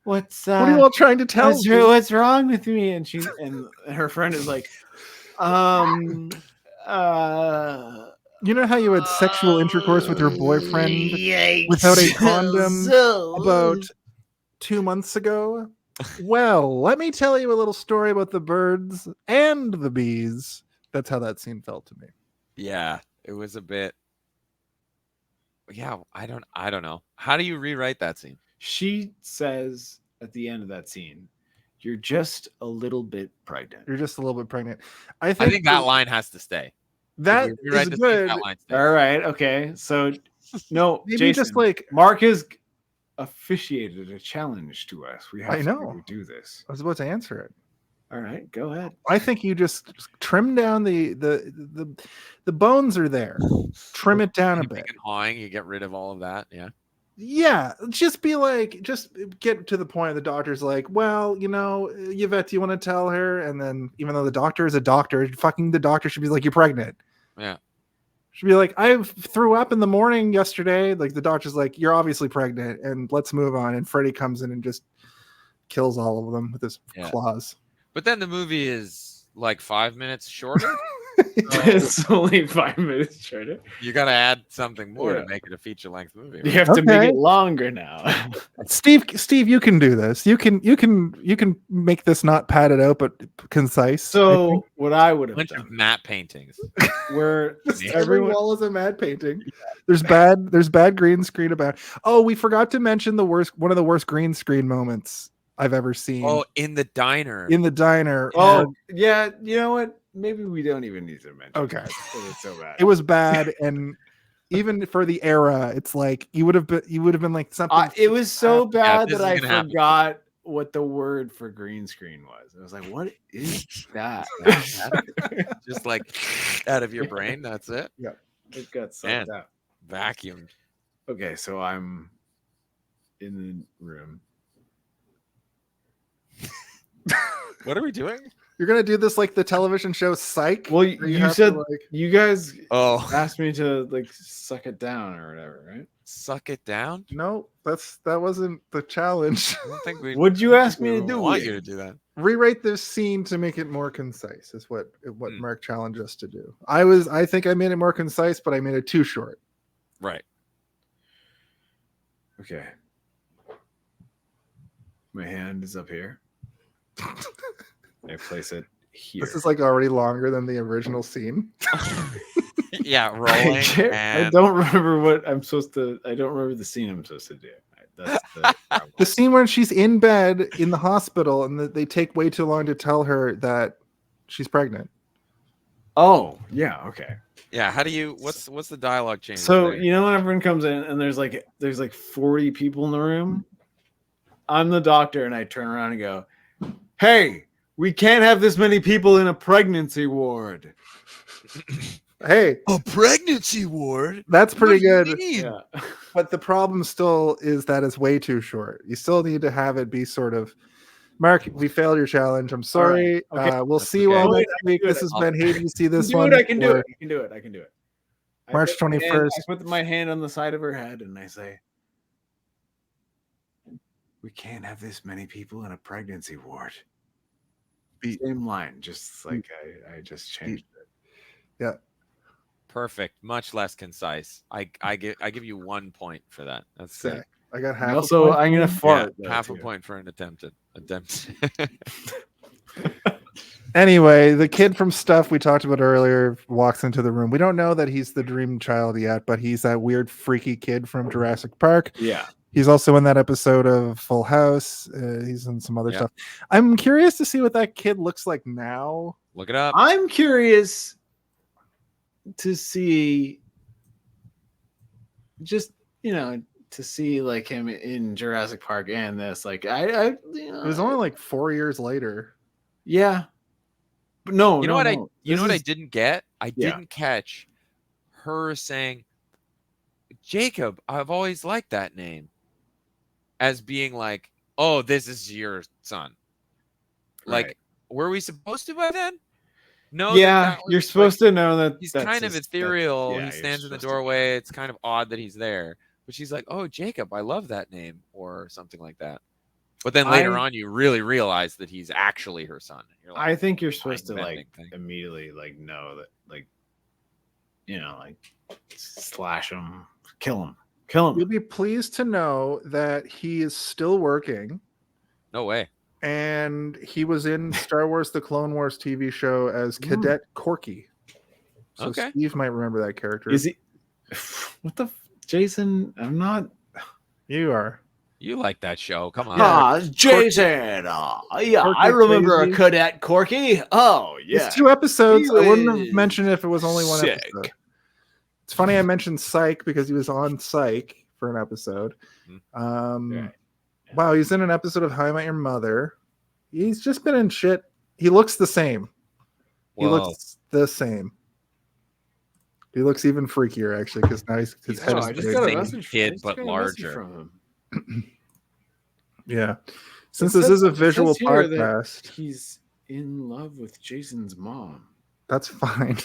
what are you all trying to tell me? What's wrong with me? And her friend is like, you know how you had sexual intercourse with your boyfriend without a condom about 2 months ago? Well, let me tell you a little story about the birds and the bees. That's how that scene felt to me. Yeah, it was a bit. Yeah, I don't know. How do you rewrite that scene? She says at the end of that scene, "You're just a little bit pregnant." You're just a little bit pregnant. I think that line has to stay. That is good. All right. Okay. So, no, maybe Jason, just like Mark has officiated a challenge to us. We have to do this. I was about to answer it. All right, go ahead. I think you just trim down the bones are there. Trim it down a bit. Hawing, you get rid of all of that. Yeah, just get to the point. The doctor's like, well, Yvette, do you want to tell her? And then, even though the doctor is a doctor, the doctor should be like, you're pregnant. Yeah. Should be like, I threw up in the morning yesterday. Like, the doctor's like, you're obviously pregnant, and let's move on. And Freddy comes in and just kills all of them with his claws. But then the movie is like 5 minutes shorter. It's only 5 minutes shorter. You got to add something more to make it a feature-length movie. Right? You have to make it longer now. Steve, you can do this. You can make this not padded out but concise. So what I would have done, matte paintings, where every wall is a matte painting. There's bad green screen about. Oh, we forgot to mention one of the worst green screen moments I've ever seen. Oh, in the diner. Oh, yeah. You know what? Maybe we don't even need to mention. Okay. It's so bad. It was bad, and even for the era, it's like you would have been like something. It was so bad that I forgot what the word for green screen was. I was like, "What is that?" Just like out of your brain. That's it. Yeah, it got sucked out. Vacuumed. Okay, so I'm in the room. What are we doing? You're gonna do this like the television show Psych. Well, you said you guys asked me to like suck it down or whatever, right? Suck it down? No, that wasn't the challenge. I don't think we. What'd you ask me to do? I want you to do that. Rewrite this scene to make it more concise. Is what Mark challenged us to do. I think I made it more concise, but I made it too short. Right. Okay. My hand is up here. I place it here. This is like already longer than the original scene. Yeah, rolling. I don't remember what I'm supposed to. I don't remember the scene I'm supposed to do. That's the problem. The scene where she's in bed in the hospital and they take way too long to tell her that she's pregnant. Oh, yeah, okay. Yeah, how do you? What's the dialogue change? So there? you know when everyone comes in and there's like 40 people in the room. I'm the doctor, and I turn around and go, "Hey, we can't have this many people in a pregnancy ward." Hey, a pregnancy ward? that's pretty good. Yeah. But the problem still is that it's way too short. You still need to have it be sort of, Mark, we failed your challenge. I'm sorry. Right. Okay. We'll That's see you all okay. next week. This has been Hey, do you see this Do one? it, I can do or it. I can do it. I can do it. March I put my 21st. I put my hand on the side of her head and I say, "We can't have this many people in a pregnancy ward." Same line, just like I just changed it. Yeah. Perfect. Much less concise. I give you 1 point for that. That's Sick. great. I got half. Also, I'm gonna fart. Yeah, half a point for an attempt. Anyway, the kid from Stuff we talked about earlier walks into the room. We don't know that he's the dream child yet, but he's that weird, freaky kid from Jurassic Park. Yeah. He's also in that episode of Full House. He's in some other stuff. I'm curious to see what that kid looks like now. Look it up. I'm curious to see, just to see like him in Jurassic Park and this. Like It was only like 4 years later. Yeah. But no, You know what no. I didn't get? I didn't catch her saying, "Jacob, I've always liked that name," as being like, "Oh, this is your son." Like, Right. were we supposed to by then? No. Yeah, you're supposed to know that he's that's kind of ethereal. yeah, He you're stands in the supposed to- doorway. It's kind of odd that he's there. But she's like, "Oh, Jacob, I love that name," or something like that. But then later on, you really realize that he's actually her son. You're like, I think you're supposed to like mind-bending thing. immediately like know that like like slash him, kill him. You'll be pleased to know that he is still working. No way. And he was in Star Wars: The Clone Wars TV show as Cadet Corky. So Okay. Steve might remember that character. Is he? What the Jason? I'm not. You are. You like that show? Come on. Jason. Yeah, Corky I remember crazy. a Cadet Corky. Oh, yeah. It's 2 episodes. He I wouldn't have was mentioned it if it was only one sick. episode. It's funny I mentioned Psych because he was on Psych for an episode. Right. Wow, he's in an episode of How I Met Your Mother. He's just been in shit. He looks the same. He Whoa. looks the same. He looks even freakier actually because now his He's head Oh, is I just big. got a Same message kid, I just but got a message larger. from him. Yeah. Since It this says- is a it says visual here that podcast, He's in love with Jason's mom. that's fine.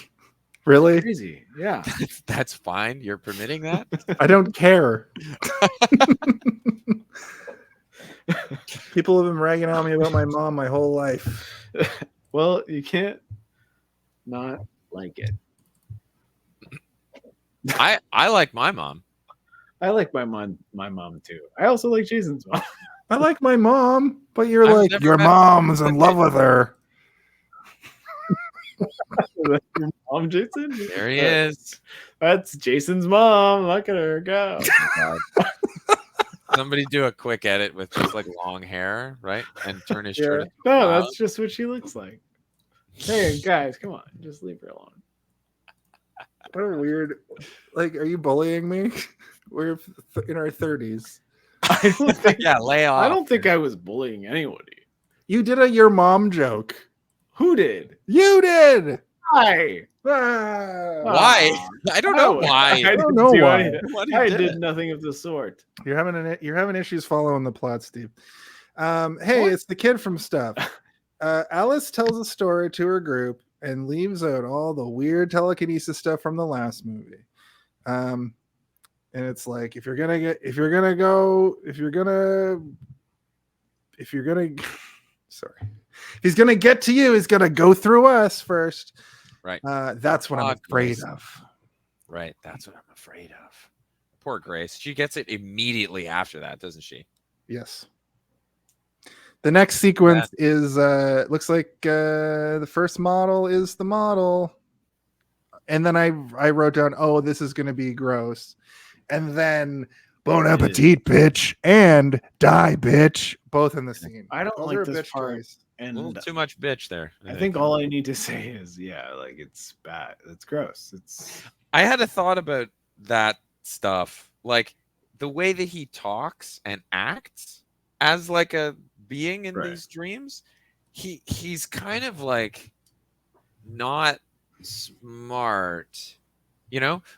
Really? Crazy. Yeah. That's fine. You're permitting that? I don't care. People have been ragging on me about my mom my whole life. Well, you can't not like it. I like my mom. I like my mom too. I also like Jason's mom. I like my mom, but you're I've like, never your met- mom's in love with her. Your mom, Jason? There he is. That's Jason's mom. Look at her go. Somebody do a quick edit with just like long hair, right? And turn his shirt. Yeah. into a No, cloud. that's just what she looks like. Hey guys, come on, just leave her alone. What a weird. Like, are you bullying me? We're in our 30s. I don't think, Yeah, lay off. I don't think I was bullying anybody. You did a your mom joke. Who did? You did. I. Ah. Why? I don't know why. I don't didn't know do why. anything. What he I did. did nothing of the sort. You're having issues following the plot, Steve. Hey, it's the kid from Stuff. Alice tells a story to her group and leaves out all the weird telekinesis stuff from the last movie. And it's like, if you're gonna sorry, if he's gonna get to you, he's gonna go through us first. Right. That's what I'm afraid Grace. of. Right. That's what I'm afraid of. Poor Grace. She gets it immediately after that, doesn't she? Yes. The next sequence is looks like the first model is the model. And then I wrote down, oh, this is gonna be gross. And then Bon It is. appetit, bitch, and die, bitch. Both in the scene. I don't Those like are a this bitch part. choice. A little And too much bitch there. I think all I need to say is, yeah, like it's bad. It's gross. It's I had a thought about that stuff, like the way that he talks and acts as like a being in Right. these dreams. He's kind of like not smart,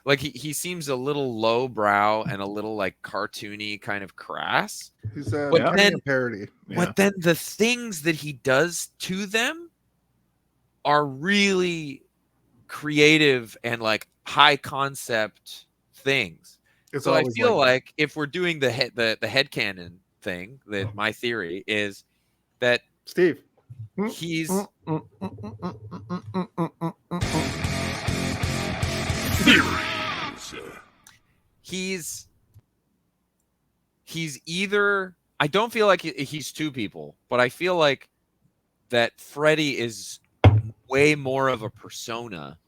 like he seems a little lowbrow and a little like cartoony, kind of crass. He's But becoming then- a parody. But then the things that he does to them are really creative and like high concept things. It's So I always feel like like if we're doing the headcanon thing, that my theory is that Steve. he's he's either, I don't feel like he's two people, but I feel like that Freddy is way more of a persona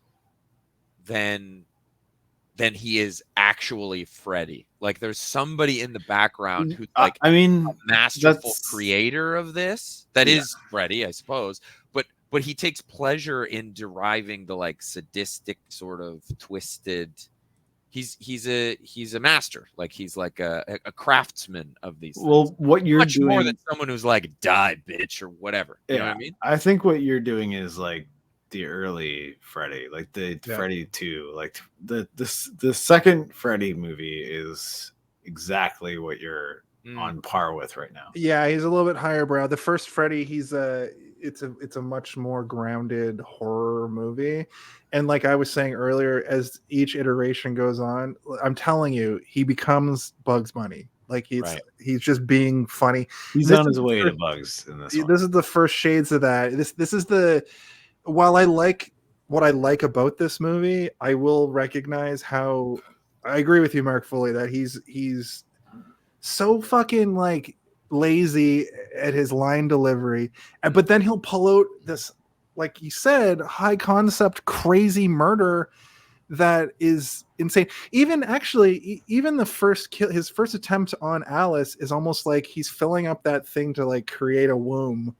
than he is actually Freddy. Like there's somebody in the background who's like I mean, a masterful that's- creator of this. That Yeah. is Freddy, I suppose. But he takes pleasure in deriving the like sadistic sort of twisted. He's a master. Like he's like a craftsman of these things. well, what you're Much doing, more than someone who's like die bitch or whatever. You know what I Yeah. mean? I think what you're doing is like the early Freddy, like the Yeah. Freddy 2, like the second Freddy movie is exactly what you're Mm. on par with right now. Yeah, he's a little bit higher brow. The first Freddy, it's a much more grounded horror movie. And like I was saying earlier, as each iteration goes on, I'm telling you, he becomes Bugs Bunny. Like Right. he's just being funny. He's This on is his the way to first- Bugs in this This one. is the first shades of that. This is the, while I like what I like about this movie, I will recognize how I agree with you, Mark, fully that he's so fucking like lazy at his line delivery, but then he'll pull out this, like you said, high concept crazy murder that is insane. Even actually, even the first kill, his first attempt on Alice is almost like he's filling up that thing to like create a womb,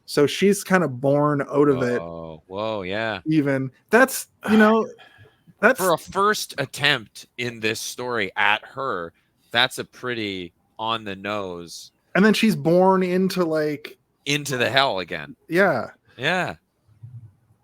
so she's kind of born out of it. Whoa, yeah. Even that's that's For a first attempt in this story at her, that's a pretty on the nose and then she's born into like into the hell again. yeah. Yeah.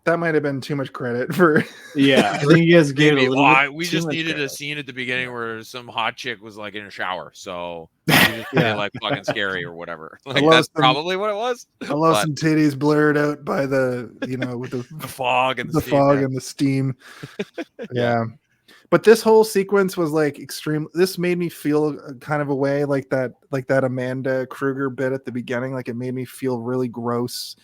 That might have been too much credit for Yeah, I think you guys gave it a Maybe. little bit We too just much needed a credit. scene at the beginning where some hot chick was like in a shower. So we just made it like fucking scary or whatever. Like love that's some- probably what it was. I love But some titties blurred out by the with the fog and the steam, fog yeah. and the steam. Yeah. But this whole sequence was like extreme. This made me feel kind of a way like that Amanda Krueger bit at the beginning. Like it made me feel really gross.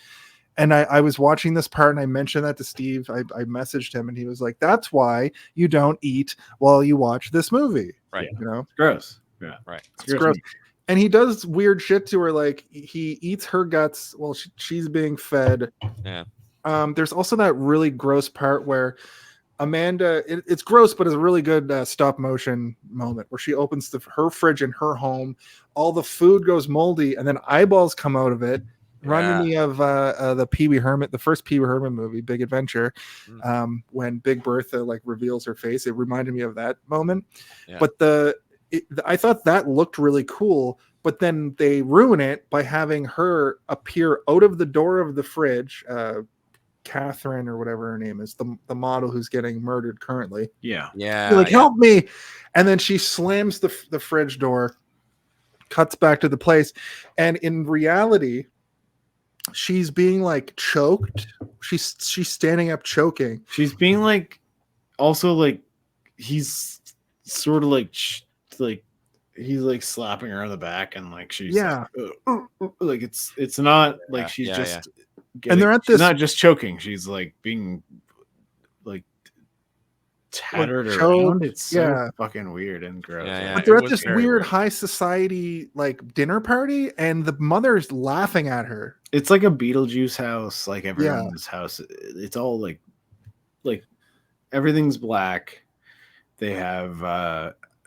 And I was watching this part and I mentioned that to Steve. I messaged him and he was like, "That's why you don't eat while you watch this movie." Right. It's gross. Yeah, Right. It's gross. And he does weird shit to her, like he eats her guts while she's being fed. Yeah. There's also that really gross part where Amanda, it's gross, but it's a really good stop motion moment where she opens her fridge in her home. All the food goes moldy, and then eyeballs come out of it. Reminding me of the Pee Wee Herman, the first Pee Wee Herman movie, Big Adventure, when Big Bertha like reveals her face. It reminded me of that moment. Yeah. But I thought that looked really cool. But then they ruin it by having her appear out of the door of the fridge. Catherine or whatever her name is, the model who's getting murdered currently. Yeah. Yeah. You're like, help me. And then she slams the fridge door, cuts back to the place. And in reality, she's being like choked. She's standing up choking. She's being like, also like, he's sort of like he's like slapping her on the back and like she's like it's not like she's just and they're at she's this not just choking, she's like being like tattered like around. choked, It's so fucking weird and gross. Yeah, but they're it at was this very weird weird. high society like dinner party and the mother's laughing at her. It's like a Beetlejuice house, like everyone's house. It's all like everything's black. They have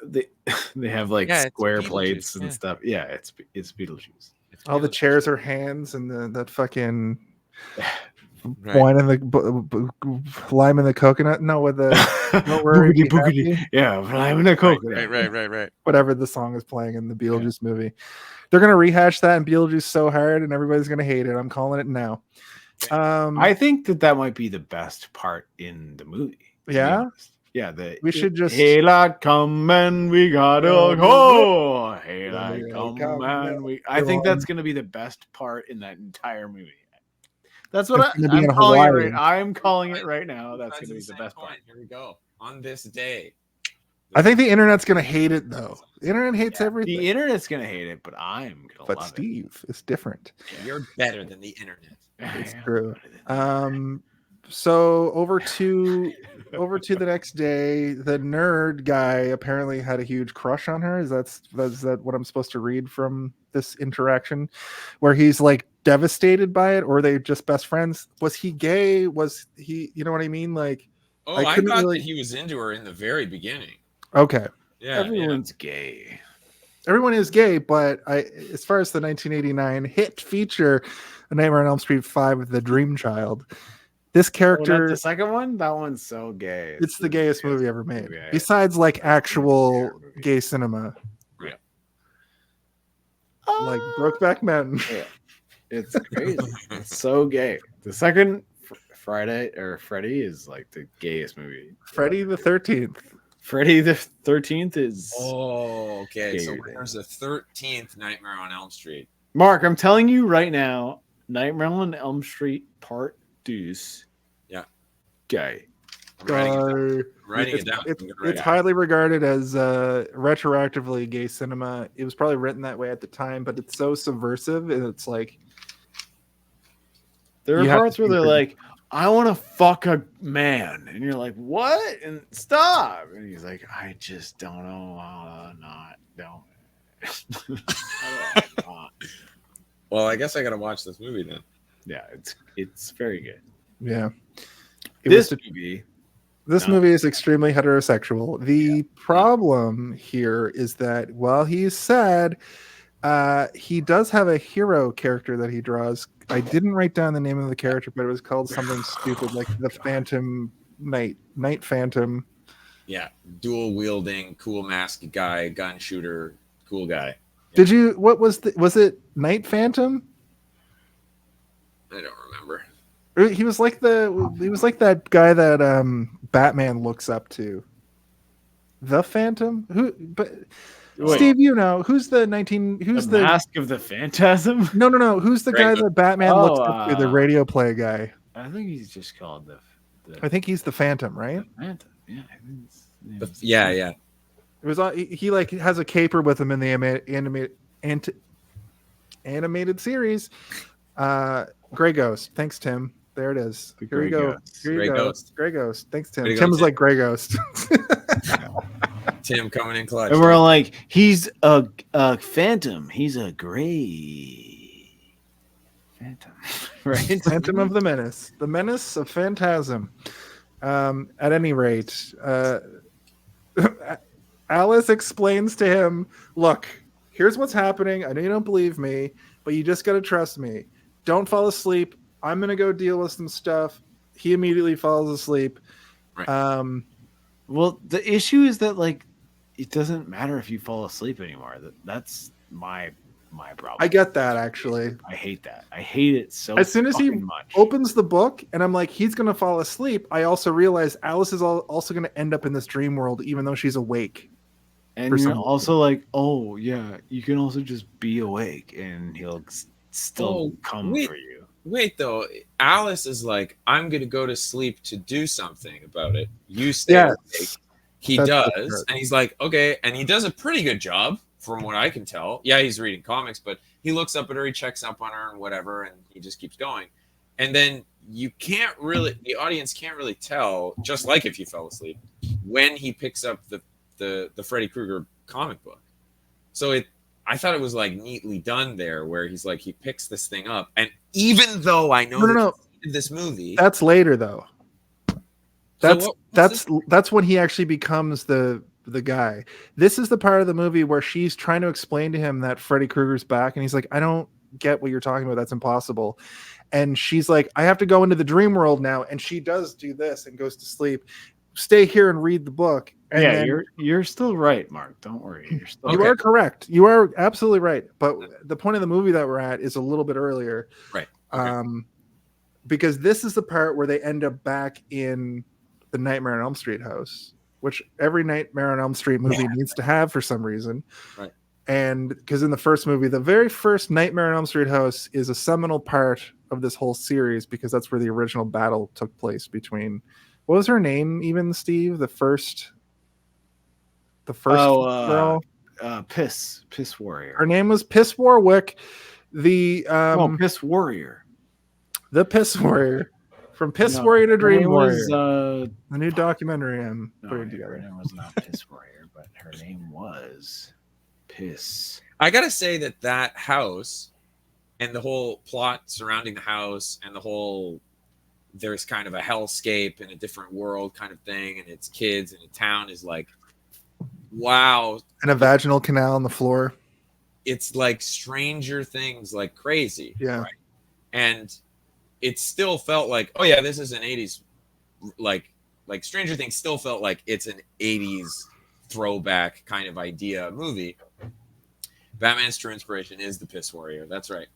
they have like Yeah, it's square Beetlejuice, plates and yeah. stuff. Yeah, it's Beetlejuice. All the chairs are hands, and that fucking Right. wine and the lime and the coconut. No, with the don't worry, Boogity be boogity. happy. Yeah, but I'm in a coconut. Right. Whatever the song is playing in the Beetlejuice movie. They're gonna rehash that in Beetlejuice so hard, and everybody's gonna hate it. I'm calling it now. I think that might be the best part in the movie. to be Yeah? honest. Yeah. We should just Hey lad, come and we gotta go. Hey lad, Hey, come come and we. I Come think that's on. gonna be the best part in that entire movie. That's what It's gonna be I'm in calling it. Hawaii. I'm calling it right now. That's Besides gonna be the same best point, part. Here we go. On this day. I think the internet's gonna hate it though. The internet hates everything. The internet's gonna hate it, but I'm gonna But love Steve is different. You're better than the internet. it. It's true. So over to the next day, the nerd guy apparently had a huge crush on her. Is that what I'm supposed to read from this interaction, where he's like devastated by it, or are they just best friends? Was he gay? Was he? You know what I mean? Like, Oh, I I couldn't thought really- that he was into her in the very beginning. okay, Yeah. Everyone's gay. everyone is gay, but as far as the 1989 hit feature, A Nightmare on Elm Street 5, The Dream Child, this Oh, not character. the second one? That one's so gay. It's the gayest movie ever made, movie I- besides like actual movie. gay cinema, Oh, like Brokeback Mountain. It's crazy. It's so gay. The second Freddy is like the gayest movie. Freddy the 13th. Freddy the 13th is Oh, okay. So Gayer than- there's a 13th Nightmare on Elm Street. Mark. I'm telling you right now, Nightmare on Elm Street Part Deuce. Yeah. Gay. I'm writing it down. Uh, I'm writing it's it down. it's, I'm gonna write it's it. highly regarded as retroactively gay cinema. It was probably written that way at the time, but it's so subversive, and it's like There are You have parts to where be they're pretty- like, I want to fuck a man. And you're like, what? And stop. And he's like, I just don't know how to not. Don't. I don't know. Well, I guess I gotta watch this movie then. Yeah, it's very good. yeah. This movie, This No. movie is extremely heterosexual. The problem here is that while he's sad, he does have a hero character that he draws. I didn't write down the name of the character, but it was called something stupid like the Phantom Night Phantom. Yeah, dual wielding, cool mask guy, gun shooter, cool guy. Did you? What was it Night Phantom? I don't remember. Or he was like that guy that Batman looks up to. The Phantom? Who? But Wait. Steve, you know who's the 19? Who's the the? Mask of the Phantasm. No. Who's the guy Greg- that Batman Oh, looks up to? The radio play guy. I think he's just called the I think he's the Phantom, right? Phantom. Yeah, I think it's, Yeah. It was he like has a caper with him in the animated series. Gray Ghost. Thanks, Tim. There it is. The Here we Grey go. Ghost. Here you Grey go. Ghost. Gray Ghost. Thanks, Tim. Way to go, Tim was Tim. like Gray Ghost. Tim coming in clutch. And we're like, he's a phantom. He's a gray phantom, right? Phantom of the Menace. The Menace of Phantasm. At any rate, Alice explains to him, look, here's what's happening. I know you don't believe me, but you just got to trust me. Don't fall asleep. I'm going to go deal with some stuff. He immediately falls asleep. Right. Well, the issue is that like it doesn't matter if you fall asleep anymore. That's my problem. I get that, actually. I hate that. I hate it so. As soon as he fucking much. opens the book and I'm like, he's going to fall asleep, I also realize Alice is also going to end up in this dream world, even though she's awake. and for you're some- also like, oh yeah, you can also just be awake, and he'll still come wait. for you. Wait, though. Alice is like, I'm going to go to sleep to do something about it. You stay Yes. awake. He That's the does. part. And he's like, okay. And he does a pretty good job from what I can tell. Yeah, he's reading comics, but he looks up at her, he checks up on her and whatever, and he just keeps going. And then the audience can't really tell, just like if you fell asleep, when he picks up the Freddy Krueger comic book. So I thought it was like neatly done there, where he's like, he picks this thing up, and even though I know No. this movie, That's later, though. So what's That's when he actually becomes the the guy. This is the part of the movie where she's trying to explain to him that Freddy Krueger's back, and he's like, I don't get what you're talking about. That's impossible. And she's like, I have to go into the dream world now. And she does do this and goes to sleep. Stay here and read the book. And yeah, then, you're still right, Mark. Don't worry. You're still you are correct. You are absolutely right. But the point of the movie that we're at is a little bit earlier. Right. Okay. Because this is the part where they end up back in the Nightmare on Elm Street house, which every Nightmare on Elm Street movie needs to have for some reason. Right. And because in the first movie, the very first Nightmare on Elm Street house is a seminal part of this whole series, because that's where the original battle took place between, what was her name even, Steve? The first girl? Piss Warrior. Her name was Piss Warwick. The Piss Warrior. The Piss Warrior. From Piss Warrior to Dream Warrior. Was, the new documentary I'm putting Her together. name was not Piss Warrior, but her name was Piss. I gotta say that house and the whole plot surrounding the house and the whole, there's kind of a hellscape in a different world kind of thing, and it's kids in a town, is like, wow. And a vaginal canal on the floor. It's like Stranger Things, like crazy. Yeah. Right? And it still felt like, oh yeah, this is an 80s, like Stranger Things still felt like it's an 80s throwback kind of idea movie. Batman's true inspiration is the Piss Warrior. That's right.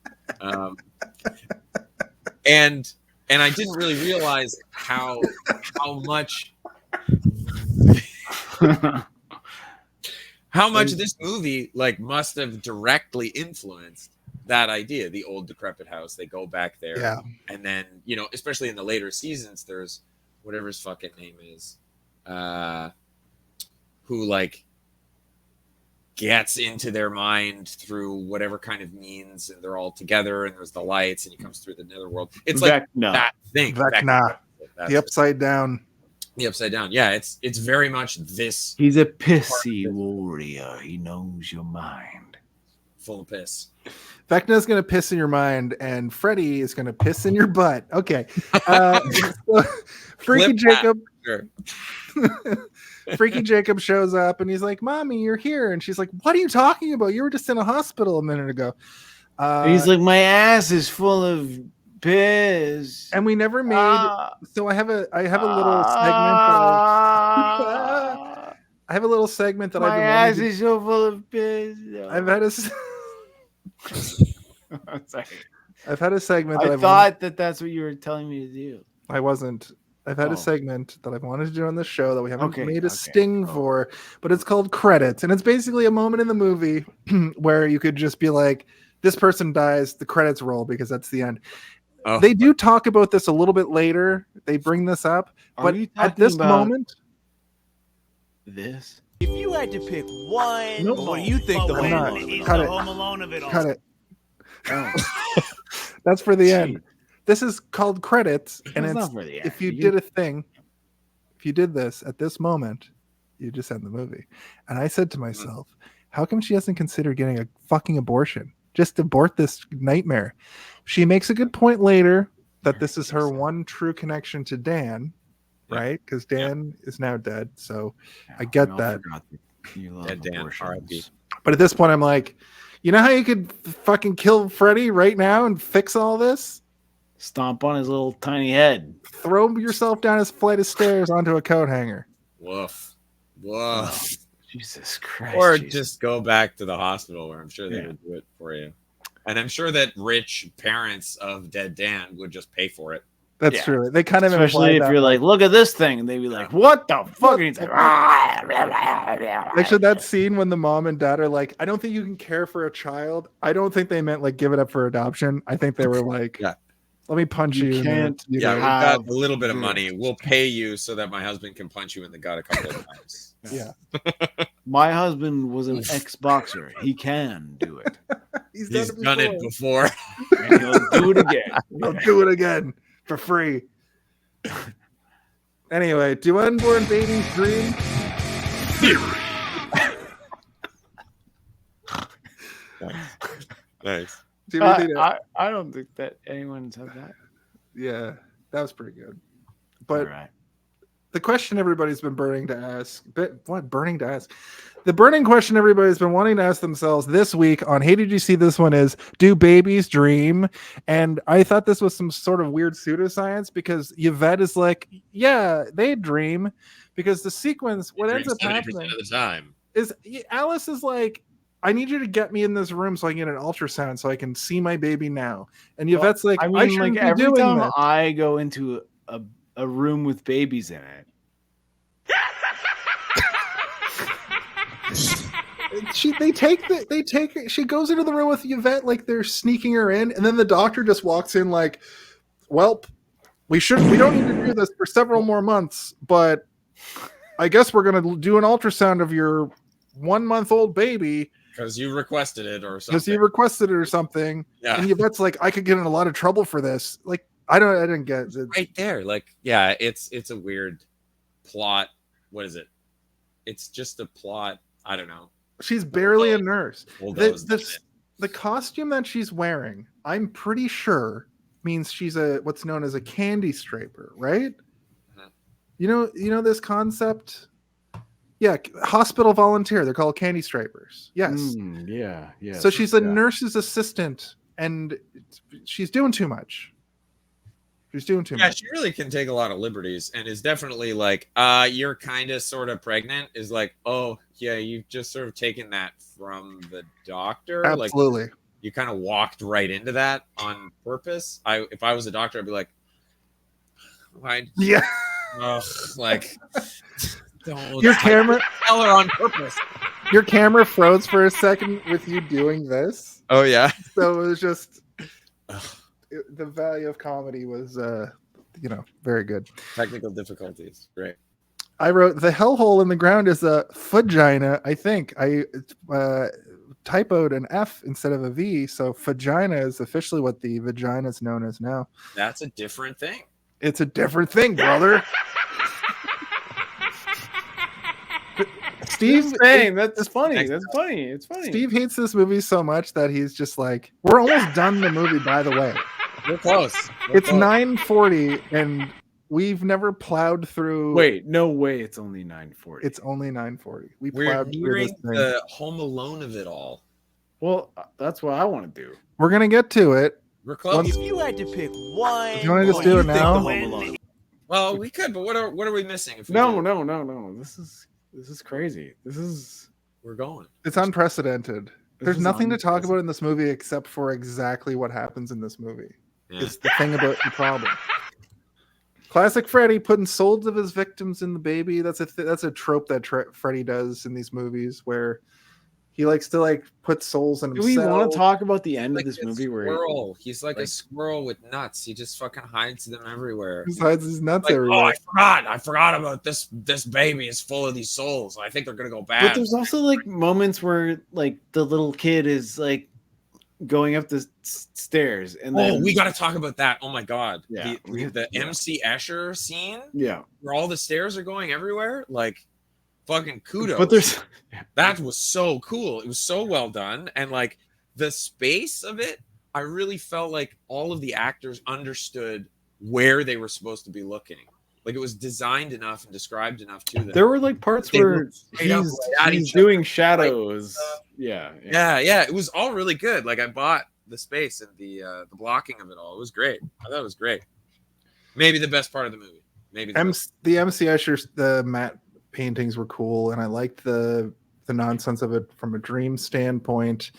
And I didn't really realize how much this movie like must have directly influenced that idea. The old decrepit house, they go back there. Yeah. And then, you know, especially in the later seasons, there's whatever his fucking name is, who like gets into their mind through whatever kind of means, and they're all together, and there's the lights, and he comes through the netherworld. It's like that thing. Vecna. The upside down. The upside down. Yeah, it's very much this. He's a pissy warrior. He knows your mind. Full of piss. Vecna's going to piss in your mind, and Freddy is going to piss in your butt. Okay. Freaky Jacob. Sure. Freaky Jacob shows up, and he's like, Mommy, you're here. And she's like, what are you talking about? You were just in a hospital a minute ago. He's like, my ass is full of piss. And we never made. So I have a little segment. I have a little segment that my ass is so full of piss. I've had a. Sorry. I've had a segment. I thought that's what you were telling me to do. I wasn't. I've had a segment that I've wanted to do on this show that we haven't made a sting for, but it's called Credits. And it's basically a moment in the movie where you could just be like, this person dies, the credits roll, because that's the end. Oh. They do talk about this a little bit later. They bring this up. But at this moment... This? If you had to pick one, what do you think the winner is? Cut it. Home Alone of it all? Cut it. That's for the end. This is called Credits, and if you did this at this moment, you just end the movie. And I said to myself, how come she hasn't considered getting a fucking abortion? Just abort this nightmare. She makes a good point later that this is her one true connection to Dan, right? Because Dan is now dead, so I get that. Dead Dan, R.I.P. But at this point, I'm like, you know how you could fucking kill Freddy right now and fix all this? Stomp on his little tiny head. Throw yourself down his flight of stairs onto a coat hanger. Woof. Jesus Christ. Or just go back to the hospital, where I'm sure they would do it for you. And I'm sure that rich parents of dead Dan would just pay for it. That's true. They kind of, especially if you're like, look at this thing, and they'd be like, what the fuck? And he's like, actually, that scene when the mom and dad are like, I don't think you can care for a child. I don't think they meant like give it up for adoption. I think they were like, let me punch you. Can't. We've got a little bit of money. We'll pay you so that my husband can punch you in the gut a couple of times. Yeah. My husband was an ex-boxer. He can do it. He's done it before. And he'll do it again. He'll do it again for free. Anyway, do unborn babies dream? Nice. I don't think that anyone said that. Yeah, that was pretty good. But the question everybody's been burning to ask. Burning to ask? The burning question everybody's been wanting to ask themselves this week on Hey, Did You See This One is, do babies dream? And I thought this was some sort of weird pseudoscience because Yvette is like, yeah, they dream. Because the sequence, what ends up happening of the time is Alice is like, I need you to get me in this room so I can get an ultrasound so I can see my baby now. And Yvette's like, I shouldn't be every doing time this. I go into a room with babies in it, she goes into the room with Yvette like they're sneaking her in, and then the doctor just walks in like, well, we don't need to do this for several more months, but I guess we're gonna do an ultrasound of your 1-month-old baby because you requested it or something. Yeah. And Yvette's like, I could get in a lot of trouble for this. Like, I didn't get it. Right there. Like, yeah, it's a weird plot. What is it? It's just a plot. I don't know. She's barely a nurse. The costume that she's wearing, I'm pretty sure means she's what's known as a candy striper, right? Uh-huh. You know this concept? Yeah, hospital volunteer. They're called candy stripers. Yes. Yeah. So she's a nurse's assistant, and she's doing too much. Yeah, she really can take a lot of liberties, and is definitely like, you're kind of sort of pregnant. Is like, oh yeah, you've just sort of taken that from the doctor. Absolutely. Like, you kind of walked right into that on purpose. If I was a doctor, I'd be like, why? Yeah. Like, your camera tell her on purpose. Your camera froze for a second with you doing this. Oh yeah. So it was just the value of comedy was very good. Technical difficulties. Great. I wrote the hellhole in the ground is a vagina. I think I typoed an F instead of a V, so vagina is officially what the vagina is known as now. That's a different thing. It's a different thing, brother. Steve saying that's funny. That's funny. It's funny. Steve hates this movie so much that he's just like, we're almost done the movie, by the way. We're close. It's 9:40 and we've never plowed through. Wait, no way. It's only 9:40. It's only 9:40. We're nearing the Home Alone of it all. Well, that's what I want to do. We're gonna get to it. We're close. If you had to pick one, you want to just do it now? Well, we could, but what are we missing? If we no. This is crazy. We're going. It's unprecedented. There's nothing to talk about in this movie except for exactly what happens in this movie. Yeah. It's the thing about the problem. Classic Freddy putting souls of his victims in the baby. That's a trope that Freddy does in these movies where he likes to put souls in himself. Do we want to talk about the end of this movie where he's like a squirrel with nuts? He just fucking hides them everywhere. He hides his nuts everywhere. Oh, I forgot about this. This baby is full of these souls. I think they're gonna go bad. But there's also moments where the little kid is going up the stairs, and then we got to talk about that. Oh my god, yeah, the MC Escher scene, where all the stairs are going everywhere, fucking kudos. But that was so cool. It was so well done, and the space of it, I really felt like all of the actors understood where they were supposed to be looking. It was designed enough and described enough to them. There were parts where he's doing shadows. Yeah. It was all really good. I bought the space and the blocking of it all. It was great. I thought it was great. Maybe the best part of the movie. Maybe the MC Escher, the matte paintings were cool, and I liked the nonsense of it from a dream standpoint.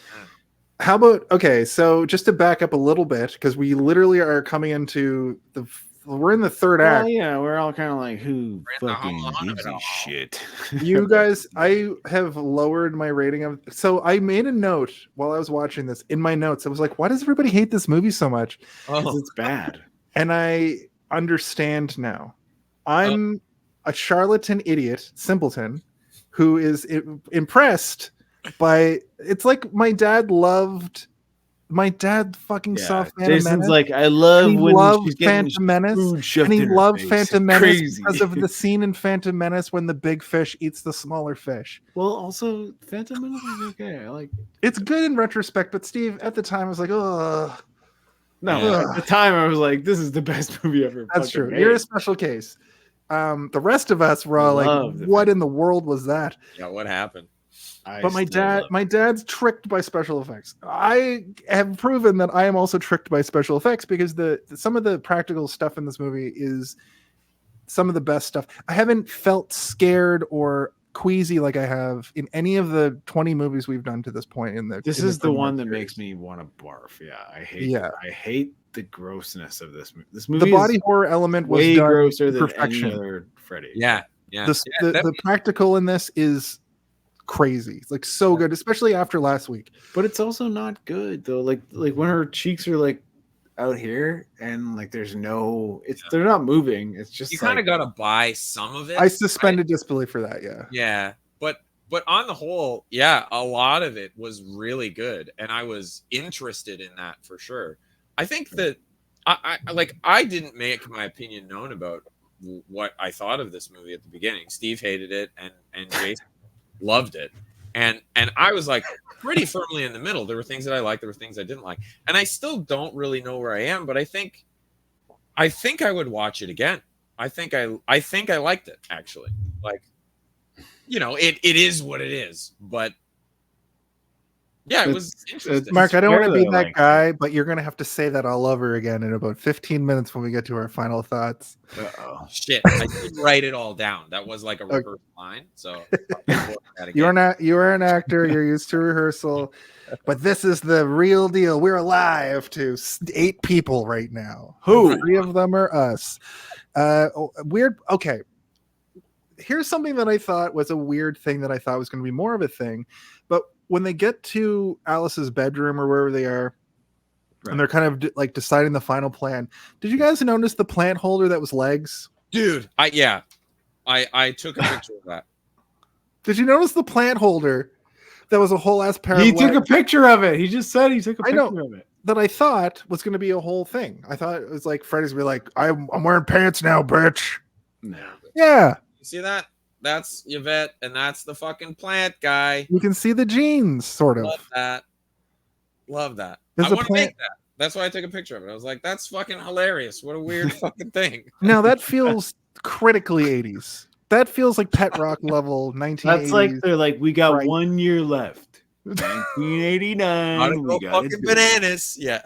How about so just to back up a little bit, because we literally are coming into we're in the third act. Yeah, we're all kind of who fucking gives a shit. You guys, I have lowered my rating of. So I made a note while I was watching this. In my notes, I was like, "Why does everybody hate this movie so much?" Because it's bad. And I understand now. I'm a charlatan idiot, simpleton, who is impressed by. It's like my dad fucking saw Phantom Jason's Menace. I love when she's getting Phantom Menace, and he loved Phantom Menace because of the scene in Phantom Menace when the big fish eats the smaller fish. Well, also Phantom Menace is okay. I like it's good in retrospect, but Steve, at the time, I was like, oh. No, at the time I was like, this is the best movie ever. That's true. Made. You're a special case. The rest of us were all Love like, the "What fact- in the world was that?" Yeah, what happened? But my dad's tricked by special effects. I have proven that I am also tricked by special effects because some of the practical stuff in this movie is some of the best stuff. I haven't felt scared or queasy like I have in any of the 20 movies we've done to this point. This is the one that makes me want to barf. Yeah, I hate the grossness of this movie. This movie, the body horror element was way done grosser to than perfection. any other Freddy. Yeah. The practical in this is crazy. It's like so good, especially after last week. But it's also not good though. Like when her cheeks are like out here and like there's no, they're not moving. It's just you kind of got to buy some of it. I suspended disbelief for that. Yeah. But on the whole, yeah, a lot of it was really good, and I was interested in that for sure. I think that I didn't make my opinion known about what I thought of this movie at the beginning. Steve hated it, and Jason loved it, and I was like pretty firmly in the middle. There were things that I liked, there were things I didn't like, and I still don't really know where I am. But I think I would watch it again. I think I liked it actually. Like, you know, it is what it is, but yeah, it was interesting. Mark, I don't want to be that guy, but you're going to have to say that all over again in about 15 minutes when we get to our final thoughts. Shit, I did write it all down. That was like a rehearsal line. So you're an actor. You're used to rehearsal, but this is the real deal. We're alive to 8 people right now. Who? 3 of them are us. Weird. Okay. Here's something that I thought was a weird thing that I thought was going to be more of a thing, but when they get to Alice's bedroom or wherever they are, and they're kind of like deciding the final plan, did you guys notice the plant holder that was legs? Dude, I took a picture of that. Did you notice the plant holder that was a whole ass pair? He of took legs? a picture of it. He just said he took a picture of it. That I thought was going to be a whole thing. I thought it was like Freddy's be like, I'm wearing pants now, bitch. No. Yeah. See that? That's Yvette, and that's the fucking plant guy. You can see the jeans, sort of. Love that. There's I want to plant- make that. That's why I took a picture of it. I was like, that's fucking hilarious. What a weird fucking thing. Now that feels critically 80s. That feels like Pet Rock level 1980s. That's like they're like, we got 1 year left. 1989. We got fucking bananas. Yeah.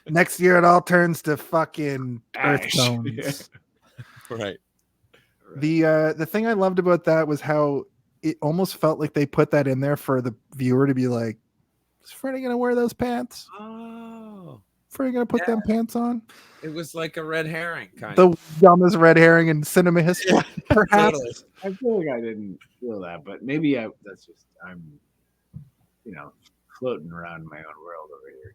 Next year it all turns to fucking earth tones. Right. The thing I loved about that was how it almost felt like they put that in there for the viewer to be like, is Freddy gonna wear those pants? Oh, Freddy gonna put them pants on? It was like a red herring kind of. The dumbest red herring in cinema history, perhaps. Totally. I feel like I didn't feel that, but maybe I'm floating around in my own world over here.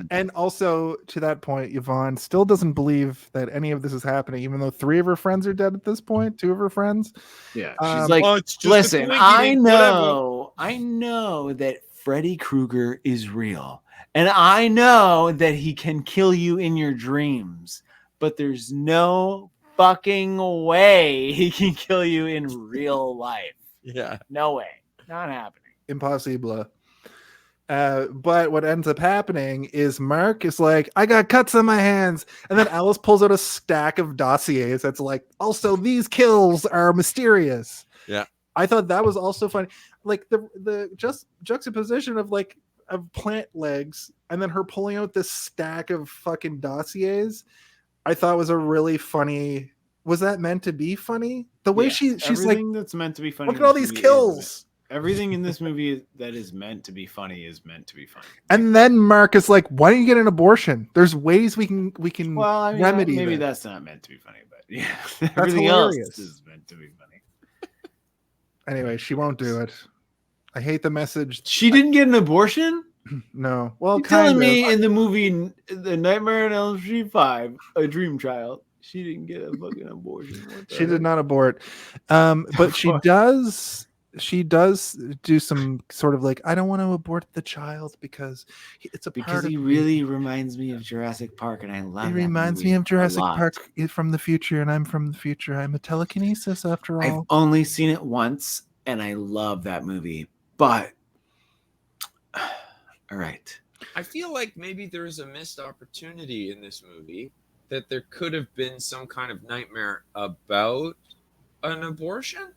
And also to that point, Yvonne still doesn't believe that any of this is happening, even though 3 of her friends are dead at this point. 2 of her friends. Yeah, she's like, listen, I know that Freddy Krueger is real, and I know that he can kill you in your dreams, but there's no fucking way he can kill you in real life. Yeah, no way, not happening. Impossible. But what ends up happening is Mark is like, I got cuts on my hands. And then Alice pulls out a stack of dossiers that's like, also, these kills are mysterious. Yeah. I thought that was also funny. Like the just juxtaposition of plant legs and then her pulling out this stack of fucking dossiers, I thought was a really funny. Was that meant to be funny? The way she's everything like, that's meant to be funny. Look at all these kills. Everything in this movie that is meant to be funny is meant to be funny. And then Mark is like, why don't you get an abortion? There's ways we can remedy maybe that. That's not meant to be funny, but yeah, everything else is meant to be funny. Anyway, she won't do it. I hate the message. She didn't get an abortion? No. Well, you're telling me in the movie The Nightmare on Elm Street 5, A Dream Child, she didn't get a fucking abortion. She did not abort. But she does do some sort of like, I don't want to abort the child because he really reminds me of Jurassic Park, and I love it. He reminds me of Jurassic Park from the future, and I'm from the future. I'm a telekinesis after all. I've only seen it once, and I love that movie. But all right, I feel like maybe there's a missed opportunity in this movie that there could have been some kind of nightmare about an abortion?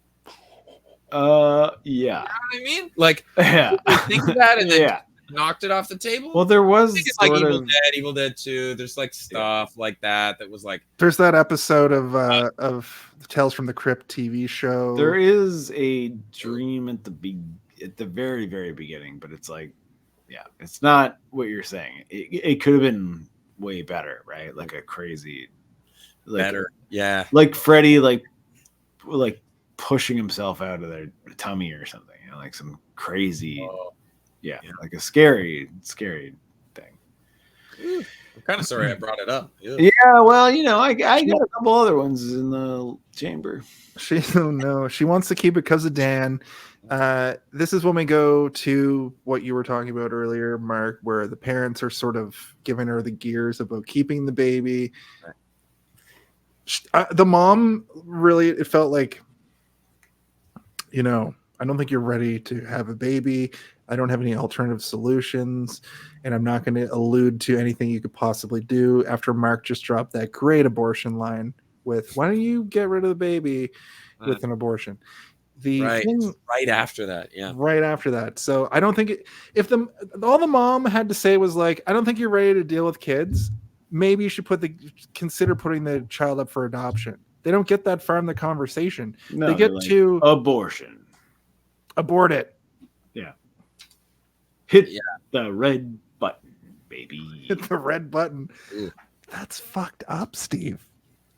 Yeah. You know what I mean? Like, Yeah. think of that and then Yeah. knocked it off the table. Well, there was I think it's like sort Evil of Dead, Evil Dead 2. There's like stuff like that was like There's that episode of Tales from the Crypt TV show. there is a dream at the very, very beginning, but it's like, yeah, it's not what you're saying. It could have been way better, right? Like a crazy, like, better. Yeah. like Freddy, like pushing himself out of their tummy or something, you know, like some crazy, yeah, like a scary thing. I'm kind of sorry I brought it up. Ew. Yeah, well, you know, I got a couple other ones in the chamber. She wants to keep it because of Dan. This is when we go to what you were talking about earlier, Mark, where the parents are sort of giving her the gears about keeping the baby. The mom really, it felt like, you know, I don't think you're ready to have a baby. I don't have any alternative solutions, and I'm not going to allude to anything you could possibly do. After Mark just dropped that great abortion line with, why don't you get rid of the baby with an abortion? Right after that, yeah. Right after that. So I don't think all the mom had to say was like, I don't think you're ready to deal with kids. Maybe you should consider putting the child up for adoption. They don't get that far in the conversation. No, they get like, to abortion. Abort it. Yeah. Hit the red button, baby. Hit the red button. Ooh. That's fucked up, Steve.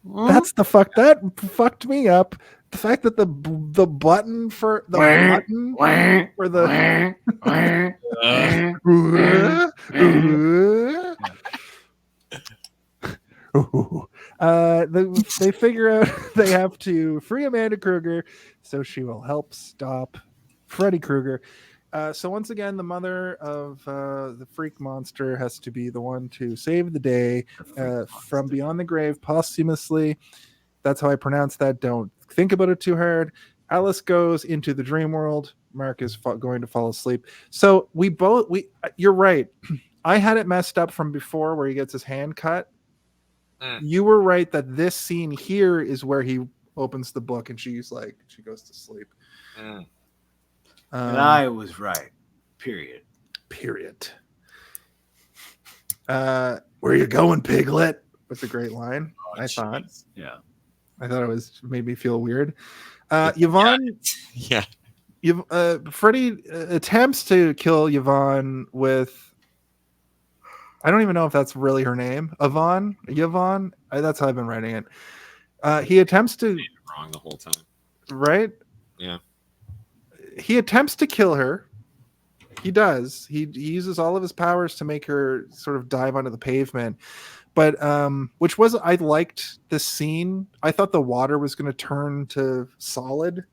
That fucked me up. The fact that the button for the button for the they figure out they have to free Amanda Krueger so she will help stop Freddy Krueger. So once again, the mother of the freak monster has to be the one to save the day from beyond the grave posthumously. That's how I pronounce that. Don't think about it too hard. Alice goes into the dream world. Mark is going to fall asleep. So you're right. I had it messed up from before where he gets his hand cut. You were right that this scene here is where he opens the book and she goes to sleep. And I was right. Period. Where you going, Piglet? That's a great line. I thought. Yeah. I thought it made me feel weird. Yvonne. Yeah. Freddy attempts to kill Yvonne with. I don't even know if that's really her name. Yvonne. That's how I've been writing it. He attempts to. Wrong the whole time. Right. Yeah. He attempts to kill her. He does. He uses all of his powers to make her sort of dive onto the pavement. But I liked this scene. I thought the water was going to turn to solid,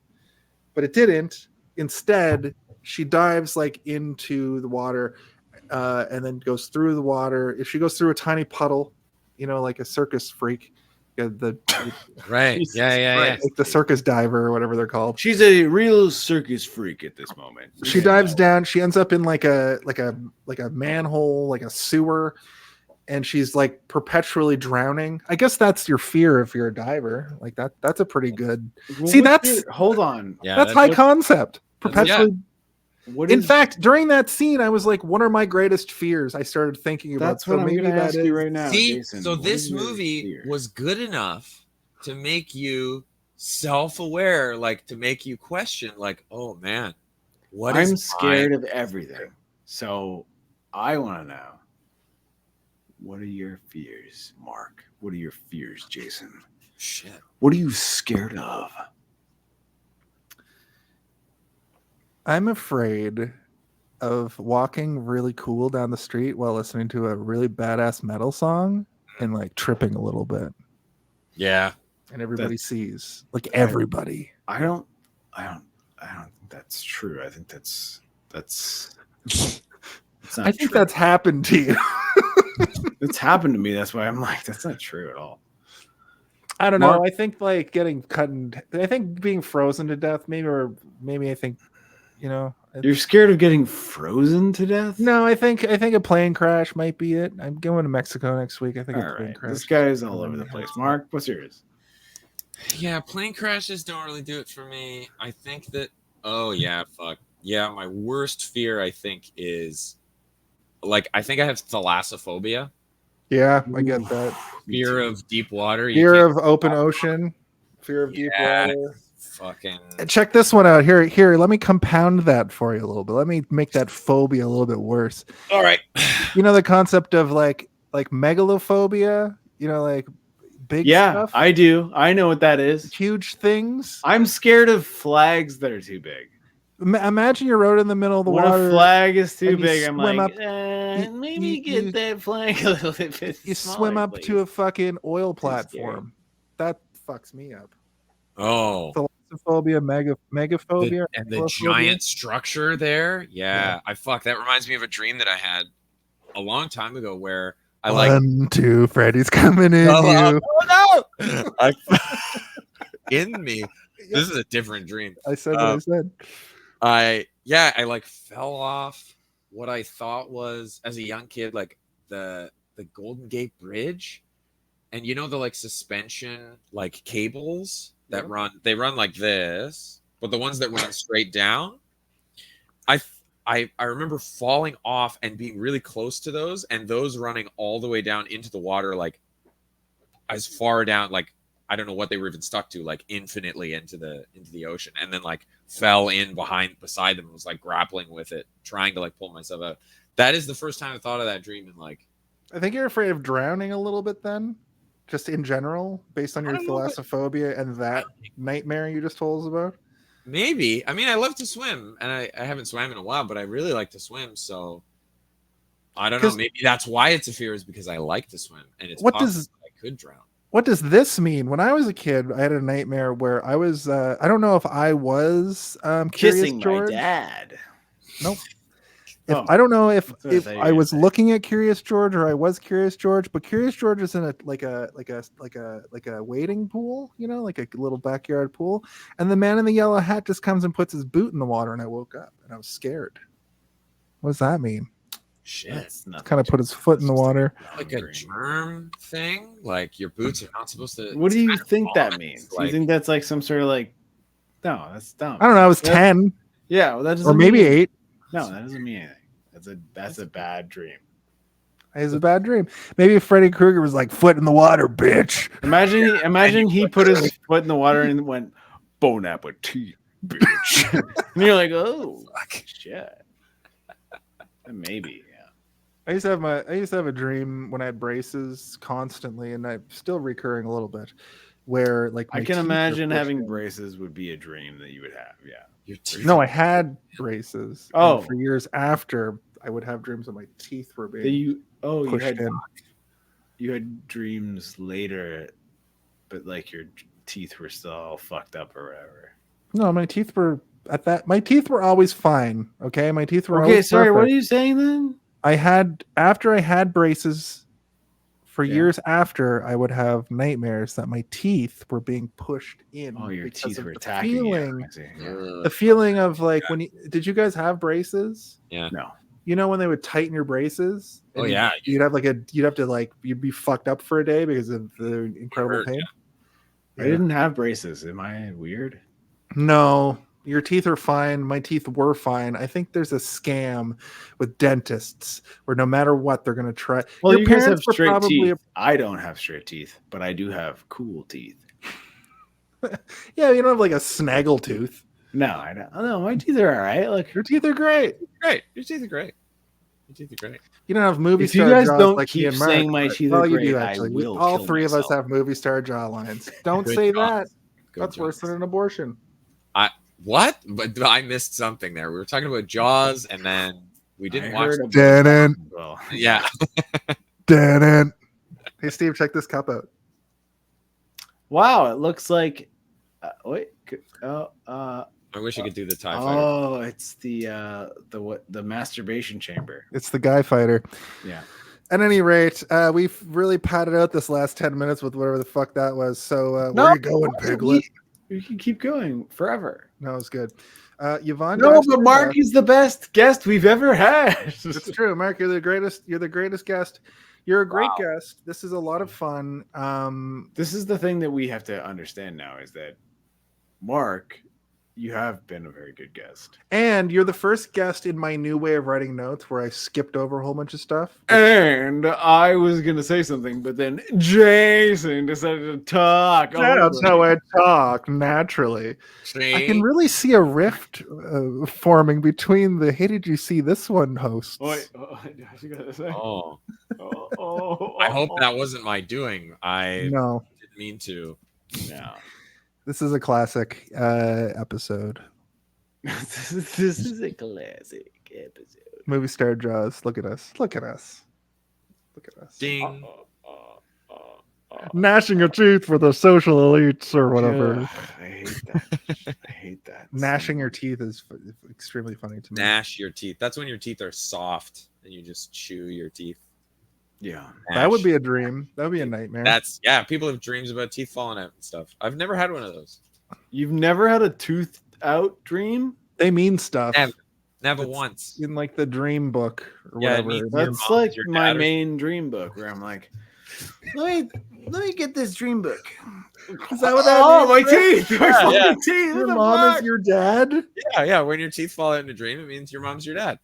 but it didn't. Instead, she dives like into the water and then goes through the water. If she goes through a tiny puddle, you know, like a circus freak, right. Yeah. Like the circus diver or whatever they're called. She's a real circus freak at this moment. She dives down. She ends up in like a manhole, like a sewer. And she's like perpetually drowning. I guess that's your fear if you're a diver. Like that's a pretty good. Well, hold on. Yeah, that's high concept. Perpetually. Yeah. In fact, during that scene, I was like, "What are my greatest fears?" I started thinking about. That's what I'm going to ask you right now. See, Jason, so this movie was good enough to make you self-aware, like to make you question, like, "Oh man, I'm scared of everything." So I want to know. What are your fears, Mark? What are your fears, Jason? Shit. What are you scared of? I'm afraid of walking really cool down the street while listening to a really badass metal song and like tripping a little bit. Yeah. And everybody sees. Like everybody. I don't think that's true. I think that's I think that's happened to you. It's happened to me. That's why I'm like, that's not true at all. I don't know. I think like getting cut and I think being frozen to death, maybe I think, You know, You're scared of getting frozen to death? no, I think a plane crash might be it. I'm going to Mexico next week. I think All a plane right. crash. This guy is all over the place. Mark, what's yours? Yeah, plane crashes don't really do it for me. I think that. Oh yeah, fuck. Yeah, my worst fear I think is, like, I think I have thalassophobia. Yeah, I get that. Fear of deep water. Fear of open ocean. Fear of deep Yeah. water. Fucking. Check this one out. Here. Let me compound that for you a little bit. Let me make that phobia a little bit worse. All right. You know the concept of like megalophobia. You know, like big stuff. I do. I know what that is. Huge things. I'm scared of flags that are too big. Imagine you're out in the middle of the When water. a flag is too and you big, I'm swim like, up- maybe you- get you- that flag a little bit You smaller, swim up please. to a fucking oil scary. platform. That fucks me up. Oh. Thalassophobia, megaphobia, And the thalassophobia. giant structure there. Yeah. That reminds me of a dream that I had a long time ago where I like. 1, 2, Freddy's coming in you. Oh no! In me. This is a different dream. I said what I said. I like fell off what I thought was, as a young kid, like the Golden Gate Bridge, and you know the like suspension like cables that run like this, but the ones that run straight down. I remember falling off and being really close to those, and those running all the way down into the water, like as far down, like I don't know what they were even stuck to, like infinitely into the ocean, and then like fell in beside them and was like grappling with it, trying to like pull myself out. That is the first time I thought of that dream, and like I think you're afraid of drowning a little bit then, just in general, based on your thalassophobia and that nightmare you just told us about. maybe. I mean, I love to swim, and I haven't swam in a while, but I really like to swim, so I don't know. Maybe that's why it's a fear, is because I like to swim, and it's possible that I could drown. What does this mean? When I was a kid, I had a nightmare where I was, I don't know if I was kissing Curious George. my dad. Nope. I don't know if what I was looking at Curious George or I was Curious George, but Curious George is in a wading pool, you know, like a little backyard pool, and the man in the yellow hat just comes and puts his boot in the water, and I woke up and I was scared. What does that mean? Shit. Kind of put his foot in the water. Like a germ thing? Like your boots are not supposed to. What do you think that means? Do you think that's like some sort of like? No, that's dumb. I don't know. I was 10. Yeah, well, that doesn't. Or maybe mean, 8. No, that doesn't mean anything. That's a bad dream. It's a bad dream. Maybe if Freddy Krueger was like, foot in the water, bitch. Imagine he put his foot in the water and went, bon appetit, bitch. And you're like, oh, shit. Maybe, yeah. I used to have a dream when I had braces constantly, and I'm still recurring a little bit, where like I can imagine having braces would be a dream that you would have. Yeah. No, I had braces. Oh, and for years after, I would have dreams that my teeth were being pushed in. You had dreams later, but like your teeth were still all fucked up or whatever. No, my teeth were my teeth were always fine. Okay, my teeth were okay. Always Sorry, perfect. what are you saying then? After I had braces. For years after, I would have nightmares that my teeth were being pushed in. Oh, your teeth were the attacking feeling, you. The feeling of like did you guys have braces? Yeah. No. You know when they would tighten your braces? Oh yeah. You'd be fucked up for a day because of the incredible pain. Yeah. I didn't have braces. Am I weird? No. Your teeth are fine. My teeth were fine. I think there's a scam with dentists where no matter what, they're going to try. Well, your you guys have parents were straight probably teeth. I don't have straight teeth, but I do have cool teeth. Yeah, you don't have like a snaggle tooth. No, I don't. Oh, no, my teeth are all right. Look, your teeth are great. Great. Your teeth are great. Your teeth are great. You don't have movie if star you guys jaws don't like keep me and saying Mark, my teeth are great, you do, actually. I will all kill three myself. of us have movie star jawlines. Don't Good say job. that. Good That's job. worse than an abortion. What? But I missed something there. We were talking about Jaws, and then we didn't watch. Didn't. Yeah. Didn't. Hey, Steve, check this cup out. Wow, it looks like. Wait. I wish I could do the TIE fighter. Oh, it's the masturbation chamber. It's the Guy Fighter. Yeah. At any rate, we've really padded out this last 10 minutes with whatever the fuck that was. So where are you going, Piglet? You can keep going forever. No, it's good. Yvonne. No, Dodge but your Mark death. is the best guest we've ever had. It's true, Mark. You're the greatest. You're the greatest guest. You're a great guest. This is a lot of fun. This is the thing that we have to understand now is that Mark, you have been a very good guest. And you're the first guest in my new way of writing notes where I skipped over a whole bunch of stuff. And I was going to say something, but then Jason decided to talk. That's how I talk naturally. I can really see a rift forming between the "Hey, did you see this one?" hosts. You gotta say. I hope that wasn't my doing. I No, didn't mean to. No. this is a classic episode. This is a classic episode. Movie star Jaws. Look at us. Look at us. Look at us. Ding. Gnashing your teeth for the social elites or whatever. Ugh, I hate that. I hate that. Gnashing your teeth is extremely funny to me. Gnash your teeth. That's when your teeth are soft and you just chew your teeth. Yeah. That would Gnash. be a dream. That would be a nightmare. That's people have dreams about teeth falling out and stuff. I've never had one of those. You've never had a tooth out dream? They mean stuff. Never It's once. in like the dream book or Yeah, it whatever. means That's mom like is your my dad or main dream book where I'm like, let me get this dream book. Is that what that Oh, means, my Rick? teeth! My Yeah, fucking yeah. teeth! Your What the mom fuck? is your dad? Yeah. When your teeth fall out in a dream, it means your mom's your dad.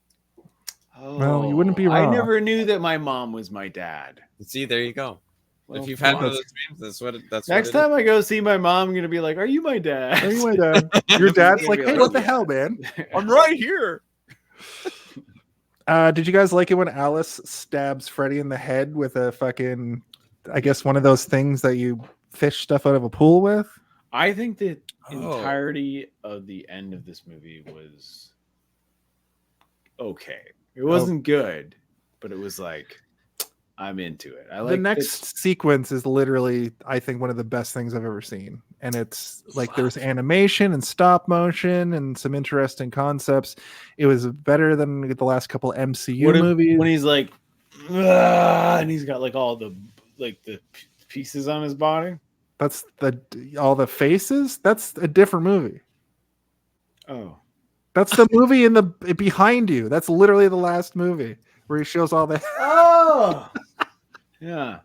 Well, you wouldn't be I wrong. never knew that my mom was my dad. See, there you go. Well, if you've had one of fuck. those dreams, that's what. That's Next what it time I go see my mom, I'm gonna be like, "Are you my dad?" Are you my dad? Your dad's You're like, gonna hey, be what the yeah. hell, man? is. I'm right here. Did you guys like it when Alice stabs Freddy in the head with a fucking, I guess, one of those things that you fish stuff out of a pool with? I think the Oh. entirety of the end of this movie was okay. It wasn't good, but it was like I'm into it. I like The next sequence is literally, I think, one of the best things I've ever seen. And it's like there's animation and stop motion and some interesting concepts. It was better than the last couple MCU movies. when he's like, "Ah," and he's got like all the pieces on his body. That's all the faces. That's a different movie. Oh, That's the movie in the behind you. That's literally the last movie where he shows all the. oh, yeah.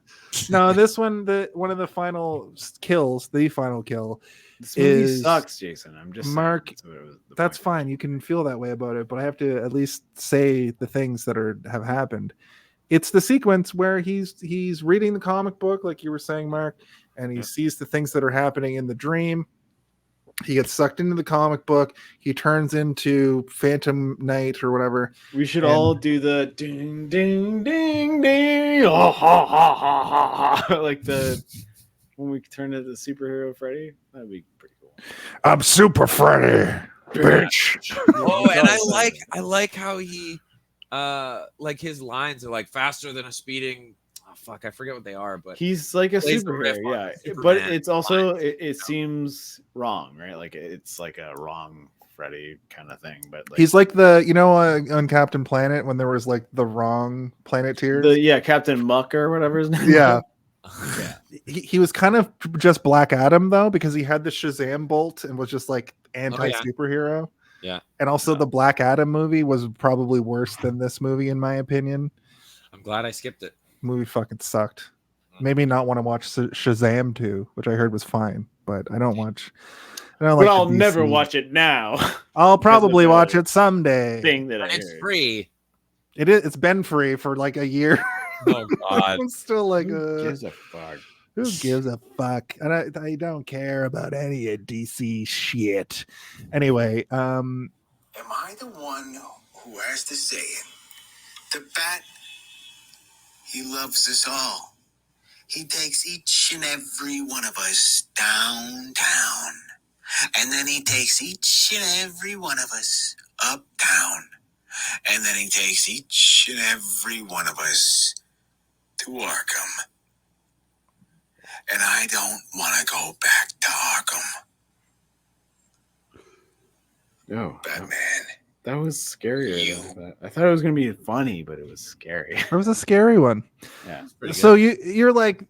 No, this one, one of the final kills, the final kill. This movie Is- sucks, Jason. I'm just saying. Mark, That's what it was- the That's point. fine. You can feel that way about it, but I have to at least say the things that have happened. It's the sequence where he's reading the comic book, like you were saying, Mark, and he sees the things that are happening in the dream. He gets sucked into the comic book. He turns into Phantom Knight or whatever. We should And- all do the ding ding ding ding oh, ha, ha, ha, ha, ha. Like the when we turn into the superhero Freddy. That'd be pretty cool. I'm Super Freddy, bitch. Oh, and I like how he like his lines are like faster than a speeding. Oh fuck, I forget what they are, but He's like a Plays the riff superhero, on yeah. Superman But it's also lines. it seems wrong, right? Like it's like a wrong Freddy kind of thing. But like, He's like on Captain Planet when there was like the wrong Planeteers. Captain Muck or whatever his name. Yeah. Yeah. He was kind of just Black Adam though, because he had the Shazam bolt and was just like anti-superhero. Yeah. And also the Black Adam movie was probably worse than this movie in my opinion. I'm glad I skipped it. Movie fucking sucked. Made me not want to watch Shazam 2, which I heard was fine, but I don't watch. I don't But like I'll the never DC. watch it now. I'll probably the watch it someday. Thing that I And it's heard. free. It is. It's been free for like a year. Oh god. I'm still like, Who gives a fuck? who gives a fuck? And I don't care about any of DC shit. Anyway, Am I the one who has to say it? The bat, he loves us all. He takes each and every one of us downtown. And then he takes each and every one of us uptown. And then he takes each and every one of us to Arkham. And I don't want to go back to Arkham. No, Batman. that was scarier. than I thought. I thought it was gonna be funny, but it was scary. it was a scary one. Yeah. Pretty So you're like,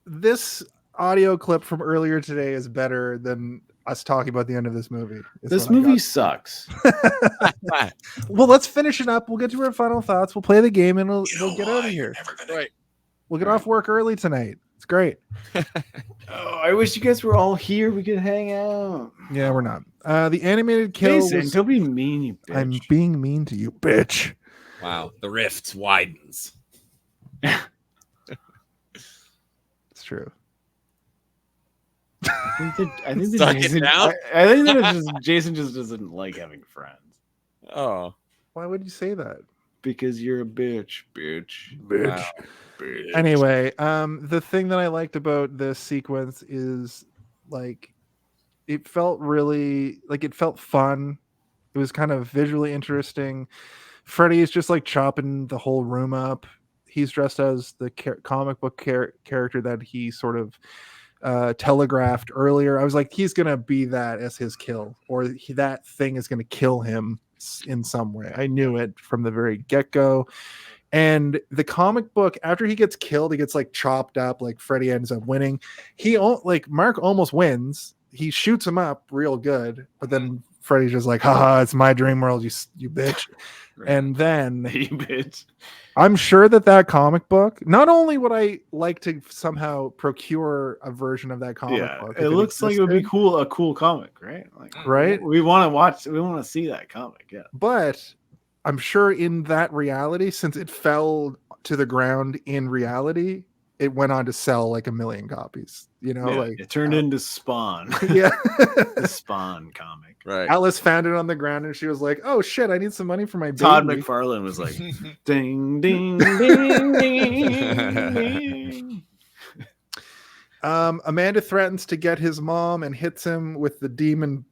this audio clip from earlier today is better than us talking about the end of this movie. is This what I movie got. sucks. Well, let's finish it up. We'll get to our final thoughts. We'll play the game and we'll get out of here. Right. We'll get off work early tonight. It's great. Oh, I wish you guys were all here. We could hang out. Yeah, we're not. The animated kill Jason, was... don't be mean, you bitch. I'm being mean to you, bitch. Wow, the rift widens. It's true. I think that Suck it Jason, down? I think that it's just Jason just doesn't like having friends. Oh, Why would you say that? Because you're a bitch. wow. Anyway, the thing that I liked about this sequence is like it felt really like it felt fun. It was kind of visually interesting. Freddy is just like chopping the whole room up. He's dressed as the comic book character that he sort of telegraphed earlier. I was like, he's gonna be that as his kill, or that thing is gonna kill him in some way. I knew it from the very get-go. And the comic book, after he gets killed, he gets like chopped up. Like Freddy ends up winning. Like Mark almost wins. He shoots him up real good, but then Freddy's just like, haha, it's my dream world, you bitch. Right. And then You bitch. I'm sure that comic book, not only would I like to somehow procure a version of that comic book. It looks like it would be cool, a cool comic, right? Like, right? We want to watch, we want to see that comic, yeah. But I'm sure in that reality, since it fell to the ground in reality, it went on to sell like 1 million copies. You know, Yeah, like it turned into Spawn. yeah. The Spawn comic. Right. Alice found it on the ground and she was like, "Oh shit, I need some money for my baby." Todd McFarlane was like, ding, ding, ding, ding, ding. Amanda threatens to get his mom and hits him with the demon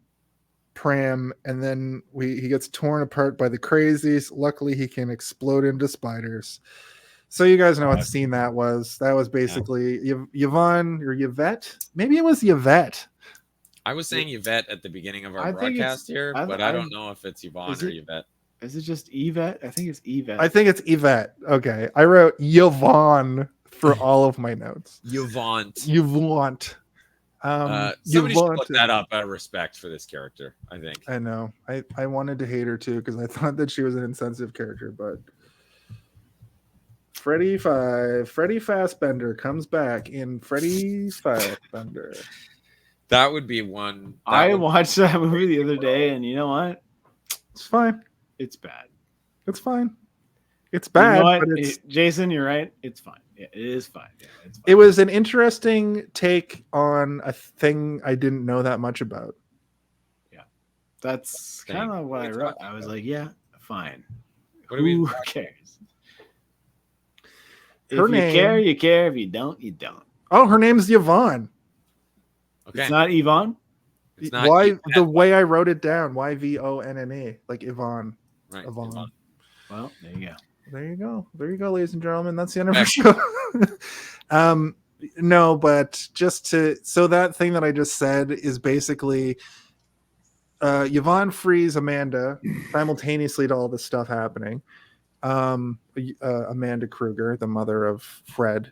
pram, and then he gets torn apart by the crazies. Luckily, he can explode into spiders. So you guys know what scene that was. That was basically Yvonne or Yvette. Maybe it was Yvette. I was saying Yvette at the beginning of our I think broadcast here, I- but I don't know if it's Yvonne or Yvette. Is it just Yvette? I think it's Yvette. I think it's Yvette. Okay. I wrote Yvonne for all of my notes. Yvonne. Yvonne. Somebody should look that up out of respect for this character, I think. I know. I wanted to hate her too because I thought that she was an insensitive character, but Freddy Fazbender comes back in Freddy Fazbender. That would be one. I watched that movie the other day, and you know what? It's fine. It's bad. It's fine. It's bad, You know what? but it's... Jason, you're right. It's fine. Yeah, it is fine. Yeah, it's fine. It was an interesting take on a thing I didn't know that much about. Yeah, that's kind of what I wrote. I was like, yeah, fine. What do we? Who cares? Her If you name- care, you care. If you don't, you don't. Oh, her name's Yvonne. Okay. It's not Yvonne. It's not Why Yvette. the way I wrote it down? Yvonne, like Yvonne. Right. Yvonne. Yvonne. Well, there you go. There you go. There you go, ladies and gentlemen. That's the end of our show. No, but so that thing that I just said is basically Yvonne frees Amanda simultaneously to all this stuff happening. Amanda Krueger, the mother of Fred.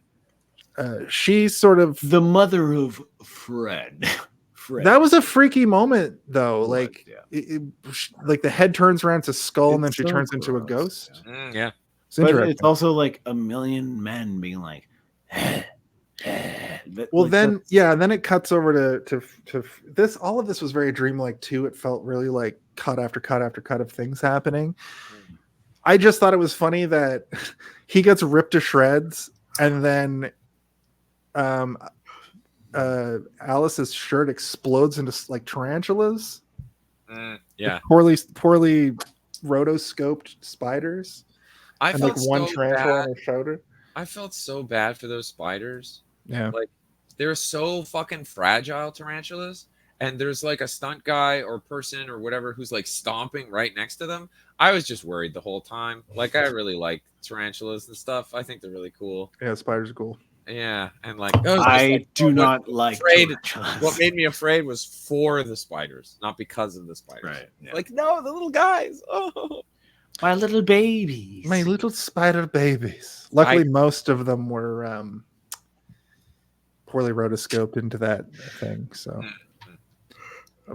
She's sort of The mother of Fred. Fred. that was a freaky moment though. It was, Like yeah. like the head turns around to skull and then It's she so turns into a gross, ghost. Yeah. It's But interesting. it's also like 1 million men being like, Well, then then it cuts over to this. All of this was very dreamlike too. It felt really like cut after cut after cut of things happening. I just thought it was funny that he gets ripped to shreds, and then Alice's shirt explodes into like tarantulas. Yeah. Poorly rotoscoped spiders, I and felt like one so tarantula bad. on her shoulder. I felt so bad for those spiders. Yeah. Like they're so fucking fragile tarantulas, and there's like a stunt guy or person or whatever who's like stomping right next to them. I was just worried the whole time. Like I really like tarantulas and stuff. I think they're really cool. Yeah, spiders are cool. Yeah, and like I was just I like, do what not like afraid. tarantulas. What made me afraid was for the spiders, not because of the spiders. Right. Yeah. Like no, the little guys. Oh, My little babies. My little spider babies. Luckily, most of them were poorly rotoscoped into that thing. So,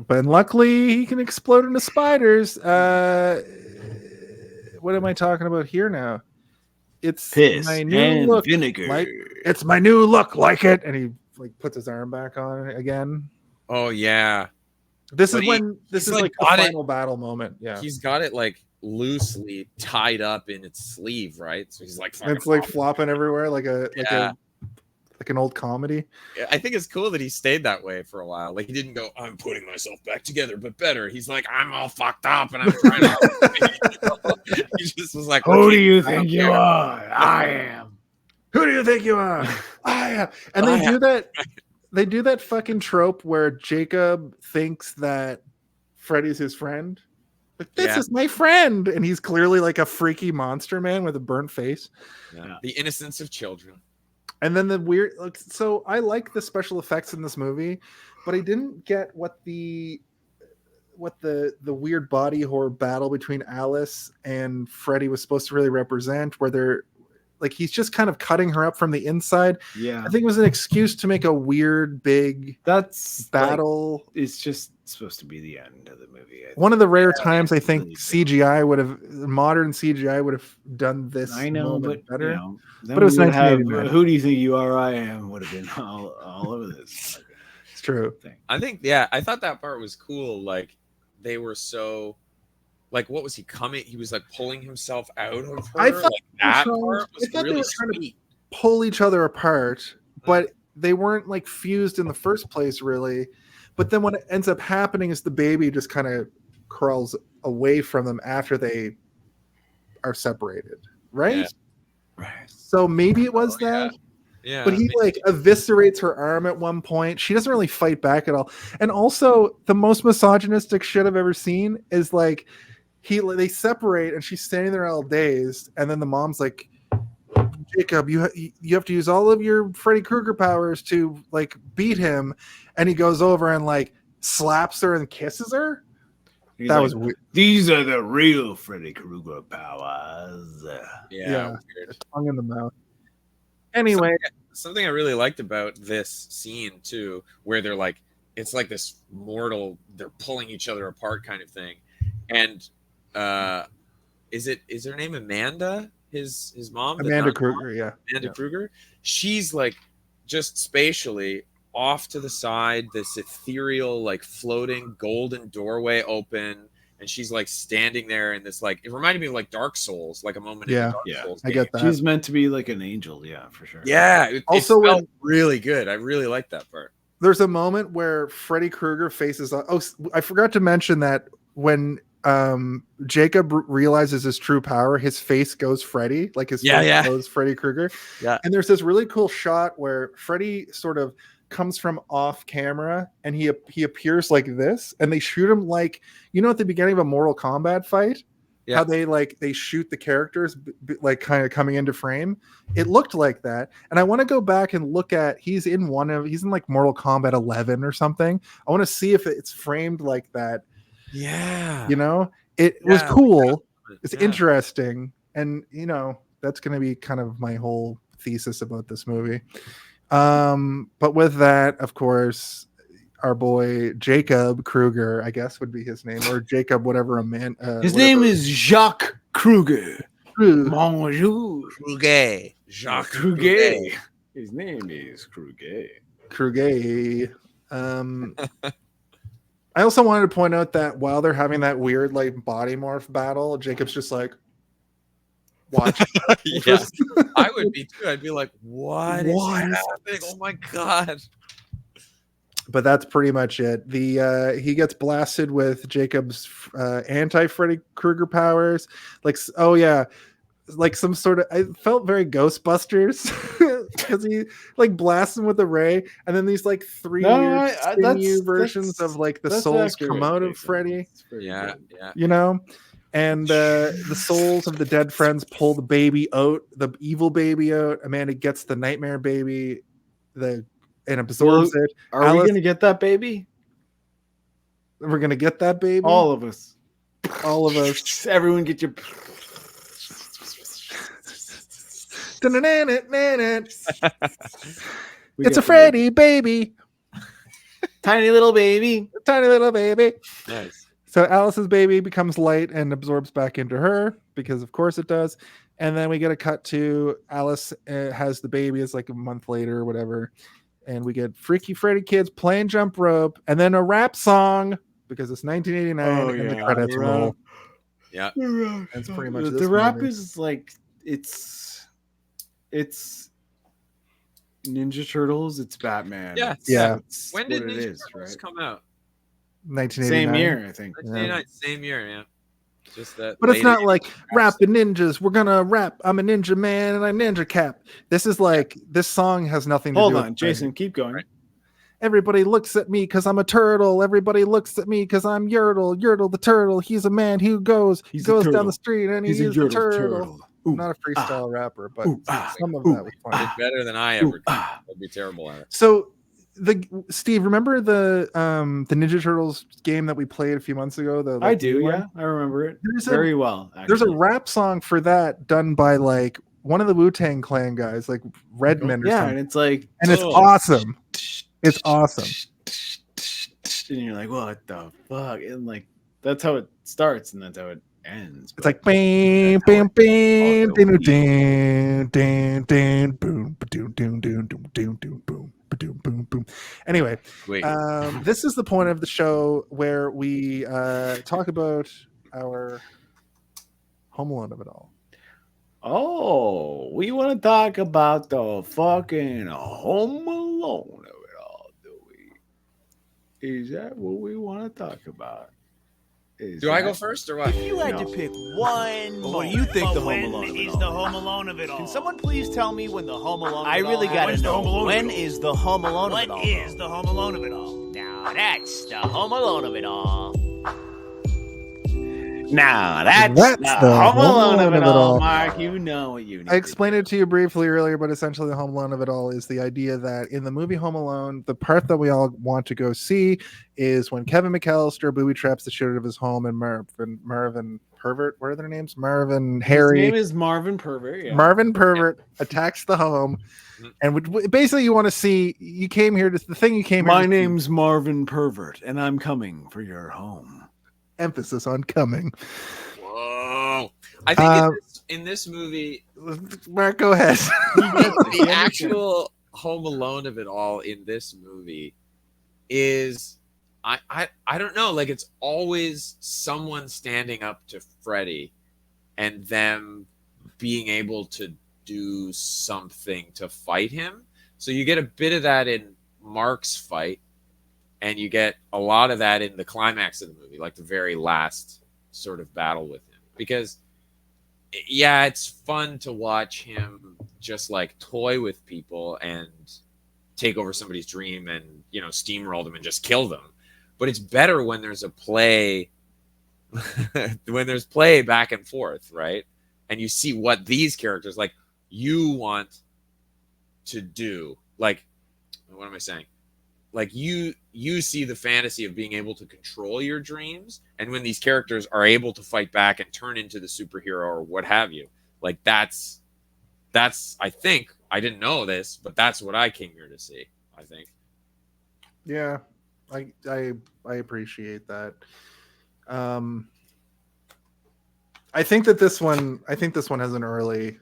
But luckily, he can explode into spiders. What am I talking about here now? It's Piss my new and look. vinegar. It's my new look. Like it, and he like puts his arm back on it again. Oh yeah. This But is when this is like the got it- final battle moment. Yeah, He's got it like loosely tied up in its sleeve, right? So he's like, it's like flopping everywhere, like an old comedy. I think it's cool that he stayed that way for a while. Like he didn't go, I'm putting myself back together, but better. He's like, I'm all fucked up and I'm trying to. He just was like, Who do you think you are? I am. Who do you think you are? I am. And they do that. They do that fucking trope where Jacob thinks that Freddy's his friend. Like, this is my friend, and he's clearly like a freaky monster man with a burnt face. Yeah. The innocence of children. And then the weird, like, so I like the special effects in this movie, but I didn't get what the weird body horror battle between Alice and Freddy was supposed to really represent, where they're like, he's just kind of cutting her up from the inside. Yeah, I think it was an excuse to make a weird big battle. Like, it's just supposed to be the end of the movie. One of the rare times I think modern CGI would have done this. I know, but better. You know, but it was 1989. Who do you think you are? I am would have been all over this. It's true. I think, I thought that part was cool. Like they were so, like, what was he coming? He was like pulling himself out of her. I thought like, that part was they really were trying sweet. to pull each other apart, but they weren't like fused in the first place, really. But then what ends up happening is the baby just kind of crawls away from them after they are separated, right? Yeah. Right. So maybe it was that. Yeah. But he like eviscerates her arm at one point. She doesn't really fight back at all. And also, the most misogynistic shit I've ever seen is like they separate and she's standing there all dazed, and then the mom's like, Jacob, you have to use all of your Freddy Krueger powers to like beat him, and he goes over and like slaps her and kisses her. He's that like, was weird. These are the real Freddy Krueger powers. Yeah. Tongue in the mouth. Anyway, something I really liked about this scene too, where they're like, it's like this mortal, they're pulling each other apart kind of thing, and is her name Amanda? His mom, Amanda Krueger, Amanda Krueger. She's like just spatially off to the side, this ethereal, like floating golden doorway open, and she's like standing there in this, like, it reminded me of like Dark Souls, like a moment in Dark Souls I get that. She's meant to be like an angel, for sure. Yeah, it also felt really good. I really liked that part. There's a moment where Freddy Krueger faces I forgot to mention that when Jacob realizes his true power, his face goes Freddy, like his face goes Freddy Krueger. Yeah. And there's this really cool shot where Freddy sort of comes from off camera and he appears like this, and they shoot him like, at the beginning of a Mortal Kombat fight, how they shoot the characters like kind of coming into frame. It looked like that. And I want to go back and look at, he's in like Mortal Kombat 11 or something. I want to see if it's framed like that. Yeah. It was cool. It's interesting. And, that's going to be kind of my whole thesis about this movie. But with that, of course, our boy Jacob Krueger, I guess would be his name, or Jacob, whatever. His name is Jacques Krueger. Bonjour. Krueger. Jacques Krueger. His name is Krueger. Krueger. I also wanted to point out that while they're having that weird like body morph battle, Jacob's just like, watch. Yeah, I would be too. I'd be like, what is happening? Oh my god. But that's pretty much it. He gets blasted with Jacob's anti-Freddy Krueger powers. Like, like some sort of, I felt very Ghostbusters because he like blasts him with a ray, and then these like three weird versions of like the souls come out of Freddy. Yeah. And the souls of the dead friends pull the baby out, the evil baby out. Amanda gets the nightmare baby, and absorbs it. Are we gonna get that baby? We're gonna get that baby. All of us. Everyone get your. It's a Freddy baby. Tiny little baby. Tiny little baby. Nice. So Alice's baby becomes light and absorbs back into her because, of course, it does. And then we get a cut to Alice has the baby. It's like a month later or whatever. And we get Freaky Freddy kids playing jump rope and then a rap song because it's 1989 and the credits roll. Yeah. That's pretty much the rap is like it's Ninja Turtles, it's Batman. Yeah. Yeah. When did Ninja Turtles come out? 1989. Same year, I think. 1989, same year, yeah. Just that. But it's not like rapping ninjas. We're gonna rap. I'm a ninja man and I ninja cap. This is like this song has nothing to do with Hold on, Jason, keep going. Right. Everybody looks at me because I'm a turtle. Everybody looks at me because I'm Yertle. Yertle the turtle. He's a man who goes down the street and he's a turtle. Ooh, I'm not a freestyle rapper, but some of ooh, that was funny. Better than I ever could. I'd be terrible at it. So Steve, remember the Ninja Turtles game that we played a few months ago? I do, yeah. I remember it very well. Actually. There's a rap song for that done by like one of the Wu-Tang Clan guys, like Redman or something. And it's like it's awesome. It's awesome. And you're like, what the fuck? And like that's how it starts and that's how it ends. It's like bam, bam, bam, ding, ding, ding, ding, boom, doom, doom, doom, doom, doom, doom, boom. Boom, boom, boom. Anyway, this is the point of the show where we talk about our Home Alone of it all. Oh, we want to talk about the fucking Home Alone of it all, do we? Is that what we want to talk about? Do I go first or what? If you had to pick one, what do you think the Home Alone of it all? The Home Alone of it all? Can someone please tell me when the Home Alone? I really gotta know. When is the Home Alone of it all? What is the Home Alone of it all? Now that's the Home Alone of it all. Now that's the Home Alone of it all, Mark. You know what you need. I explained it to you briefly earlier, but essentially the Home Alone of it all is the idea that in the movie Home Alone, the part that we all want to go see is when Kevin McAllister booby traps the shit out of his home and Marvin Pervert. What are their names? Marvin, Harry. His name is Marvin Pervert. Yeah. Marvin Pervert attacks the home. And basically you want to see, you came here to, the thing you came here My to name's see. Marvin Pervert and I'm coming for your home. Emphasis on coming. Whoa. I think in this movie, Mark, go ahead. the actual Home Alone of it all in this movie is I don't know, like it's always someone standing up to Freddy and them being able to do something to fight him. So you get a bit of that in Mark's fight. And you get a lot of that in the climax of the movie, like the very last sort of battle with him. Because, yeah, it's fun to watch him just like toy with people and take over somebody's dream and, you know, steamroll them and just kill them. But it's better when there's a play, when there's play back and forth, right? And you see what these characters, like, you want to do. Like, what am I saying? Like you see the fantasy of being able to control your dreams, and when these characters are able to fight back and turn into the superhero or what have you, like that's I think, I didn't know this, but that's what I came here to see, I think. Yeah, I appreciate that. I think this one has an early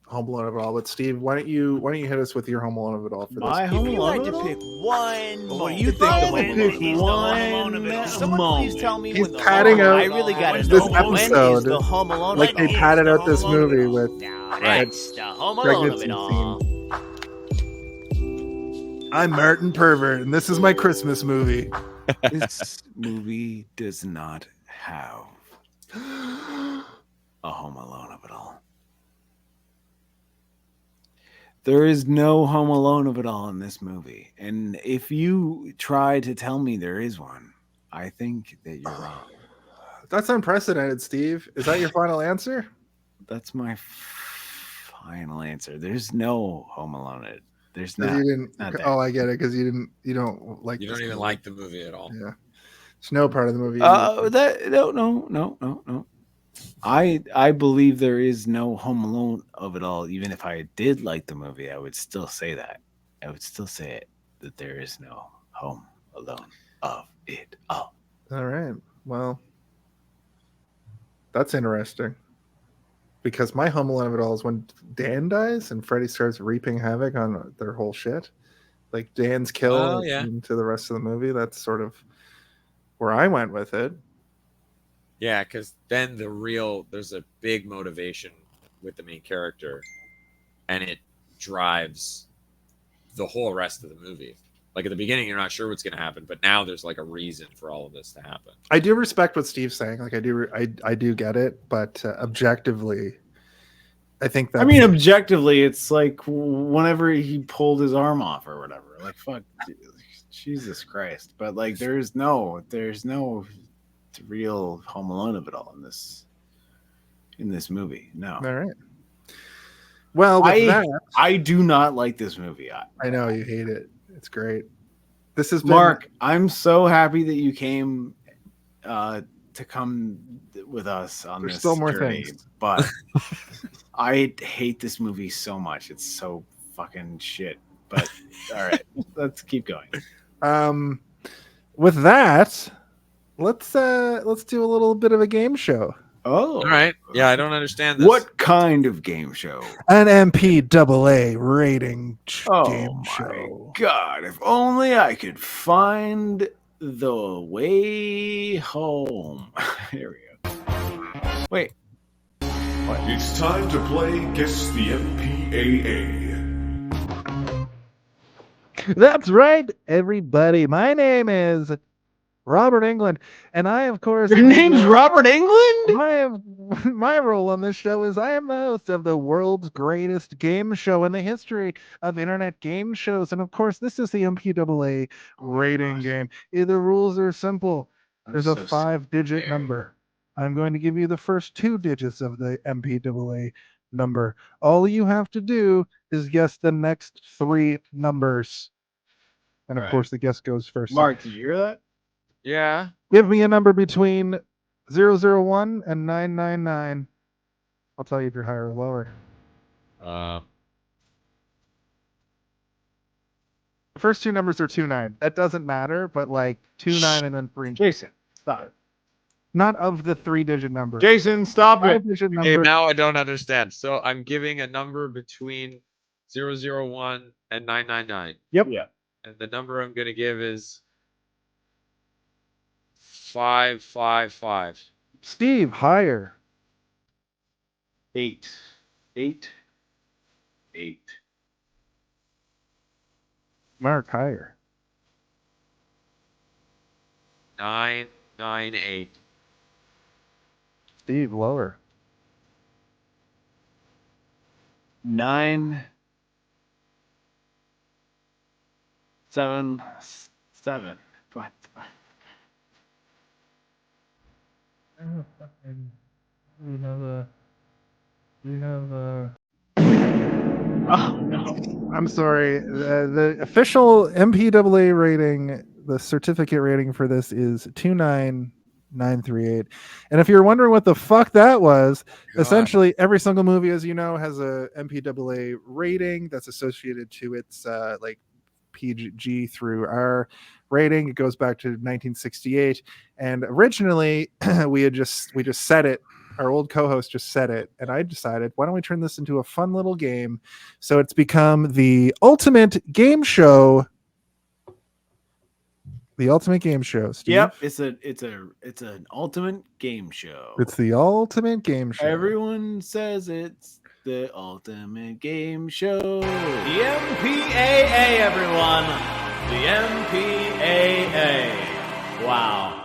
Home Alone of it all. But Steve, why don't you hit us with your Home Alone of it all for My this? Home Alone of it all? If you had to pick one, what do you think the Home Alone of it all? Can someone please tell me when the padding out I really gotta this know episode, when is the Home Alone like they padded out this movie with Now that's the Home Alone of it all. I'm Martin Pervert, and this is my Christmas movie. This movie does not have a Home Alone of it all. There is no Home Alone of it all in this movie. And if you try to tell me there is one, I think that you're wrong. That's unprecedented, Steve. Is that your final answer? That's my final answer. There's no Home Alone. There's not. You didn't. Not I get it, because you don't like. You don't even like the movie at all. Yeah, it's no part of the movie. No. I believe there is no Home Alone of it all. Even if I did like the movie, I would still say that. I would still say it, that there is no Home alone of it all. All right. Well, that's interesting. Because my Home Alone of it all is when Dan dies and Freddy starts reaping havoc on their whole shit. Like Dan's kill into the rest of the movie. That's sort of where I went with it. Yeah, because then there's a big motivation with the main character, and it drives the whole rest of the movie. Like at the beginning, you're not sure what's going to happen, but now there's like a reason for all of this to happen. I do respect what Steve's saying. Like I do get it, but objectively, I think that. I mean, objectively, it's like whenever he pulled his arm off or whatever. Like fuck, Jesus Christ! But like, there's no real Home Alone of it all in this movie. No. All right. Well, I do not like this movie. I know you hate it. It's great. This is Mark. I'm so happy that you came to come with us on this. There's still more journey, things, but I hate this movie so much. It's so fucking shit. But all right, let's keep going. With that, let's do a little bit of a game show. Oh, all right. Yeah, I don't understand this. What kind of game show? An MPAA rating game show. Oh my God, if only I could find the way home. Here we go. Wait. What? It's time to play Guess the MPAA. That's right, everybody. My name is Robert Englund, and I, of course... Your name's Robert Englund? My role on this show is I am the host of the world's greatest game show in the history of internet game shows, and of course, this is the MPAA rating game. The rules are simple. There's a 5-digit number. I'm going to give you the first 2 digits of the MPAA number. All you have to do is guess the next 3 numbers. And of course, the guess goes first. Mark, did you hear that? Yeah. Give me a number between 001 and 999. I'll tell you if you're higher or lower. The first 2 numbers are 29. That doesn't matter, but like 29 and then 3. Jason, stop it. Not of the 3-digit number. Jason, stop it. 5-digit Okay, number. now I don't understand. So I'm giving a number between 001 and 999. Yep. Yeah. And the number I'm going to give is 555. Steve, higher. 8. Mark, higher. 998. Steve, lower. 9 7 7. What? Oh no! I'm sorry. The official MPAA rating, the certificate rating for this is 29938. And if you're wondering what the fuck that was, essentially every single movie, as you know, has a MPAA rating that's associated to its like PG through R rating. It goes back to 1968, and originally we just set it. Our old co-host just said it, and I decided, why don't we turn this into a fun little game? So it's become the ultimate game show. The ultimate game show, Steve. Yep, it's an ultimate game show. It's the ultimate game show. Everyone says it's the ultimate game show. The MPAA, everyone. The MPAA. Wow.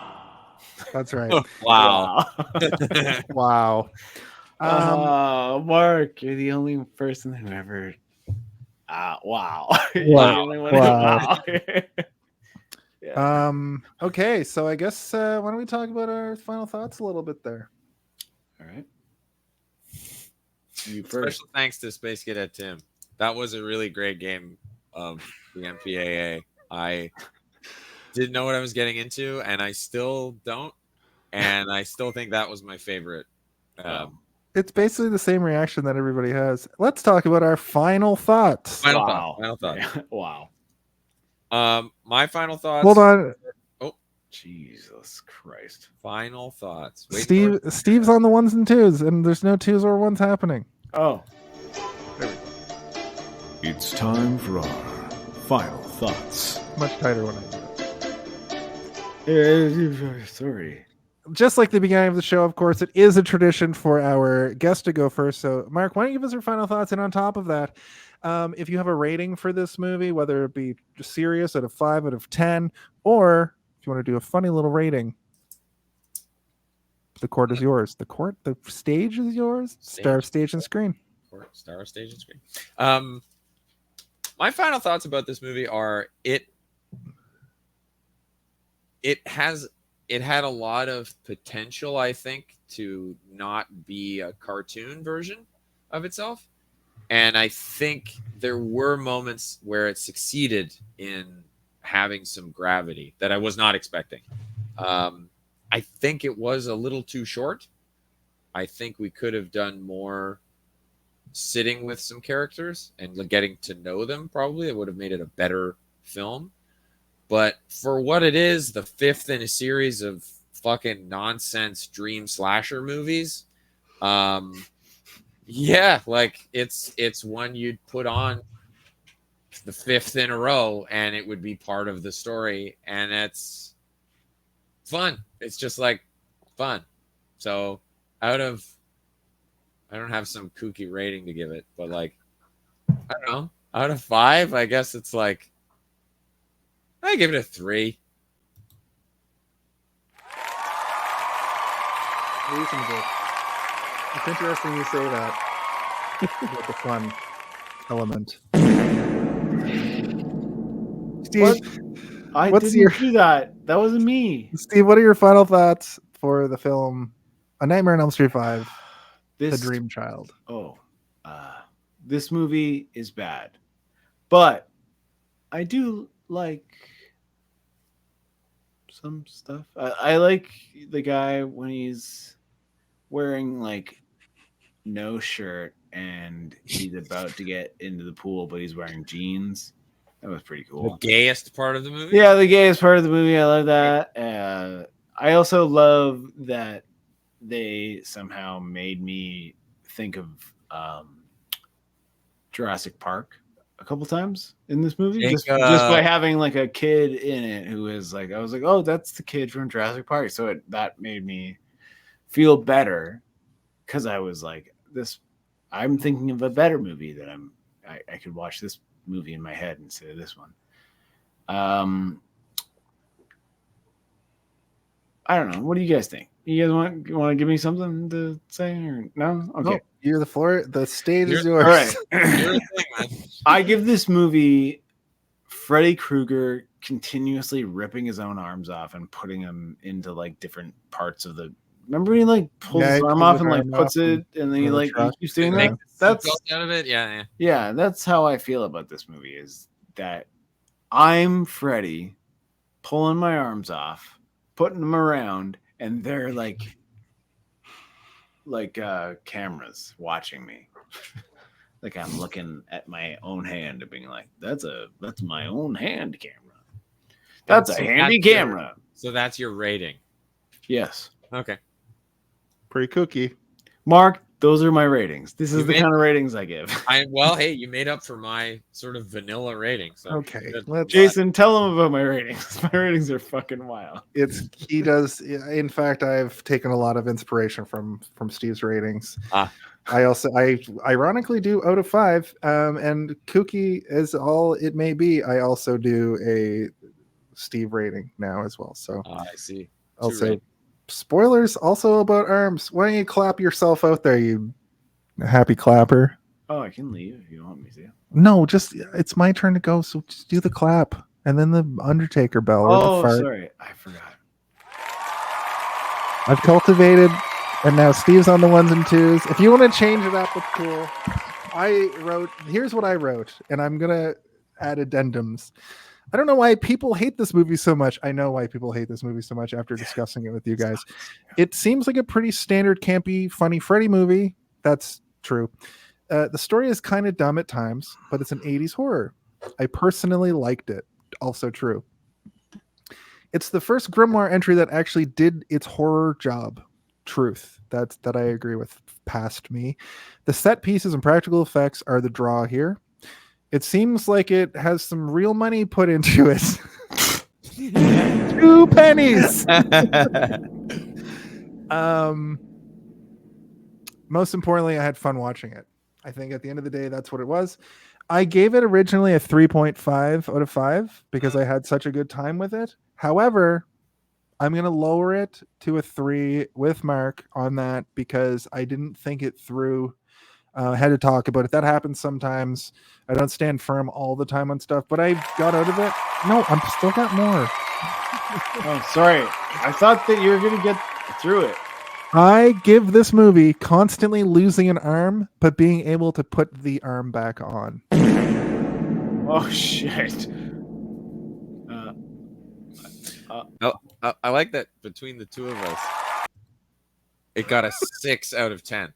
That's right. Wow. Wow. Mark, you're the only person who ever. Wow. Wow. Yeah. Okay, so I guess why don't we talk about our final thoughts a little bit there? All right. You first. Special thanks to Space Cadet Tim. That was a really great game of the MPAA. I didn't know what I was getting into, and I still don't. And I still think that was my favorite. It's basically the same reaction that everybody has. Let's talk about our final thoughts. Final thought. Wow. My final thoughts. Hold on. Oh, Jesus Christ. final thoughts. Wait for it. Steve's on the ones and twos, and there's no twos or ones happening. Oh. It's time for our final thoughts. Much tighter when I do it. Sorry. Just like the beginning of the show, of course, it is a tradition for our guest to go first. So, Mark, why don't you give us your final thoughts? And on top of that, if you have a rating for this movie, whether it be just serious out of 5 out of 10, or if you want to do a funny little rating, the court is yours. The stage is yours. Star of stage and screen. Star of stage and screen. My final thoughts about this movie are it had a lot of potential, I think, to not be a cartoon version of itself. And I think there were moments where it succeeded in having some gravity that I was not expecting. I think it was a little too short. I think we could have done more sitting with some characters and getting to know them. Probably it would have made it a better film. But for what it is, the 5th in a series of fucking nonsense dream slasher movies, yeah, like it's one you'd put on the 5th in a row and it would be part of the story, and it's fun. It's just like fun. So I don't have some kooky rating to give it, but like, I don't know, out of 5, I guess it's like, I give it a 3. Reasonable. It's interesting you say that about the fun element. Steve, I what's didn't do that. That wasn't me. Steve, what are your final thoughts for the film A Nightmare on Elm Street 5, The Dream Child? This movie is bad, but I do like some stuff. I like the guy when he's wearing like no shirt and he's about to get into the pool, but he's wearing jeans. That was pretty cool. The gayest part of the movie? Yeah, the gayest part of the movie. I love that. I also love that they somehow made me think of Jurassic Park a couple times in this movie, just by having like a kid in it who is like, I was like, oh, that's the kid from Jurassic Park. So that made me feel better, because I was like, I'm thinking of a better movie that I could watch this movie in my head instead of this one. I don't know. What do you guys think? You guys want to give me something to say or no? Okay. Nope. You're the floor. The stage is yours. All right. I give this movie Freddy Krueger continuously ripping his own arms off and putting them into like different parts of the. Remember he like pulls his arm off and like puts it, and then he like keeps doing that. That's out of it. Yeah. Yeah, that's how I feel about this movie. Is that I'm Freddy pulling my arms off, putting them around, and they're like cameras watching me. Like I'm looking at my own hand and being like, that's my own hand camera. That's a handy camera. So that's your rating. Yes. Okay. Pretty kooky. Mark, those are my ratings. This is the kind of ratings I give. Hey, you made up for my sort of vanilla rating. So okay. Jason, tell them about my ratings. My ratings are fucking wild. He does. In fact, I've taken a lot of inspiration from Steve's ratings. I ironically do out of 5, and kooky as all it may be, I also do a Steve rating now as well. So I see. Also, spoilers also about arms. Why don't you clap yourself out there, you happy clapper? Oh, I can leave if you want me to. No, it's my turn to go, so just do the clap and then the Undertaker bell. Oh, or the fart. Sorry, I forgot. I've cultivated, and now Steve's on the ones and twos. If you want to change it up, it's cool. Here's what I wrote, and I'm gonna add addendums. I don't know why people hate this movie so much. I know why people hate this movie so much after discussing it with you guys. It seems like a pretty standard, campy, funny Freddy movie. That's true. The story is kind of dumb at times, but it's an 80s horror. I personally liked it. also true. It's the first grimoire entry that actually did its horror job. Truth. That I agree with past me. The set pieces and practical effects are the draw here. It seems like it has some real money put into it. 2 pennies. Most importantly, I had fun watching it. I think at the end of the day, that's what it was. I gave it originally a 3.5 out of 5 because I had such a good time with it. However, I'm going to lower it to a 3 with Mark on that because I didn't think it through. I had to talk about it. That happens sometimes. I don't stand firm all the time on stuff, but I got out of it. No, I'm still got more. Oh, sorry. I thought that you were going to get through it. I give this movie constantly losing an arm, but being able to put the arm back on. Oh, shit. I like that between the two of us, it got a 6 out of 10.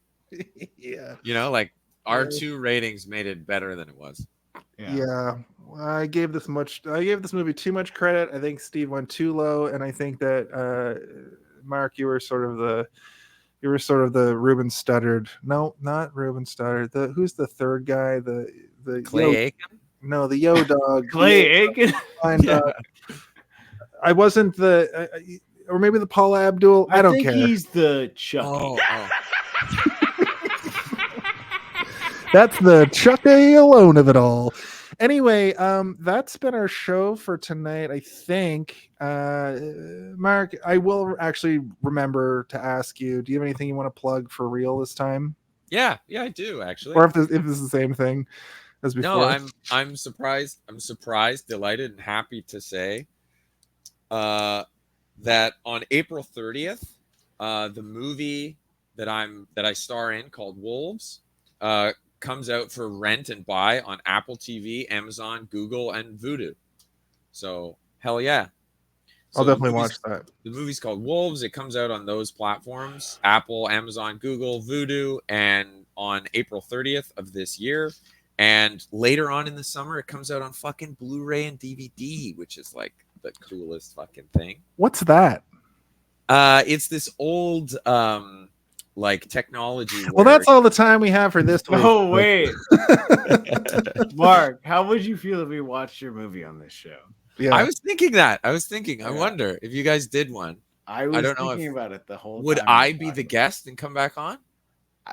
Yeah. You know, like our 2 ratings made it better than it was. Yeah. I gave this movie too much credit. I think Steve went too low, and I think that Mark, you were sort of the Ruben Studdard. No, not Ruben Studdard. Who's the third guy? The Clay Aiken? No, the Yo Dog. Clay Aiken. Yeah. I wasn't the, or maybe the Paula Abdul. I don't think care. He's the Chucky. Oh. That's the Chucky alone of it all. Anyway, that's been our show for tonight. I think, Mark, I will actually remember to ask you. Do you have anything you want to plug for real this time? Yeah, I do actually. Or if this is the same thing as before. No, I'm surprised. I'm surprised, delighted, and happy to say that on April 30th, the movie that I star in called Wolves comes out for rent and buy on Apple TV, Amazon, Google, and Vudu. So hell yeah. I'll definitely watch that. The movie's called Wolves. It comes out on those platforms, Apple, Amazon, Google, Vudu, and on April 30th of this year. And later on in the summer, it comes out on fucking Blu-ray and DVD, which is like the coolest fucking thing. What's that? It's this old like technology. Well, that's all the time we have for this week. Oh, wait. Mark, how would you feel if we watched your movie on this show? Yeah. I was thinking that. I wonder if you guys did one. I don't know about it the whole time. Would I be the guest and come back on?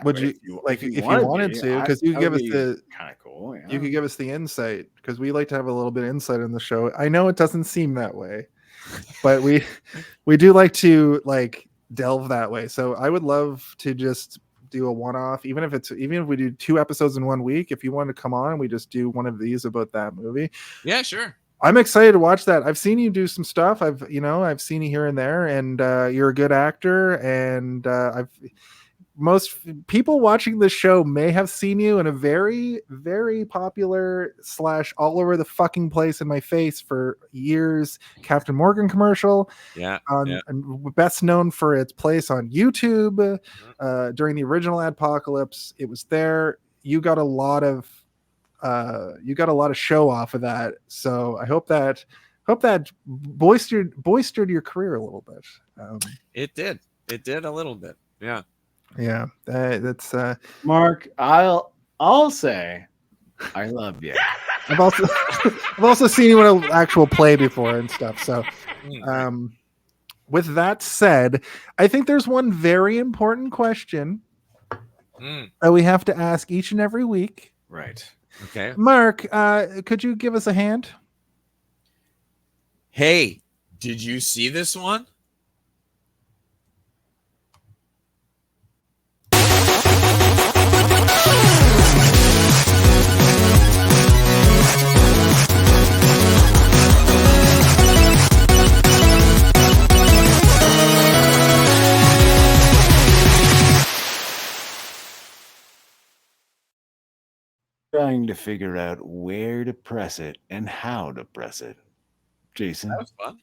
Would you if you wanted to? Because you give us the kind of cool. Yeah. You could give us the insight because we like to have a little bit of insight in the show. I know it doesn't seem that way, but we do like to delve that way. So I would love to just do a one-off, even if we do 2 episodes in 1 week. If you want to come on, we just do one of these about that movie. Yeah, sure. I'm excited to watch that. I've seen you do some stuff. I've seen you here and there, and you're a good actor. And most people watching this show may have seen you in a very, very popular / all over the fucking place in my face for years Captain Morgan commercial. Yeah. And best known for its place on YouTube during the original Adpocalypse. It was there. You got a lot of show off of that. So I hope that boistered your career a little bit. It did a little bit. Yeah. Yeah, that's Mark. I'll say, I love you. I've also seen you in an actual play before and stuff. So, with that said, I think there's one very important question that we have to ask each and every week. Right. Okay. Mark, could you give us a hand? Hey, did you see this one? Trying to figure out where to press it and how to press it. Jason. That was fun.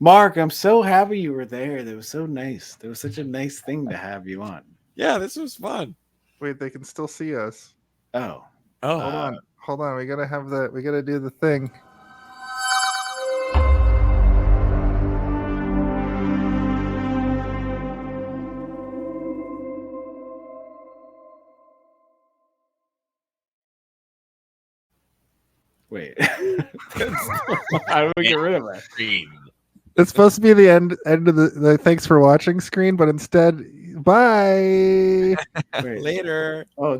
Mark, I'm so happy you were there. That was so nice. That was such a nice thing to have you on. Yeah, this was fun. Wait, they can still see us. Oh. Hold hold on. We gotta do the thing. Wait. How do we get rid of that? It's supposed to be the end of the thanks for watching screen, but instead, bye. Wait. Later. Oh,